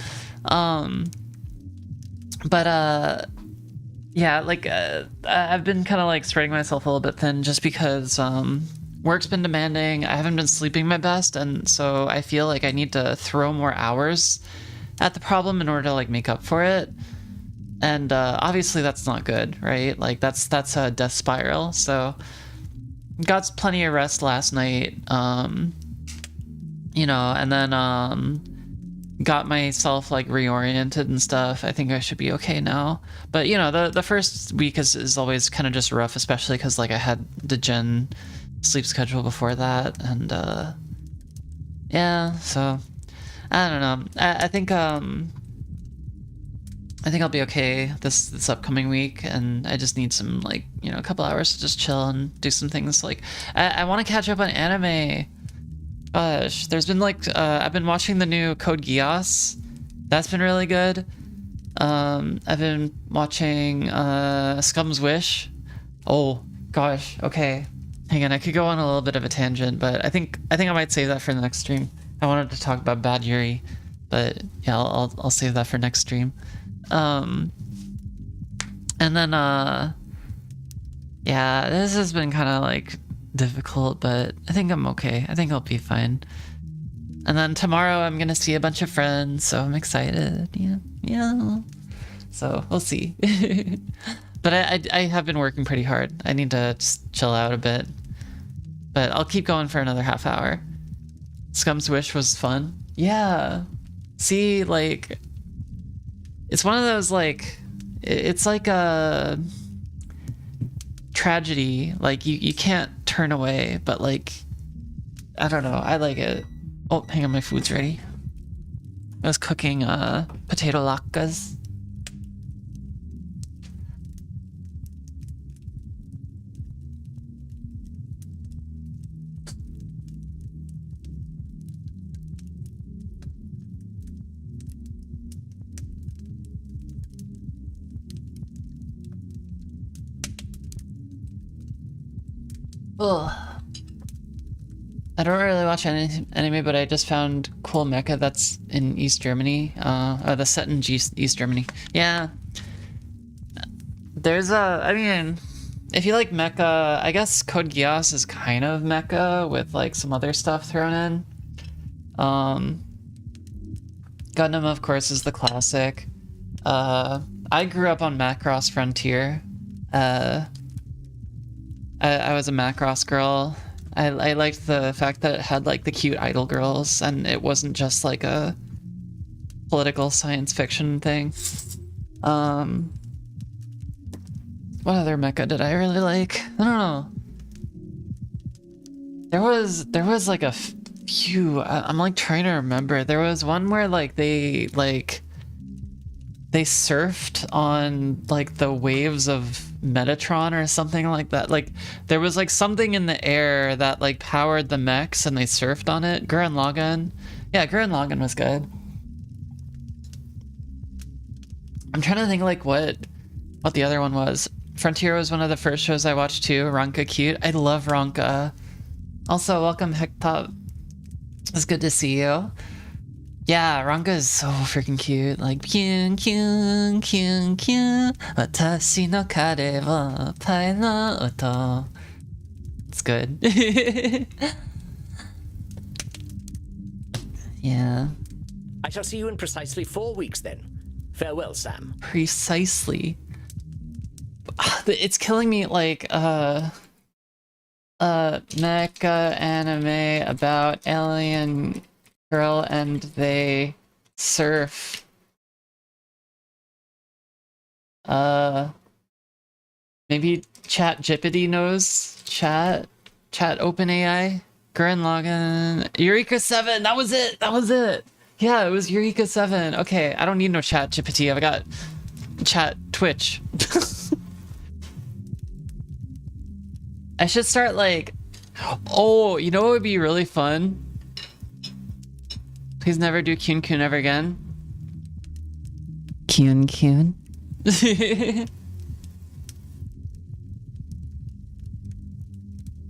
Yeah, like I've been kind of like spreading myself a little bit thin just because work's been demanding. I haven't been sleeping my best, and so I feel like I need to throw more hours at the problem in order to like make up for it. And obviously that's not good, right? Like that's a death spiral. So got plenty of rest last night, you know, and then got myself like reoriented and stuff. I think I should be okay now. But you know, the first week is always kind of just rough, especially because like I had the gen sleep schedule before that, and yeah, so I don't know. I think I'll be okay this upcoming week, and I just need some like, you know, a couple hours to just chill and do some things. Like I want to catch up on anime. Gosh, there's been like I've been watching the new Code Geass. That's been really good. I've been watching Scum's Wish. Oh gosh, okay. Hang on, I could go on a little bit of a tangent, but I think I might save that for the next stream. I wanted to talk about Bad Yuri, but yeah, I'll save that for next stream. And then yeah, this has been kind of like difficult, but I think I'm okay. I think I'll be fine. And then tomorrow I'm gonna see a bunch of friends, so I'm excited. Yeah. So we'll see. But I have been working pretty hard. I need to just chill out a bit. But I'll keep going for another half hour. Scum's Wish was fun. Yeah. See, like, it's one of those, like, it's like a tragedy. Like, you can't turn away, but, like, I don't know. I like it. Oh, hang on, my food's ready. I was cooking potato latkes. Ugh. I don't really watch any anime, but I just found cool mecha that's in East Germany. That's set in East Germany. Yeah. There's I mean, if you like mecha, I guess Code Geass is kind of mecha with like some other stuff thrown in. Gundam, of course, is the classic. I grew up on Macross Frontier. I was a Macross girl. I liked the fact that it had like the cute idol girls, and it wasn't just like a political science fiction thing. What other mecha did I really like? I don't know. There was like a few. I'm like trying to remember. There was one where like they surfed on like the waves of Metatron or something like that. Like there was like something in the air that like powered the mechs, and they surfed on it. Gurren Lagann. Yeah, Gurren Lagann was good. I'm trying to think like what the other one was. Frontier was one of the first shows I watched too. Ranka Cute. I love Ranka. Also, welcome Hectop. It's good to see you. Yeah, Ranka is so freaking cute. Like, kyun, kyun, kyun, kyun. Watashi no kare wa pai no oto. It's good. Yeah. I shall see you in precisely 4 weeks then. Farewell, Sam. Precisely. It's killing me, like, mecha anime about alien girl and they surf. Maybe ChatGPT knows? Chat OpenAI? Gurren Lagann. Eureka 7! That was it! That was it! Yeah, it was Eureka 7. Okay, I don't need no ChatGPT. I've got Chat Twitch. I should start like... Oh, you know what would be really fun? Please never do Kyun Kyun ever again. Kyun Kyun.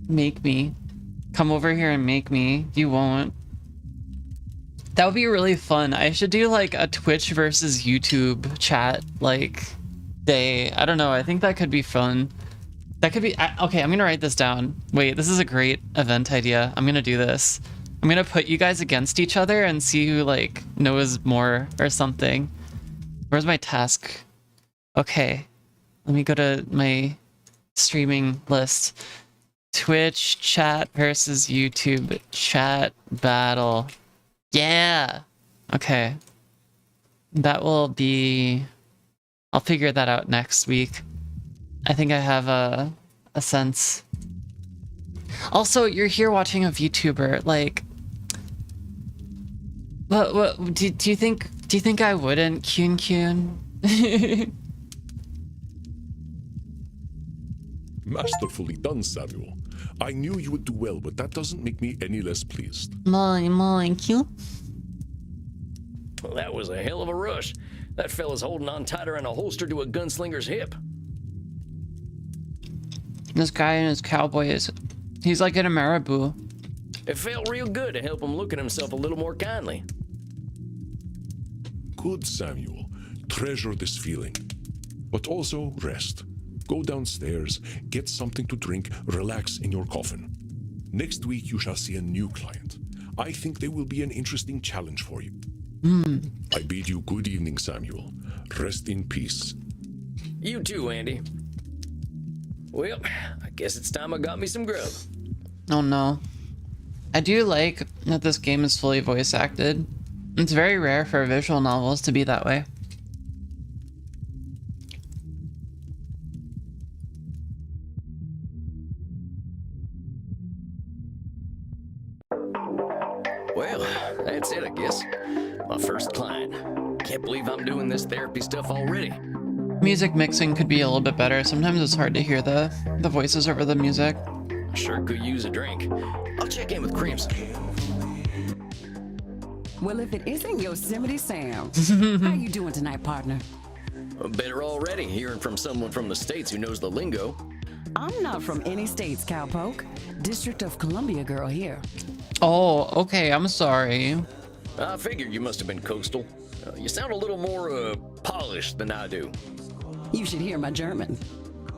Make me. Come over here and make me. You won't. That would be really fun. I should do like a Twitch versus YouTube chat like day. I don't know. I think that could be fun. That could be... okay, I'm gonna write this down. Wait, this is a great event idea. I'm gonna do this. I'm gonna put you guys against each other and see who like knows more or something. Where's my task? Okay. Let me go to my streaming list. Twitch chat versus YouTube chat battle. Yeah. Okay. That will be... I'll figure that out next week. I think I have a sense. Also, you're here watching a VTuber. Like, what do you think? Do you think I wouldn't, Kyun Kyun? Masterfully done, Samuel. I knew you would do well, but that doesn't make me any less pleased. Mine, Kyun. Well, that was a hell of a rush. That fella's holding on tighter than a holster to a gunslinger's hip. This guy in his cowboy he's like in a marabou. It felt real good to help him look at himself a little more kindly. Good, Samuel. Treasure this feeling. But also rest. Go downstairs, get something to drink, relax in your coffin. Next week you shall see a new client. I think they will be an interesting challenge for you. I bid you good evening, Samuel. Rest in peace. You too, Andy. Well, I guess it's time I got me some grub. Oh no. I do like that this game is fully voice acted. It's very rare for visual novels to be that way. Well, that's it, I guess. My first client. Can't believe I'm doing this therapy stuff already. Music mixing could be a little bit better. Sometimes it's hard to hear the voices over the music. I sure could use a drink. I'll check in with Crimson. Well, if it isn't Yosemite Sam. How you doing tonight, partner? Better already, hearing from someone from the States who knows the lingo. I'm not from any states, cowpoke. District of Columbia girl here. Oh, okay, I'm sorry. I figured you must have been coastal. You sound a little more, polished than I do. You should hear my German.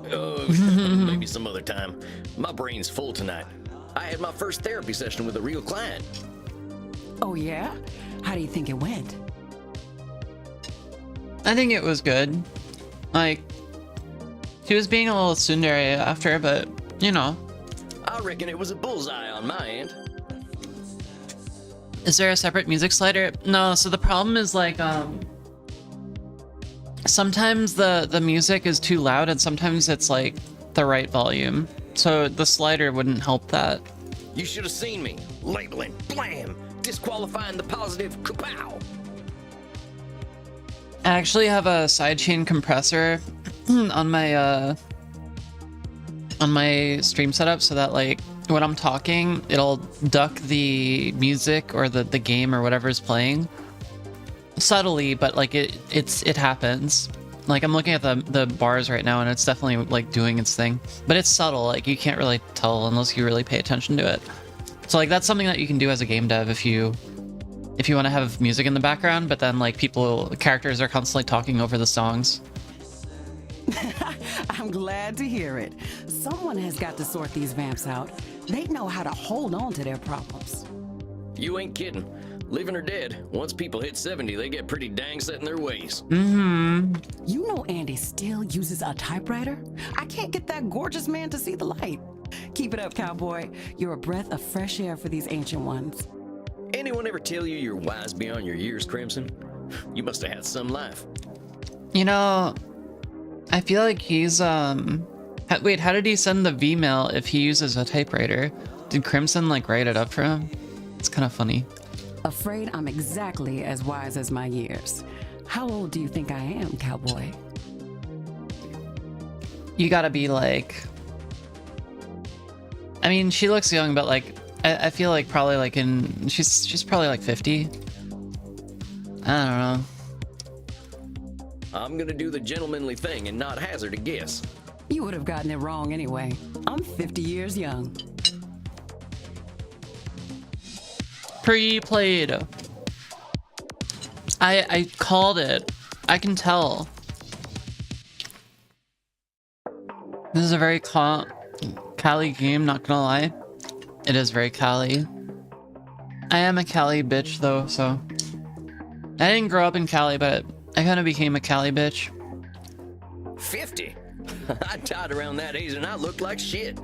Maybe some other time. My brain's full tonight. I had my first therapy session with a real client. Oh, yeah? How do you think it went? I think it was good. Like, she was being a little tsundere after, but, you know. I reckon it was a bullseye on my end. Is there a separate music slider? No, so the problem is like, sometimes the music is too loud and sometimes it's like the right volume. So the slider wouldn't help that. You should have seen me. Labeling. Blam! Disqualifying the positive. Kapow! I actually have a sidechain compressor on my stream setup so that like when I'm talking, it'll duck the music or the game or whatever is playing subtly, but like it happens. Like I'm looking at the bars right now and it's definitely like doing its thing, but it's subtle. Like you can't really tell unless you really pay attention to it. So like that's something that you can do as a game dev if you want to have music in the background, but then like characters are constantly talking over the songs. I'm glad to hear it. Someone has got to sort these vamps out. They know how to hold on to their problems. You ain't kidding. living or dead, once people hit 70, they get pretty dang set in their ways. You know Andy still uses a typewriter? I can't get that gorgeous man to see the light. Keep it up, cowboy. You're a breath of fresh air for these ancient ones. Anyone ever tell you you're wise beyond your years, Crimson? You must have had some life. You know, I feel like he's wait, how did he send the V-mail if he uses a typewriter? Did Crimson like write it up for him? It's kind of funny. Afraid I'm exactly as wise as my years. How old do you think I am, cowboy? You gotta be like, I mean, she looks young, but like I feel like probably like she's probably like 50. I don't know. I'm gonna do the gentlemanly thing and not hazard a guess. You would have gotten it wrong anyway. I'm 50 years young. Pre-played. I called it. I can tell. This is a very Cali game, not gonna lie. It is very Cali. I am a Cali bitch though, so. I didn't grow up in Cali, but I kind of became a Cali bitch. 50? I died around that age and I looked like shit.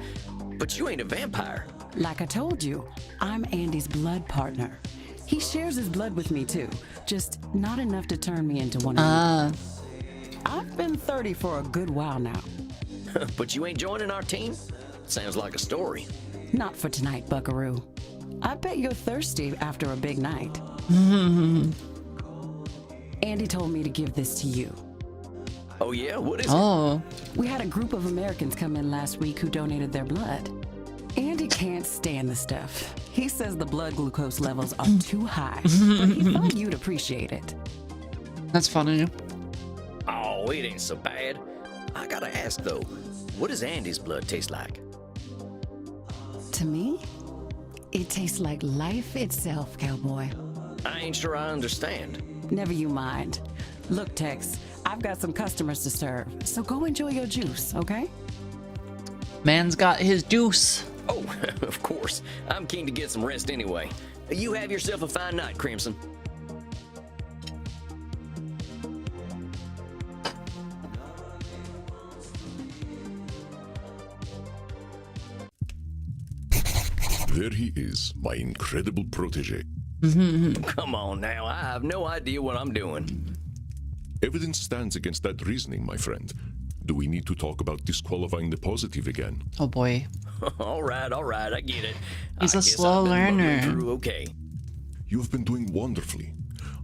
But you ain't a vampire. Like I told you, I'm Andy's blood partner. He shares his blood with me too, just not enough to turn me into one of you. I've been 30 for a good while now. But you ain't joining our team? Sounds like a story. Not for tonight, buckaroo. I bet you're thirsty after a big night. Andy told me to give this to you. Oh yeah? What is it? Oh. We had a group of Americans come in last week who donated their blood. Andy can't stand the stuff. He says the blood glucose levels are too high, but he thought you'd appreciate it. That's funny. Oh, it ain't so bad. I gotta ask though, what does Andy's blood taste like? To me, it tastes like life itself, cowboy. I ain't sure I understand. Never you mind. Look, Tex, I've got some customers to serve, so go enjoy your juice, okay? Man's got his juice. Oh, of course. I'm keen to get some rest anyway. You have yourself a fine night, Crimson. There he is, my incredible protege. Come on now, I have no idea what I'm doing. Evidence stands against that reasoning, my friend. Do we need to talk about disqualifying the positive again? Oh boy. All right, I get it. He's I a guess slow I've been muddling learner. through okay. You've been doing wonderfully.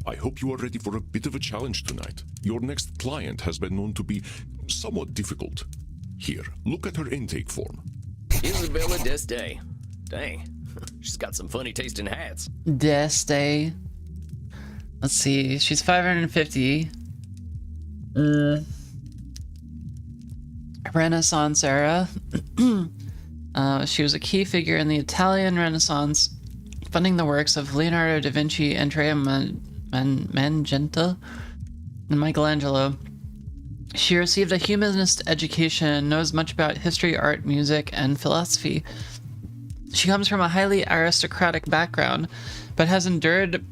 I hope you are ready for a bit of a challenge tonight. Your next client has been known to be somewhat difficult. Here, look at her intake form. Isabella Deste. Dang, she's got some funny taste in hats. Deste. Let's see. She's 550. Renaissance era. She was a key figure in the Italian Renaissance, funding the works of Leonardo da Vinci, Andrea Mangenta, and Michelangelo. She received a humanist education and knows much about history, art, music, and philosophy. She comes from a highly aristocratic background, but has endured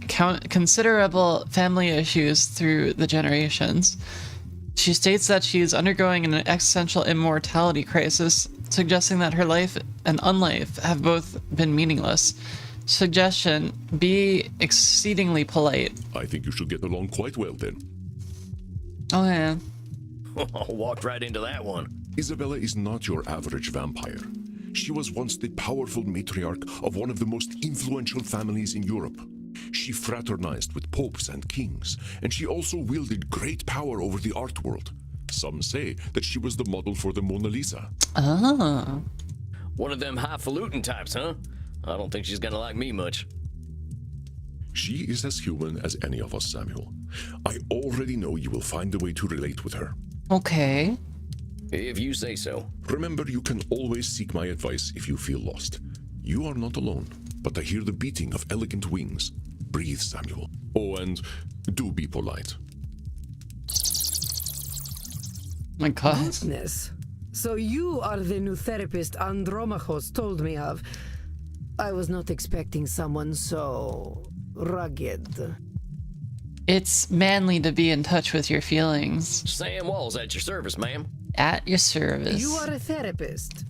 considerable family issues through the generations. She states that she is undergoing an existential immortality crisis, suggesting that her life and unlife have both been meaningless. Suggestion: be exceedingly polite. I think you should get along quite well then. Oh yeah. Walked right into that one. Isabella is not your average vampire. She was once the powerful matriarch of one of the most influential families in Europe. She fraternized with popes and kings, and she also wielded great power over the art world. Some say that she was the model for the Mona Lisa. Oh. One of them highfalutin types, huh? I don't think she's gonna like me much. She is as human as any of us, Samuel. I already know you will find a way to relate with her. Okay. If you say so. Remember, you can always seek my advice if you feel lost. You are not alone, but I hear the beating of elegant wings. Breathe, Samuel. Oh, and do be polite. My God. Goodness. So you are the new therapist Andromachos told me of. I was not expecting someone so rugged. It's manly to be in touch with your feelings. Sam Walls at your service, ma'am. At your service. You are a therapist.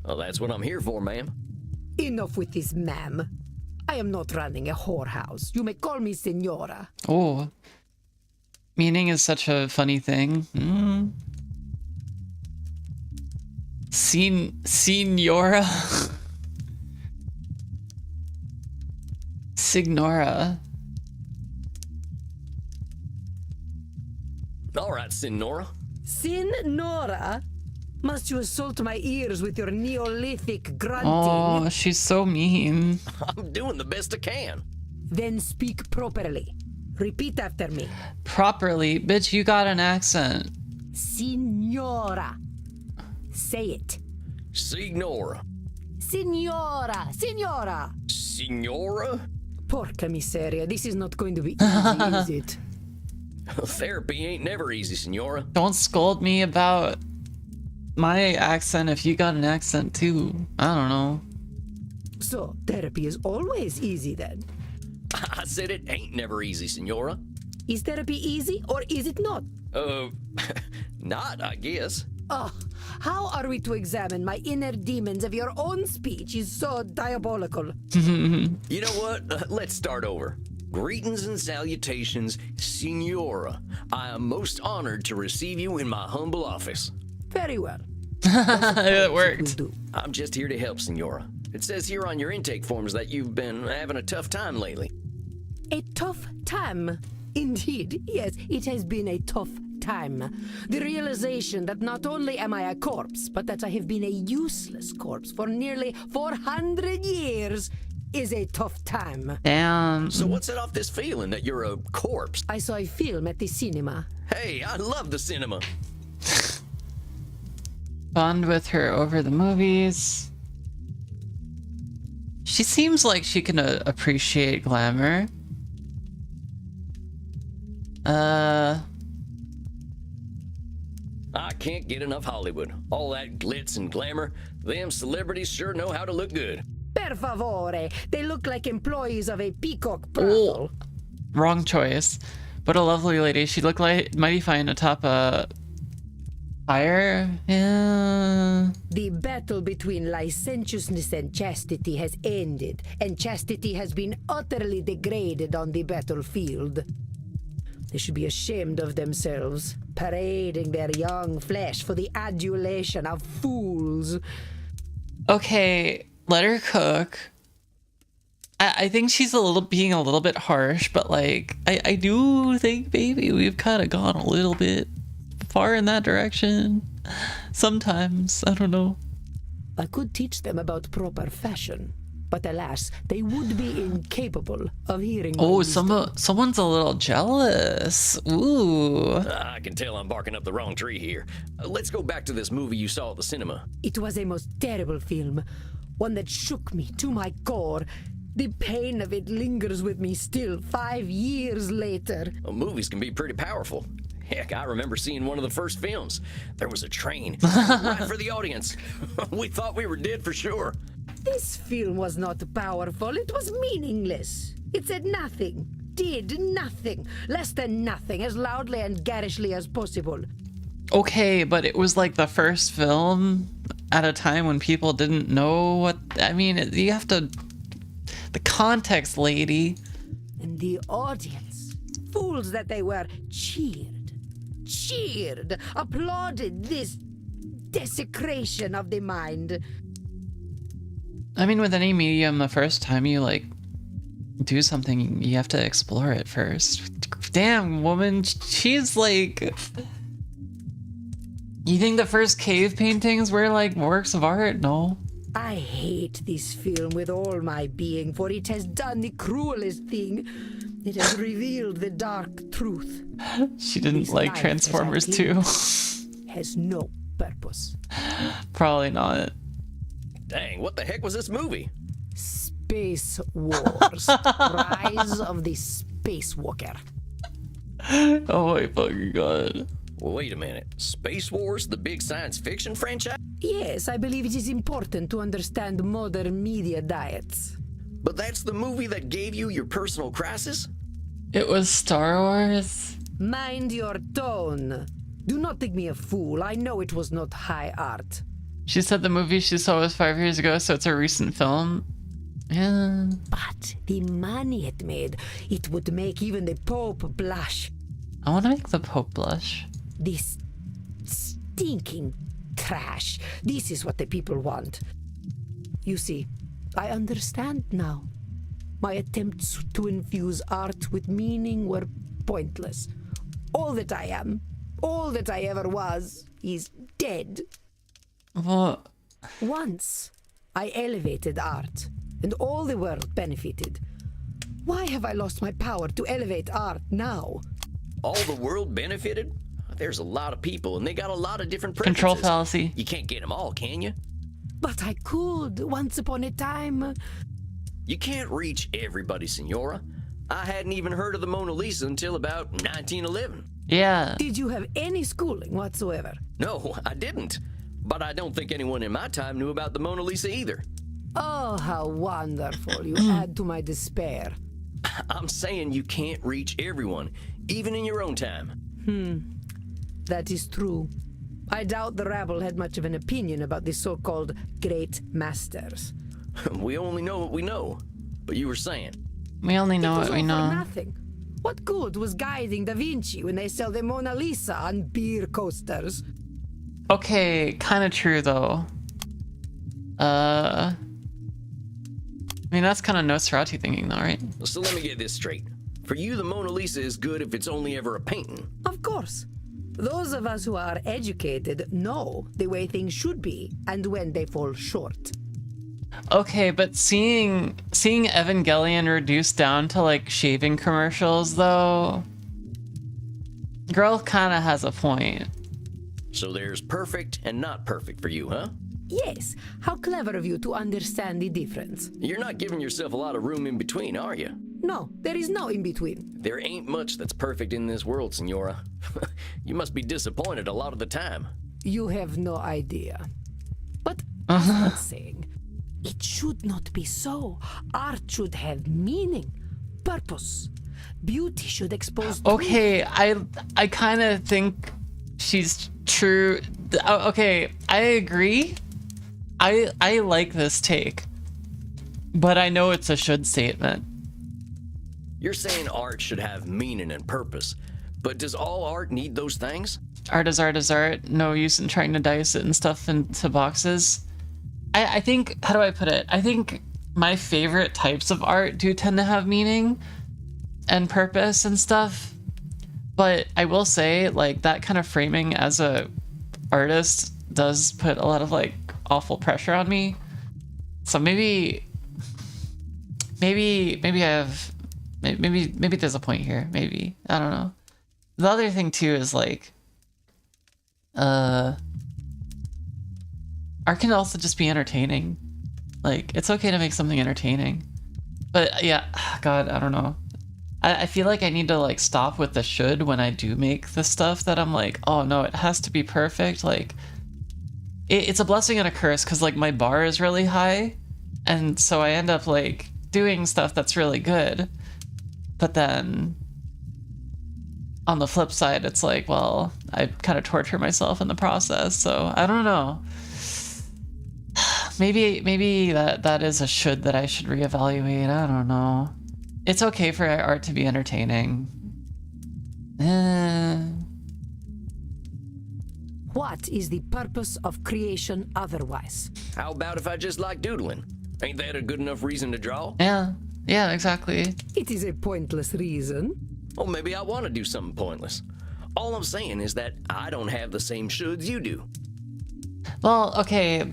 Well, that's what I'm here for, ma'am. Enough with this, ma'am. I am not running a whorehouse. You may call me Senora. Oh. Meaning is such a funny thing. Signora. Signora. All right, Senora. Senora? Must you assault my ears with your Neolithic grunting? Oh, she's so mean. I'm doing the best I can. Then speak properly. Repeat after me. Properly? Bitch, you got an accent. Signora. Say it. Signora. Signora. Signora. Signora? Porca miseria. This is not going to be easy, is it? Therapy ain't never easy, Senora. Don't scold me about my accent if you got an accent too. I don't know. So, therapy is always easy then. I said it ain't never easy, Senora. Is therapy easy or is it not? Not, I guess. Oh, how are we to examine my inner demons if your own speech is so diabolical? You know what? Let's start over. Greetings and salutations, Senora. I am most honored to receive you in my humble office. Very well. It worked. Will do. I'm just here to help, Senora. It says here on your intake forms that you've been having a tough time lately. A tough time. Indeed, yes, it has been a tough time. The realization that not only am I a corpse, but that I have been a useless corpse for nearly 400 years is a tough time. Damn. So what's it off this feeling that you're a corpse? I saw a film at the cinema. Hey, I love the cinema. Bond with her over the movies. She seems like she can appreciate glamour. I can't get enough Hollywood. All that glitz and glamour. Them celebrities sure know how to look good. Per favore, they look like employees of a peacock brothel. Wrong choice. But a lovely lady. She looked like mighty fine atop a fire. Yeah. The battle between licentiousness and chastity has ended, and chastity has been utterly degraded on the battlefield. They should be ashamed of themselves, parading their young flesh for the adulation of fools. Okay, let her cook. I think she's being a little bit harsh, but like I do think maybe we've kind of gone a little bit far in that direction. Sometimes, I don't know. I could teach them about proper fashion, but alas, they would be incapable of hearing my Oh, wisdom. someone's a little jealous. Ooh. I can tell I'm barking up the wrong tree here. Let's go back to this movie you saw at the cinema. It was a most terrible film, one that shook me to my core. The pain of it lingers with me still 5 years later. Well, movies can be pretty powerful. Heck, I remember seeing one of the first films. There was a train right for the audience. We thought we were dead for sure. This film was not powerful, it was meaningless. It said nothing, did nothing, less than nothing, as loudly and garishly as possible. Okay, but it was like the first film at a time when people didn't know what. I mean, you have to. The context, lady. And the audience, fools that they were, cheered, applauded this desecration of the mind. I mean, with any medium, the first time you like do something, you have to explore it first. Damn, woman, she's like. You think the first cave paintings were like works of art? No. I hate this film with all my being, for it has done the cruelest thing. It has revealed the dark truth. She didn't This like life Transformers that I 2. live has no purpose. Probably not. Dang, what the heck was this movie? Space Wars. Rise of the Spacewalker. Oh my fucking god. Wait a minute. Space Wars, the big science fiction franchise? Yes, I believe it is important to understand modern media diets. But that's the movie that gave you your personal crisis? It was Star Wars. Mind your tone. Do not think me a fool. I know it was not high art. She said the movie she saw was 5 years ago, so it's a recent film. Yeah. But the money it made, it would make even the Pope blush. I want to make the Pope blush. This stinking trash. This is what the people want. You see, I understand now. My attempts to infuse art with meaning were pointless. All that I am, all that I ever was, is dead. What? Once, I elevated art, and all the world benefited. Why have I lost my power to elevate art now? All the world benefited? There's a lot of people, and they got a lot of different preferences. Control fallacy. You can't get them all, can you? But I could, once upon a time. You can't reach everybody, Senora. I hadn't even heard of the Mona Lisa until about 1911. Yeah. Did you have any schooling whatsoever? No, I didn't. But I don't think anyone in my time knew about the Mona Lisa either. Oh, how wonderful. You add to my despair. I'm saying you can't reach everyone, even in your own time. That is true. I doubt the rabble had much of an opinion about the so-called great masters. We only know what we know. But you were saying. We only know It was what we all for know. nothing. What good was guiding Da Vinci when they sell the Mona Lisa on beer coasters? Okay, kind of true though. I mean, that's kind of Nosferatu thinking though, right? So let me get this straight. For you, the Mona Lisa is good if it's only ever a painting. Of course. Those of us who are educated know the way things should be and when they fall short. Okay, but seeing Evangelion reduced down to like shaving commercials though, girl kind of has a point. So there's perfect and not perfect for you, huh? Yes, how clever of you to understand the difference. You're not giving yourself a lot of room in between, are you? No, there is no in between. There ain't much that's perfect in this world, Senora. You must be disappointed a lot of the time. You have no idea. But as I was saying, it should not be so. Art should have meaning, purpose. Beauty should expose truth. Okay, I kind of think she's true. Okay, I agree. I like this take, but I know it's a should statement. You're saying art should have meaning and purpose, but does all art need those things? Art is art is art. No use in trying to dice it and stuff into boxes. I think, how do I put it? I think my favorite types of art do tend to have meaning and purpose and stuff. But I will say, like, that kind of framing as a artist does put a lot of like awful pressure on me. So maybe I have, maybe there's a point here. Maybe, I don't know. The other thing too is like, art can also just be entertaining. Like, it's okay to make something entertaining. But yeah, God, I don't know. I feel like I need to like stop with the should when I do make the stuff that I'm like, oh no, it has to be perfect. Like, it's a blessing and a curse because like my bar is really high, and so I end up like doing stuff that's really good. But then on the flip side, it's like, well, I kind of torture myself in the process. So I don't know. Maybe that is a should that I should reevaluate. I don't know. It's okay for art to be entertaining. What is the purpose of creation otherwise? How about if I just like doodling? Ain't that a good enough reason to draw? Yeah, exactly. It is a pointless reason. Well, maybe I want to do something pointless. All I'm saying is that I don't have the same shoulds you do. Well, okay.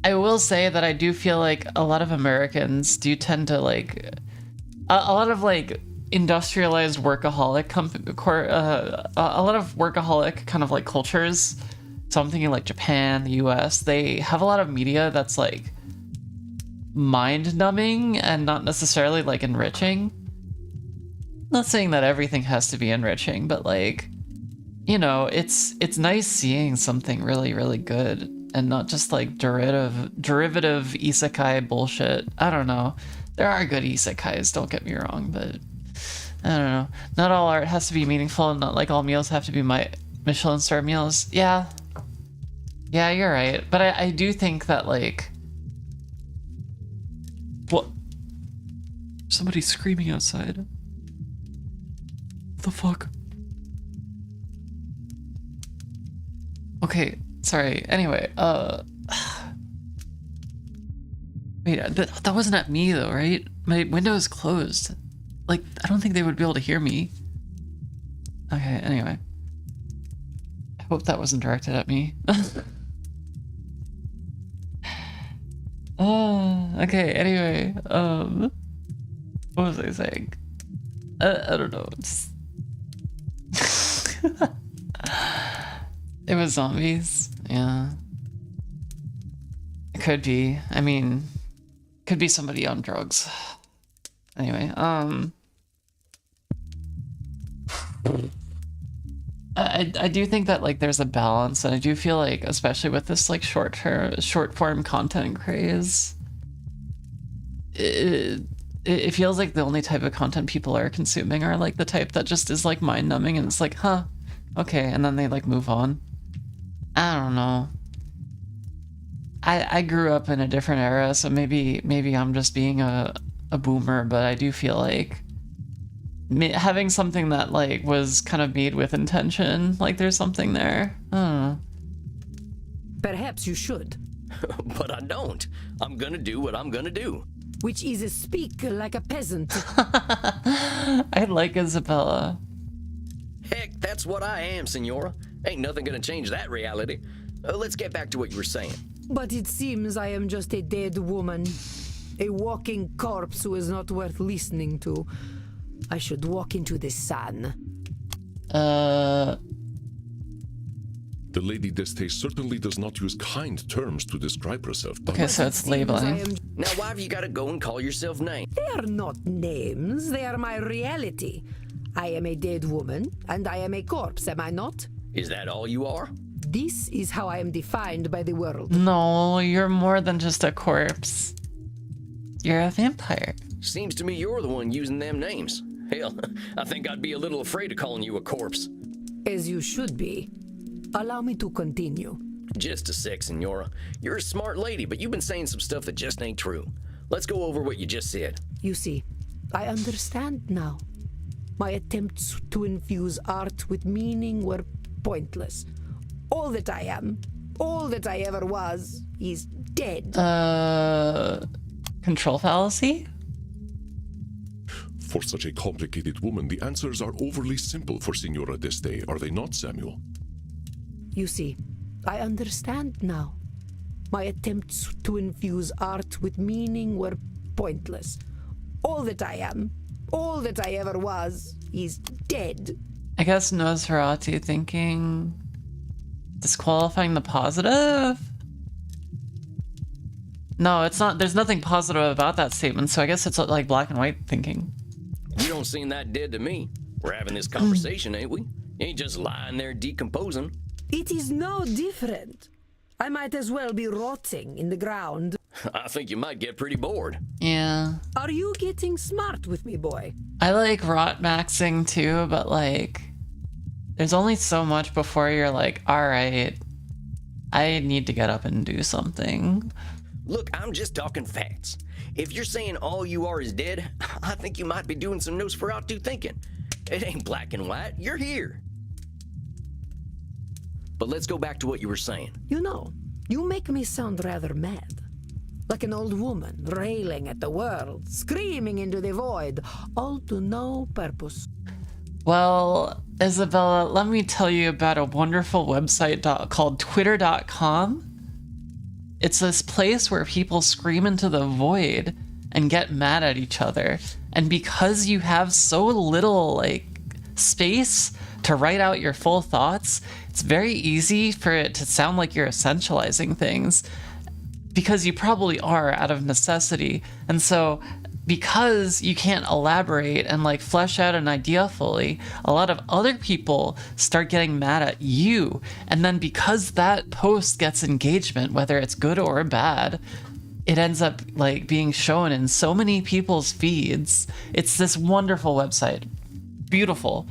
I will say that I do feel like a lot of Americans do tend to like a lot of like industrialized workaholic a lot of workaholic kind of like cultures. So I'm thinking like Japan, the US, they have a lot of media that's like mind numbing and not necessarily like enriching. Not saying that everything has to be enriching, but like, you know, it's nice seeing something really, really good and not just like derivative isekai bullshit. I don't know. There are good isekais, don't get me wrong, but I don't know. Not all art has to be meaningful, and not like all meals have to be my Michelin star meals. Yeah, you're right. But I do think that like, what? Somebody's screaming outside. What the fuck? Okay, sorry. Anyway, wait, that wasn't at me though, right? My window is closed. Like, I don't think they would be able to hear me. Okay, anyway. I hope that wasn't directed at me. Okay, anyway, what was I saying? I don't know. It was zombies, yeah. It could be. I mean, could be somebody on drugs. Anyway, I do think that like there's a balance, and I do feel like, especially with this like short form content craze, it feels like the only type of content people are consuming are like the type that just is like mind numbing, and it's like, huh, okay, and then they like move on. I don't know. I grew up in a different era, so maybe I'm just being a boomer, but I do feel like having something that like was kind of made with intention, like there's something there. I don't know. Perhaps you should. But I don't. I'm gonna do what I'm gonna do. Which is speak like a peasant. I like Isabella. Heck, that's what I am, Senora. Ain't nothing gonna change that reality. Let's get back to what you were saying. But it seems I am just a dead woman. A walking corpse who is not worth listening to. I should walk into the sun. The Lady Deste certainly does not use kind terms to describe herself. Okay, so it's labeling. Now, why have you gotta go and call yourself names? They are not names, they are my reality. I am a dead woman, and I am a corpse, am I not? Is that all you are? This is how I am defined by the world. No, you're more than just a corpse. You're a vampire. Seems to me you're the one using them names. Hell, I think I'd be a little afraid of calling you a corpse. As you should be. Allow me to continue. Just a sec, Senora. You're a smart lady, but you've been saying some stuff that just ain't true. Let's go over what you just said. You see, I understand now. My attempts to infuse art with meaning were pointless. All that I am, all that I ever was, is dead. Control fallacy? For such a complicated woman, the answers are overly simple for Senora Deste, are they not, Samuel? You see, I understand now. My attempts to infuse art with meaning were pointless. All that I am, all that I ever was, is dead. I guess Nosferatu thinking disqualifying the positive? No, it's not. There's nothing positive about that statement, so I guess it's like black and white thinking. You don't seem that dead to me. We're having this conversation, ain't we? You ain't just lying there decomposing. It is no different. I might as well be rotting in the ground. I think you might get pretty bored. Yeah. Are you getting smart with me, boy? I like rot maxing too, but like, there's only so much before you're like, all right, I need to get up and do something. Look, I'm just talking facts. If you're saying all you are is dead, I think you might be doing some Nosferatu thinking. It ain't black and white. You're here. But let's go back to what you were saying. You know, you make me sound rather mad. Like an old woman railing at the world, screaming into the void, all to no purpose. Well, Isabella, let me tell you about a wonderful website called Twitter.com. It's this place where people scream into the void and get mad at each other. And because you have so little, like, space to write out your full thoughts, it's very easy for it to sound like you're essentializing things. Because you probably are out of necessity. And so because you can't elaborate and like flesh out an idea fully, a lot of other people start getting mad at you. And then because that post gets engagement, whether it's good or bad, it ends up like being shown in so many people's feeds. It's this wonderful website. Beautiful.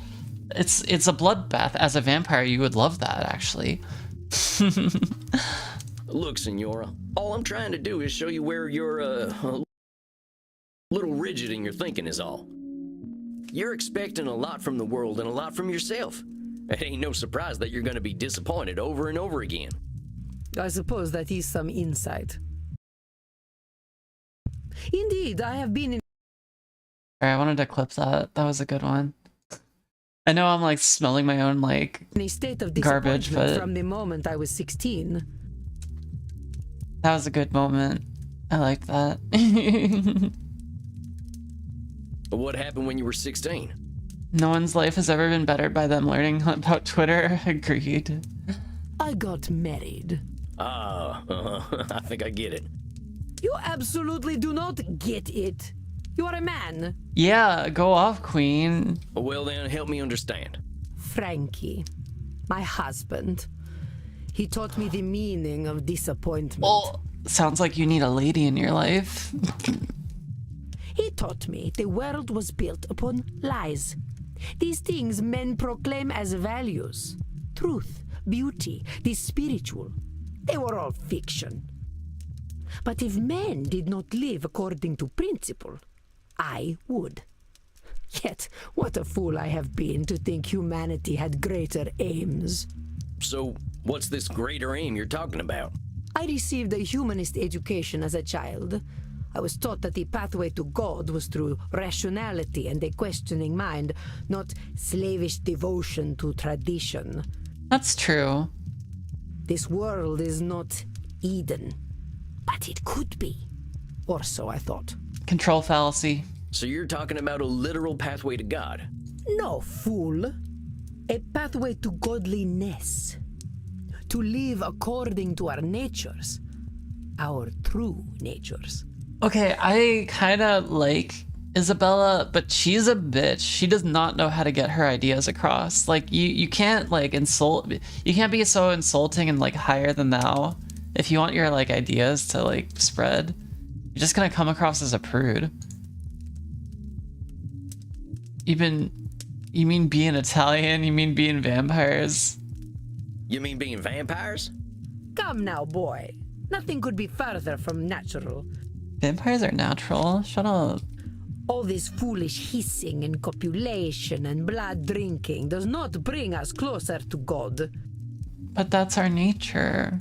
It's a bloodbath. As a vampire, you would love that, actually. Look, Senora, all I'm trying to do is show you where you're a little rigid in your thinking is all. You're expecting a lot from the world and a lot from yourself. It ain't no surprise that you're going to be disappointed over and over again. I suppose that is some insight. Indeed, I have been in Alright, I wanted to clip that. That was a good one. I know I'm like smelling my own like a state of garbage, disappointment but from the moment I was 16. that was a good moment. I liked that. What happened when you were 16? No one's life has ever been better by them learning about Twitter. Agreed. I got married. I think I get it. You absolutely do not get it. You are a man. Yeah, go off, Queen. Well then, help me understand. Frankie, my husband. He taught me the meaning of disappointment. Oh, sounds like you need a lady in your life. He taught me the world was built upon lies. These things men proclaim as values. Truth, beauty, the spiritual. They were all fiction. But if men did not live according to principle, I would. Yet, what a fool I have been to think humanity had greater aims. So, what's this greater aim you're talking about? I received a humanist education as a child. I was taught that the pathway to God was through rationality and a questioning mind, not slavish devotion to tradition. That's true. This world is not Eden, but it could be. Or so I thought. Control fallacy. So you're talking about a literal pathway to God? No, fool. A pathway to godliness. To live according to our natures. Our true natures. Okay, I kind of like Isabella, but she's a bitch. She does not know how to get her ideas across. Like, you can't, like, insult... You can't be so insulting and, like, higher than thou if you want your, like, ideas to, like, spread. You're just gonna come across as a prude. You mean being Italian? You mean being vampires? You mean being vampires? Come now, boy. Nothing could be further from natural. Vampires are natural. Shut up. All this foolish hissing and copulation and blood drinking does not bring us closer to God. But that's our nature.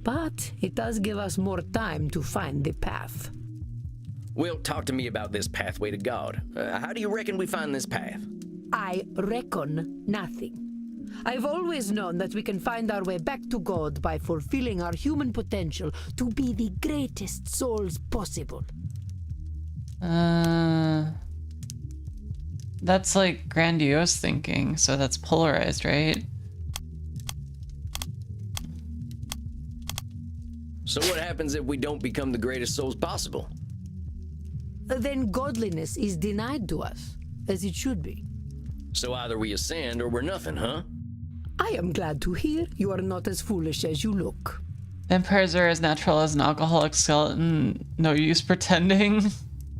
But it does give us more time to find the path. Well, talk to me about this pathway to God. How do you reckon we find this path? I reckon nothing. I've always known that we can find our way back to God by fulfilling our human potential to be the greatest souls possible. That's like grandiose thinking, so that's polarized, right? So what happens if we don't become the greatest souls possible? Then godliness is denied to us, as it should be. So either we ascend or we're nothing, huh? I am glad to hear you are not as foolish as you look. Vampires are as natural as an alcoholic skeleton. No use pretending.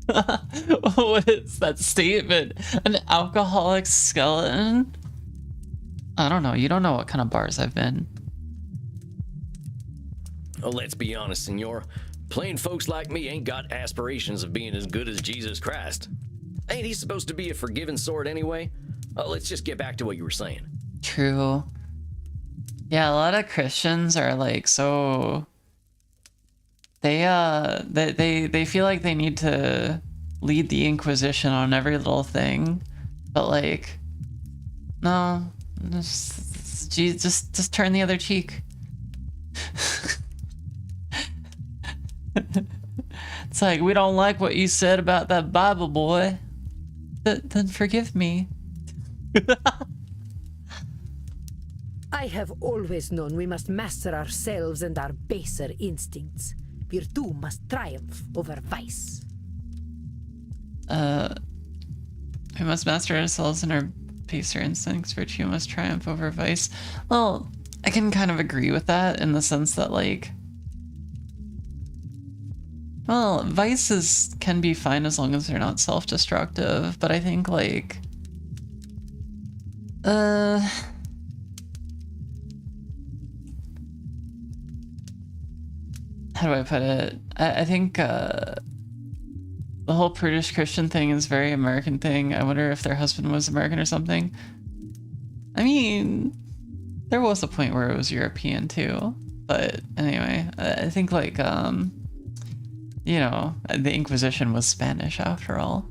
What is that statement? An alcoholic skeleton? I don't know. You don't know what kind of bars I've been. Well, let's be honest, senor. Plain folks like me ain't got aspirations of being as good as Jesus Christ. Ain't he supposed to be a forgiving sort anyway? Let's just get back to what you were saying. True. Yeah, a lot of Christians are like so they feel like they need to lead the Inquisition on every little thing. But like no, just turn the other cheek. It's like, we don't like what you said about that Bible, boy. Then forgive me. I have always known we must master ourselves and our baser instincts. Virtue must triumph over vice. We must master ourselves and our baser instincts. Virtue must triumph over vice. Well, I can kind of agree with that in the sense that, like, well, vices can be fine as long as they're not self-destructive, but I think, like, how do I put it? I think, the whole prudish Christian thing is very American thing. I wonder if their husband was American or something. I mean, there was a point where it was European too. But anyway, I think, like, you know, the Inquisition was Spanish after all.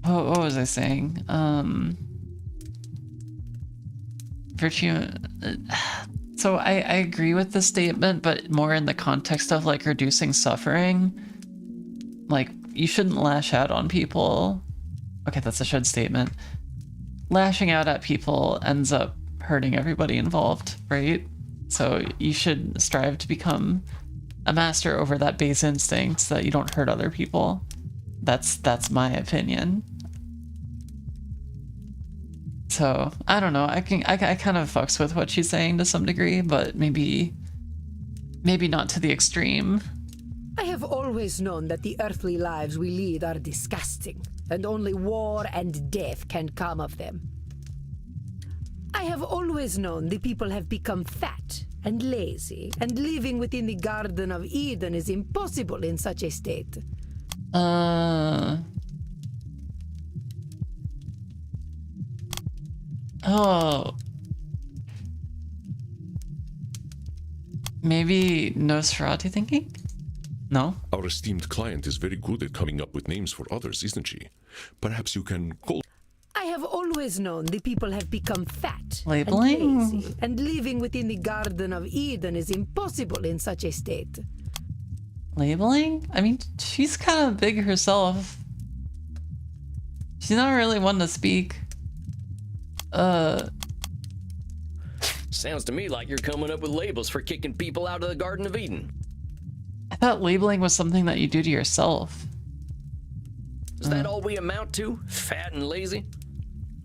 What was I saying? Virtue... So I agree with the statement, but more in the context of, like, reducing suffering. Like, you shouldn't lash out on people. Okay, that's a should statement. Lashing out at people ends up hurting everybody involved, right? So you should strive to become a master over that base instinct so that you don't hurt other people. That's my opinion. So I don't know. I kind of fucks with what she's saying to some degree, but maybe not to the extreme. I have always known that the earthly lives we lead are disgusting, and only war and death can come of them. I have always known the people have become fat and lazy, and living within the Garden of Eden is impossible in such a state. Oh. Maybe Nosferatu thinking? No? Our esteemed client is very good at coming up with names for others, isn't she? Perhaps you can call... I have always known the people have become fat Labeling? and lazy, and living within the Garden of Eden is impossible in such a state. Labeling? I mean, she's kind of big herself. She's not really one to speak. Sounds to me like you're coming up with labels for kicking people out of the Garden of Eden. I thought labeling was something that you do to yourself. Is that all we amount to? Fat and lazy?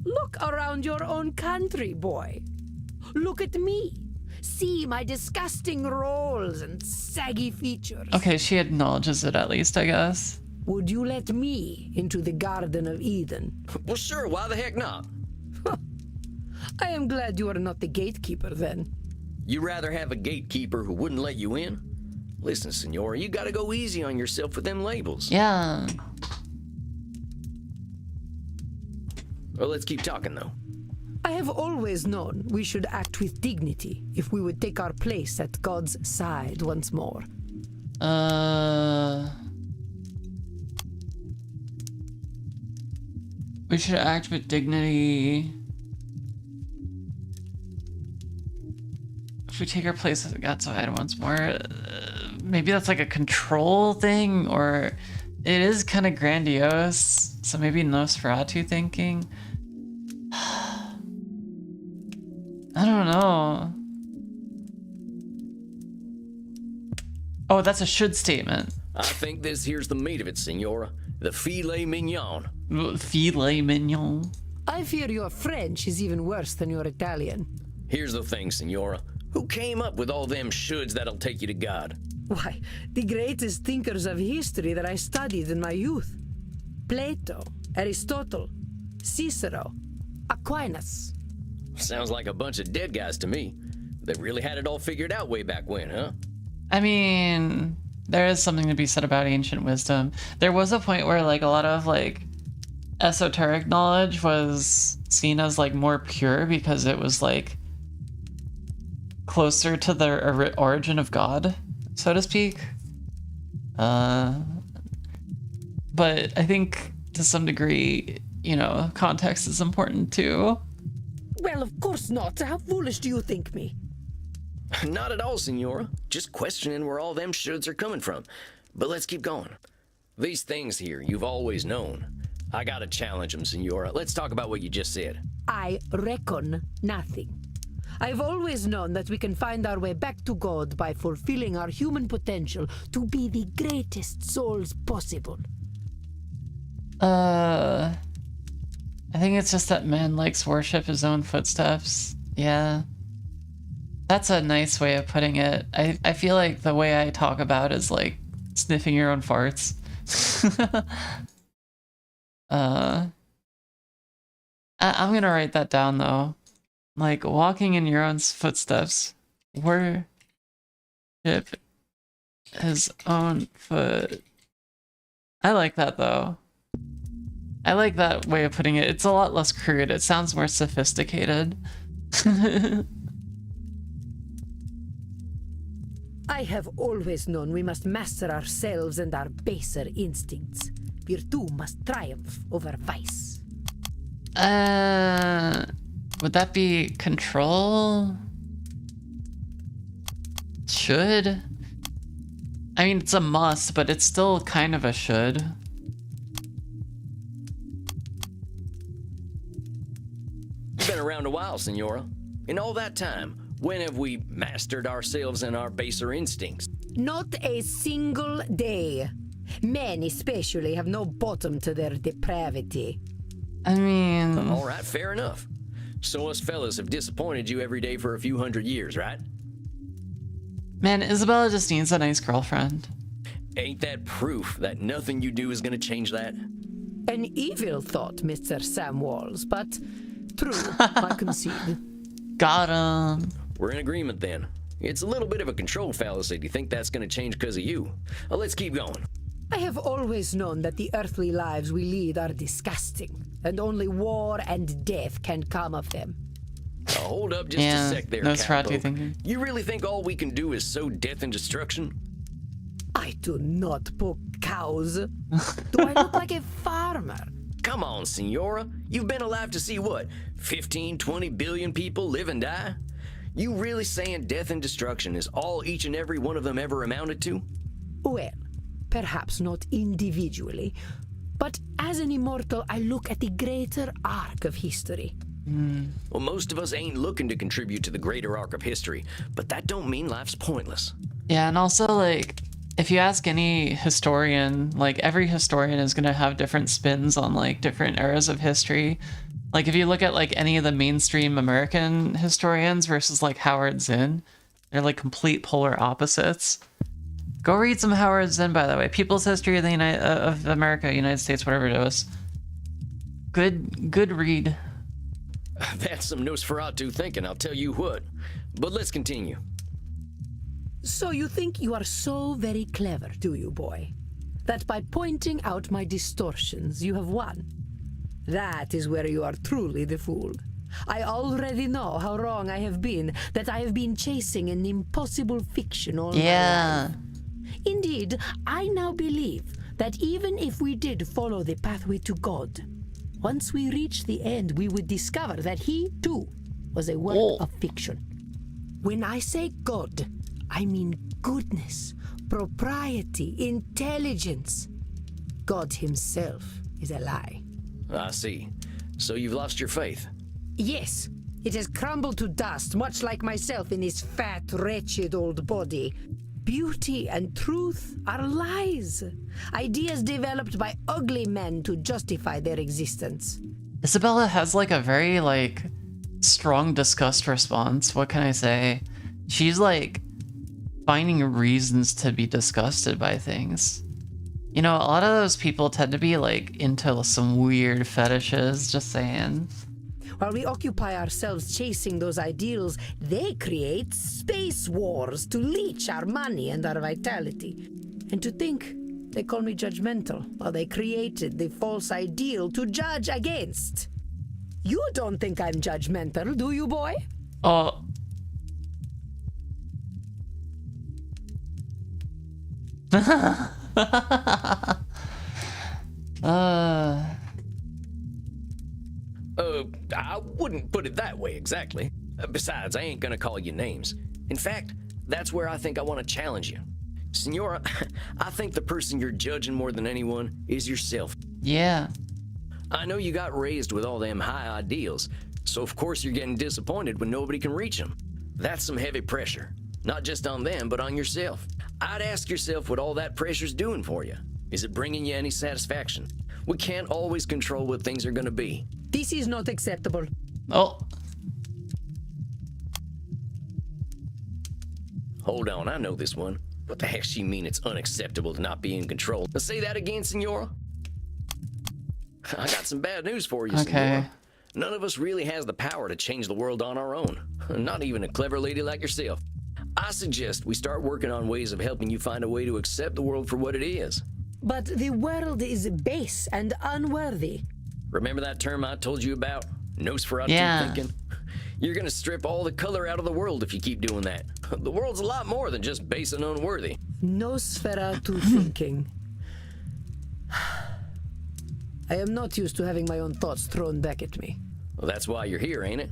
Look around your own country, boy. Look at me. See my disgusting rolls and saggy features. Okay, she acknowledges it at least, I guess. Would you let me into the Garden of Eden? Well, sure, why the heck not? I am glad you are not the gatekeeper, then. You rather have a gatekeeper who wouldn't let you in? Listen, Senora, you gotta go easy on yourself with them labels. Yeah. Well, let's keep talking, though. I have always known we should act with dignity if we would take our place at God's side once more. We should act with dignity. If we take our place at God's side once more, maybe that's like a control thing, or it is kind of grandiose. So maybe Nosferatu thinking. I don't know. Oh, that's a should statement. I think this here's the meat of it, Senora. The filet mignon. Filet mignon. I fear your French is even worse than your Italian. Here's the thing, Senora. Who came up with all them shoulds that'll take you to God? Why, the greatest thinkers of history that I studied in my youth. Plato, Aristotle, Cicero, Aquinas. Sounds like a bunch of dead guys to me. They really had it all figured out way back when, huh? I mean, there is something to be said about ancient wisdom. There was a point where, like, a lot of, like, esoteric knowledge was seen as, like, more pure because it was, like, closer to the origin of God, so to speak. But I think to some degree, you know, context is important too. Well, of course not. How foolish do you think me? Not at all, Senora. Just questioning where all them shoulds are coming from. But let's keep going. These things here you've always known. I gotta challenge them, Senora. Let's talk about what you just said. I reckon nothing. I've always known that we can find our way back to God by fulfilling our human potential to be the greatest souls possible. I think it's just that man likes worship his own footsteps. Yeah. That's a nice way of putting it. I feel like the way I talk about it is like sniffing your own farts. I'm gonna write that down though. Like walking in your own footsteps. Worship his own foot. I like that though. I like that way of putting it. It's a lot less crude. It sounds more sophisticated. I have always known we must master ourselves and our baser instincts. Virtue must triumph over vice. Would that be control? Should? I mean, it's a must, but it's still kind of a should. You've been around a while, Senora. In all that time, when have we mastered ourselves and our baser instincts? Not a single day. Men especially have no bottom to their depravity. I mean... All right, fair enough. So us fellas have disappointed you every day for a few hundred years, right? Man, Isabella just needs a nice girlfriend. Ain't that proof that nothing you do is gonna change that? An evil thought, Mr. Sam Walls, but true, I concede. Got him. We're in agreement then. It's a little bit of a control fallacy to think that's gonna change because of you. Let's keep going. I have always known that the earthly lives we lead are disgusting, and only war and death can come of them. Now, hold up just Yeah, a sec there, Nosferatu Cowpoke. thinking. You really think all we can do is sow death and destruction? I do not poke cows. Do I look like a farmer? Come on, Senora. You've been alive to see what? 15, 20 billion people live and die? You really saying death and destruction is all each and every one of them ever amounted to? Well, perhaps not individually, but as an immortal, I look at the greater arc of history. Well, most of us ain't looking to contribute to the greater arc of history, but that don't mean life's pointless. Yeah, and also, like, if you ask any historian, like, every historian is going to have different spins on, like, different eras of history. Like, if you look at, like, any of the mainstream American historians versus, like, Howard Zinn, they're, like, complete polar opposites. Go read some Howard Zinn, by the way. People's History of the of America, United States, whatever it was. Good read. That's some Nosferatu thinking, I'll tell you what. But let's continue. So you think you are so very clever, do you, boy? That by pointing out my distortions, you have won? That is where you are truly the fool. I already know how wrong I have been, that I have been chasing an impossible fiction all my life. Indeed, I now believe that even if we did follow the pathway to God, once we reach the end, we would discover that he, too, was a work of fiction. When I say God, I mean goodness, propriety, intelligence. God himself is a lie. I see. So you've lost your faith. Yes, it has crumbled to dust, much like myself in this fat, wretched old body. Beauty and truth are lies. Ideas developed by ugly men to justify their existence. Isabella has, like, a very, like, strong disgust response. What can I say? She's, like, finding reasons to be disgusted by things. You know, a lot of those people tend to be, like, into some weird fetishes, just saying. While we occupy ourselves chasing those ideals, they create space wars to leech our money and our vitality. And to think they call me judgmental while they created the false ideal to judge against. You don't think I'm judgmental, do you, boy? Oh. I wouldn't put it that way exactly. Besides, I ain't gonna call you names. In fact, that's where I think I want to challenge you. Senora, I think the person you're judging more than anyone is yourself. Yeah. I know you got raised with all them high ideals, So of course you're getting disappointed when nobody can reach them. That's some heavy pressure. Not just on them, but on yourself. I'd ask yourself what all that pressure's doing for you. Is it bringing you any satisfaction? We can't always control what things are gonna be. This is not acceptable. Oh, Hold on, I know this one. What the heck she mean it's unacceptable to not be in control? Now say that again, Senora. I got some bad news for you, Okay. Senora. None of us really has the power to change the world on our own. Not even a clever lady like yourself. I suggest we start working on ways of helping you find a way to accept the world for what it is. But the world is base and unworthy. Remember that term I told you about? Nosferatu Yeah. thinking? You're gonna strip all the color out of the world if you keep doing that. The world's a lot more than just base and unworthy. Nosferatu thinking. I am not used to having my own thoughts thrown back at me. Well, that's why you're here, ain't it?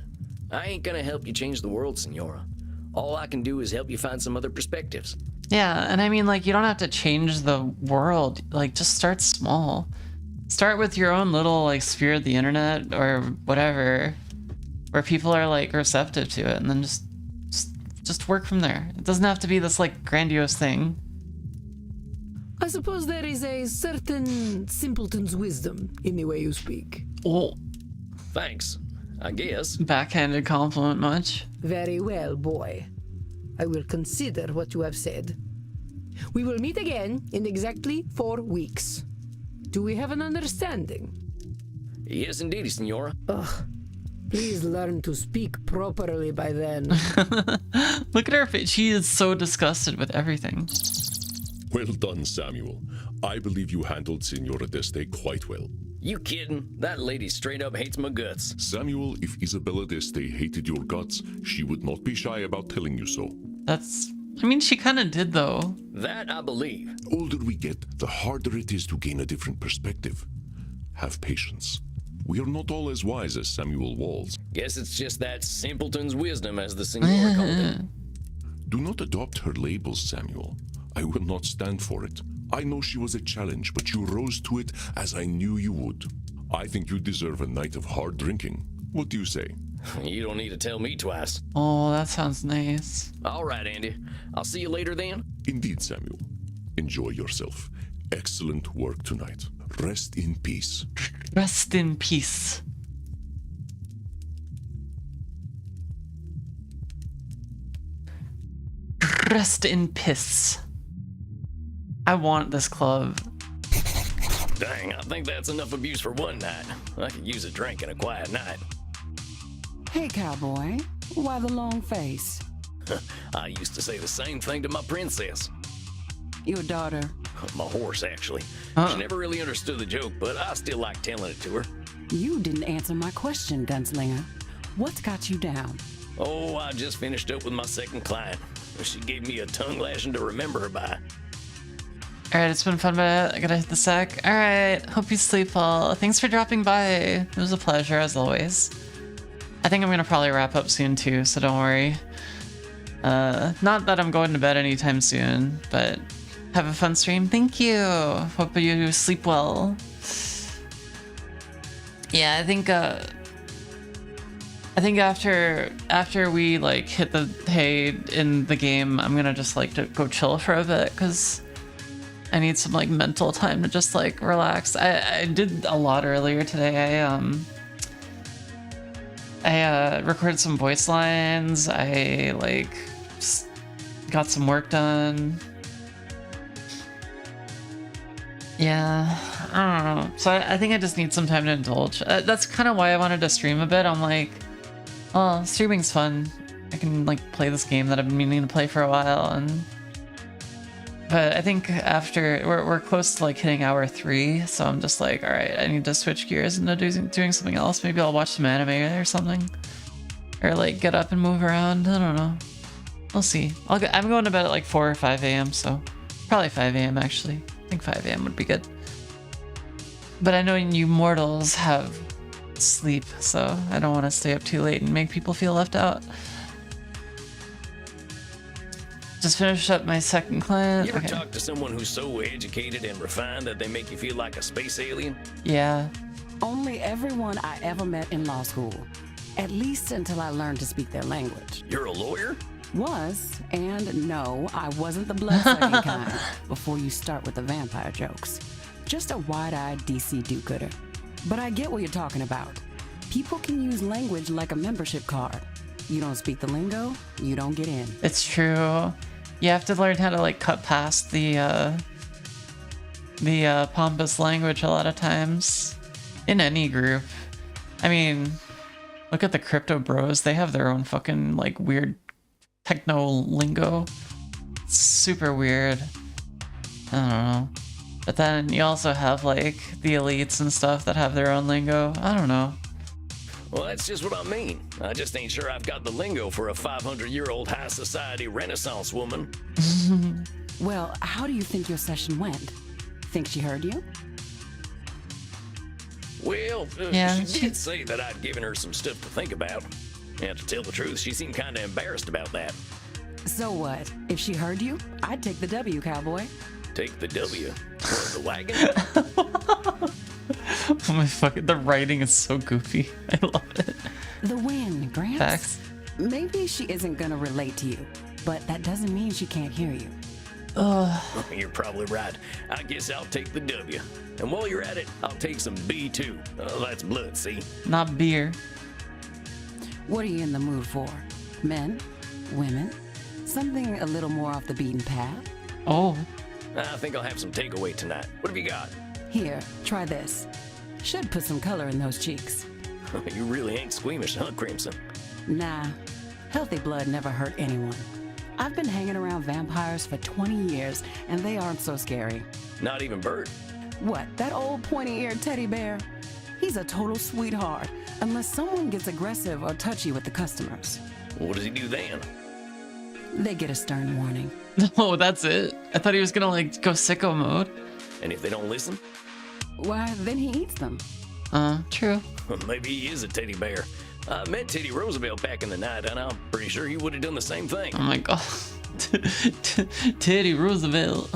I ain't gonna help you change the world, Senora. All I can do is help you find some other perspectives. yeah. And I mean, like, you don't have to change the world. Like, just start small. Start with your own little, like, sphere of the internet or whatever, where people are, like, receptive to it, and then just work from there. It doesn't have to be this, like, grandiose thing. I suppose there is a certain simpleton's wisdom in the way you speak. Oh, Thanks, I guess. backhanded compliment much. Very well, boy. I will consider what you have said. We will meet again in exactly 4 weeks. Do we have an understanding? Yes, indeedy, Senora. Ugh. Please learn to speak properly by then. Look at her face. She is so disgusted with everything. Well done, Samuel. I believe you handled Senora d'Este quite well. You kidding? That lady straight up hates my guts. Samuel, if Isabella d'Este hated your guts, she would not be shy about telling you so. That's, I mean, she kind of did though. That I believe. Older we get, the harder it is to gain a different perspective. Have patience. We are not all as wise as Samuel Walls. Guess it's just that simpleton's wisdom, as the Senora called it. Do not adopt her labels, Samuel. I will not stand for it. I know she was a challenge, but you rose to it as I knew you would. I think you deserve a night of hard drinking. What do you say? You don't need to tell me twice. Oh, that sounds nice. All right, Andy. I'll see you later then. Indeed, Samuel. Enjoy yourself. Excellent work tonight. Rest in peace. Rest in peace. Rest in piss. I want this club. Dang, I think that's enough abuse for one night. I could use a drink and a quiet night. Hey, cowboy. Why the long face? I used to say the same thing to my princess. Your daughter. My horse, actually. She never really understood the joke, but I still like telling it to her. You didn't answer my question, Gunslinger. What's got you down? Oh, I just finished up with my second client. She gave me a tongue lashing to remember her by. Alright, it's been fun, but I gotta hit the sack. Alright, hope you sleep well. Thanks for dropping by. It was a pleasure, as always. I think I'm gonna probably wrap up soon, too, so don't worry. Not that I'm going to bed anytime soon, but have a fun stream. Thank you. Hope you sleep well. Yeah, I think after we like hit the hay in the game, I'm gonna just like to go chill for a bit because I need some like mental time to just like relax. I did a lot earlier today. I recorded some voice lines. I like just got some work done. Yeah, I don't know. So I think I just need some time to indulge. That's kind of why I wanted to stream a bit. I'm like, oh, streaming's fun. I can like play this game that I've been meaning to play for a while, but I think after we're close to like hitting hour 3, so I'm just like, all right, I need to switch gears into doing something else. Maybe I'll watch some anime or something, or like get up and move around. I don't know. We'll see. I'm going to bed at like 4 or 5 a.m. So probably 5 a.m. actually. I think 5 a.m. would be good. But I know you mortals have sleep, so I don't want to stay up too late and make people feel left out. Just finished up my second client. You ever talk to someone who's so educated and refined that they make you feel like a space alien? Yeah. Only everyone I ever met in law school. At least until I learned to speak their language. You're a lawyer? Was, and no, I wasn't the blood-sucking kind, before you start with the vampire jokes. Just a wide-eyed DC do-gooder. But I get what you're talking about. People can use language like a membership card. You don't speak the lingo, you don't get in. It's true. You have to learn how to like cut past the pompous language a lot of times in any group. I mean, look at the crypto bros. They have their own fucking like weird techno lingo. It's super weird. I don't know. But then you also have like the elites and stuff that have their own lingo. I don't know. Well, that's just what I mean. I just ain't sure I've got the lingo for a 500-year-old high society Renaissance woman. Well, how do you think your session went? Think she heard you? Well, Yeah, she did say that I'd given her some stuff to think about. And to tell the truth, she seemed kind of embarrassed about that. So what? If she heard you, I'd take the W, cowboy. Take the W. What, the wagon? Oh my fucking, the writing is so goofy. I love it. The win, Gramps. Facts. Maybe she isn't gonna relate to you, but that doesn't mean she can't hear you. You're probably right. I guess I'll take the W. And while you're at it, I'll take some B too. That's blood, see? Not beer. What are you in the mood for? Men? Women? Something a little more off the beaten path? Oh, I think I'll have some takeaway tonight. What have you got? Here, try this. Should put some color in those cheeks. You really ain't squeamish, huh, Crimson? Nah, healthy blood never hurt anyone. I've been hanging around vampires for 20 years, and they aren't so scary. Not even Bert. What, that old pointy-eared teddy bear? He's a total sweetheart, unless someone gets aggressive or touchy with the customers. What does he do then? They get a stern warning. oh, that's it. I thought he was gonna like go sicko mode. And if they don't listen? Why, then he eats them. True. Maybe he is a teddy bear. I met Teddy Roosevelt back in the night, and I'm pretty sure he would have done the same thing. Oh my god. Teddy Roosevelt.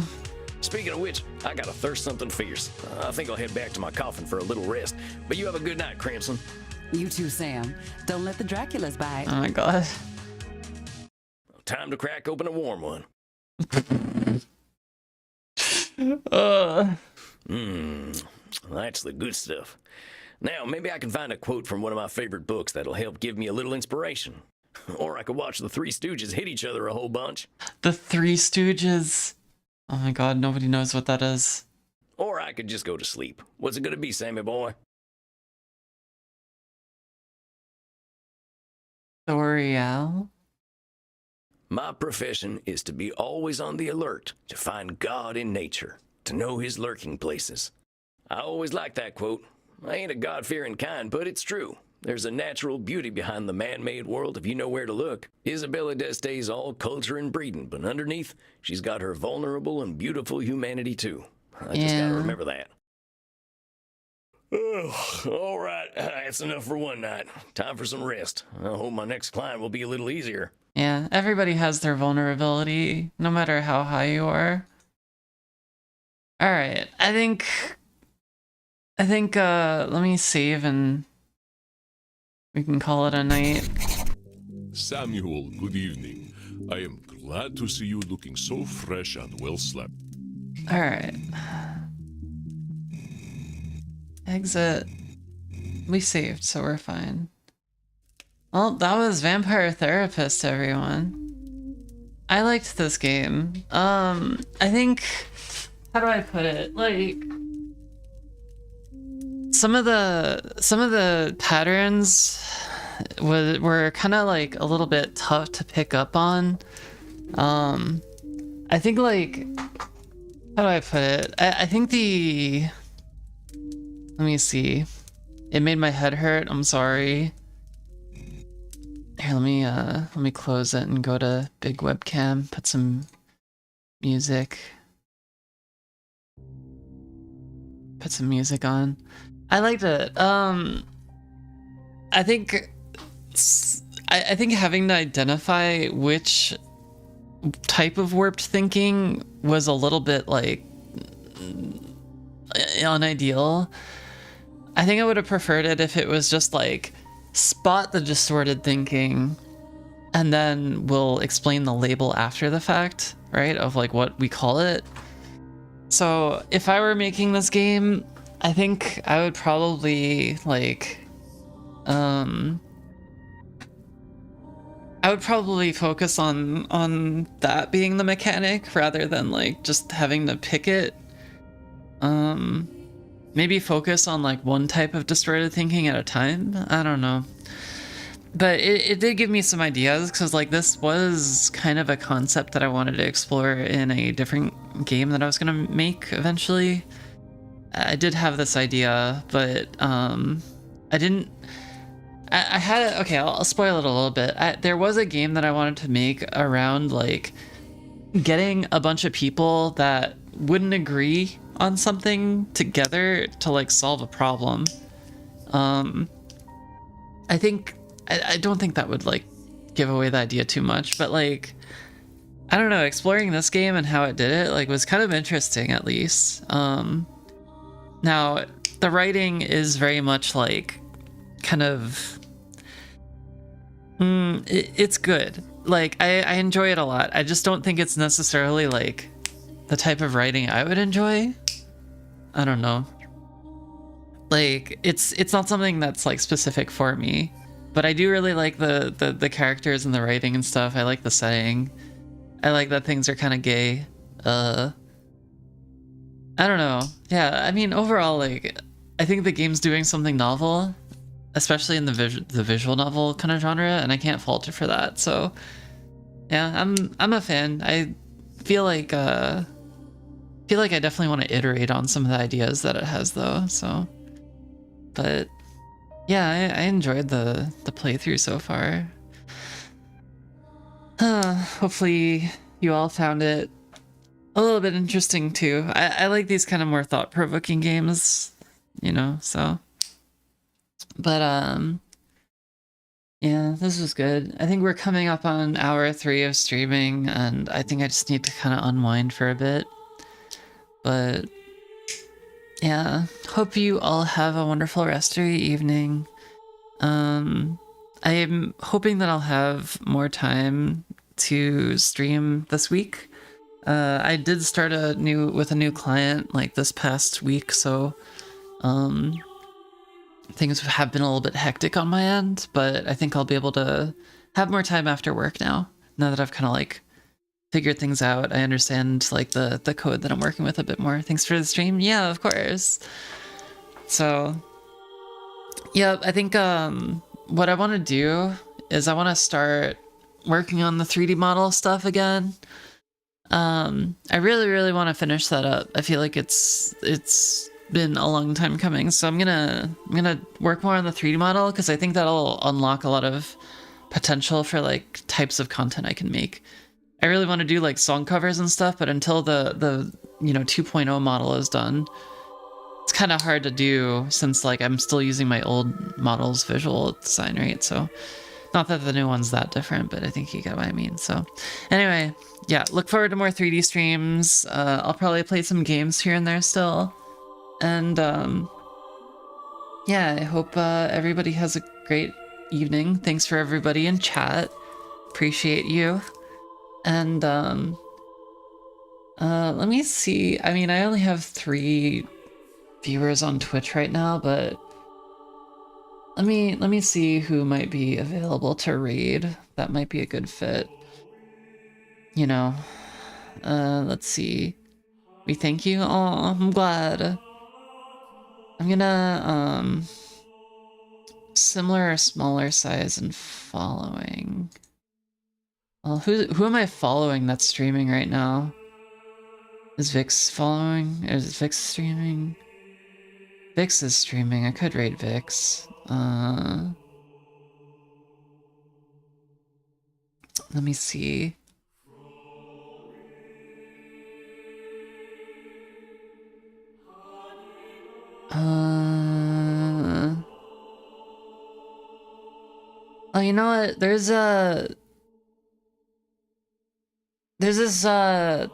Speaking of which, I got a thirst something fierce. I think I'll head back to my coffin for a little rest. But you have a good night, Crimson. You too, Sam. Don't let the Draculas bite. Oh my god. Time to crack open a warm one. That's the good stuff. Now, maybe I can find a quote from one of my favorite books that'll help give me a little inspiration. Or I could watch the Three Stooges hit each other a whole bunch. The Three Stooges. Oh my god, nobody knows what that is. Or I could just go to sleep. What's it gonna be, Sammy boy? L'Oreal? My profession is to be always on the alert, to find God in nature, to know his lurking places. I always like that quote. I ain't a God-fearing kind, but it's true. There's a natural beauty behind the man-made world if you know where to look. Isabella D'Este's all culture and breeding, but underneath, she's got her vulnerable and beautiful humanity too. I just gotta remember that. All right, that's enough for one night. Time for some rest. I hope my next client will be a little easier. Yeah, everybody has their vulnerability, no matter how high you are. Alright, I think, let me save and we can call it a night. Samuel, good evening. I am glad to see you looking so fresh and well slept. Alright. Exit. We saved, so we're fine. Well, that was Vampire Therapist, everyone. I liked this game. I think, how do I put it? Like, some of the patterns were kind of like a little bit tough to pick up on. I think, like, how do I put it? I think let me see. It made my head hurt. I'm sorry. Here, let me close it and go to big webcam. Put some music. Put some music on. I liked it. I think having to identify which type of warped thinking was a little bit like unideal. I think I would have preferred it if it was just like spot the distorted thinking, and then we'll explain the label after the fact, right? Of like what we call it. So if I were making this game, I think I would probably like, I would probably focus on that being the mechanic rather than like just having to pick it. Maybe focus on like one type of distorted thinking at a time. I don't know. But it did give me some ideas, because like this was kind of a concept that I wanted to explore in a different game that I was gonna make eventually. I did have this idea, but I didn't. I had, okay, I'll spoil it a little bit. There was a game that I wanted to make around like getting a bunch of people that wouldn't agree on something together to like solve a problem. I think I don't think that would like give away the idea too much, but like I don't know, exploring this game and how it did it like was kind of interesting, at least. Now the writing is very much like kind of it's good. Like I enjoy it a lot. I just don't think it's necessarily like the type of writing I would enjoy. I don't know. Like it's not something that's like specific for me, but I do really like the characters and the writing and stuff. I like the setting. I like that things are kind of gay. I don't know. Yeah, I mean overall, like I think the game's doing something novel, especially in the visual novel kind of genre, and I can't fault it for that. So yeah, I'm a fan. I feel like I definitely want to iterate on some of the ideas that it has though. So, but yeah, I enjoyed the playthrough so far. Hopefully you all found it a little bit interesting too. I like these kind of more thought-provoking games, you know, so. But yeah, this was good. I think we're coming up on hour 3 of streaming, and I think I just need to kind of unwind for a bit. But yeah, hope you all have a wonderful rest of your evening. I am hoping that I'll have more time to stream this week. I did start with a new client like this past week, so things have been a little bit hectic on my end, but I think I'll be able to have more time after work now that I've kind of like figured things out. I understand like the code that I'm working with a bit more. Thanks for the stream. Yeah, of course. So yeah, I think what I want to do is I want to start working on the 3D model stuff again. I really want to finish that up. I feel like it's been a long time coming, so I'm gonna work more on the 3D model, because I think that'll unlock a lot of potential for like types of content I can make. I really want to do like song covers and stuff, but until the 2.0 model is done, it's kind of hard to do, since like I'm still using my old model's visual design, right? So not that the new one's that different, but I think you get what I mean. So anyway, yeah, look forward to more 3D streams. I'll probably play some games here and there still. And yeah, I hope everybody has a great evening. Thanks for everybody in chat. Appreciate you. And let me see. I mean, I only have 3 viewers on Twitch right now, but let me see who might be available to raid. That might be a good fit. You know, let's see. We thank you. Oh, I'm glad. I'm gonna similar or smaller size and following. Well, who am I following that's streaming right now? Is Vix following? Is Vix streaming? Vix is streaming. I could rate Vix. Let me see. Oh, you know what? There's this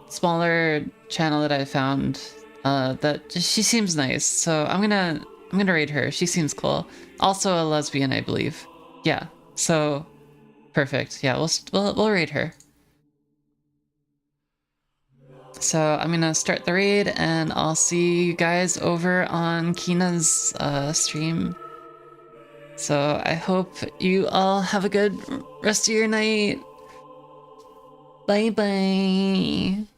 smaller channel that I found that she seems nice, so I'm gonna rate her. She seems cool. Also a lesbian, I believe. Yeah, so perfect. Yeah, we'll raid her. So I'm gonna start the raid, and I'll see you guys over on Kina's stream. So I hope you all have a good rest of your night. Bye bye.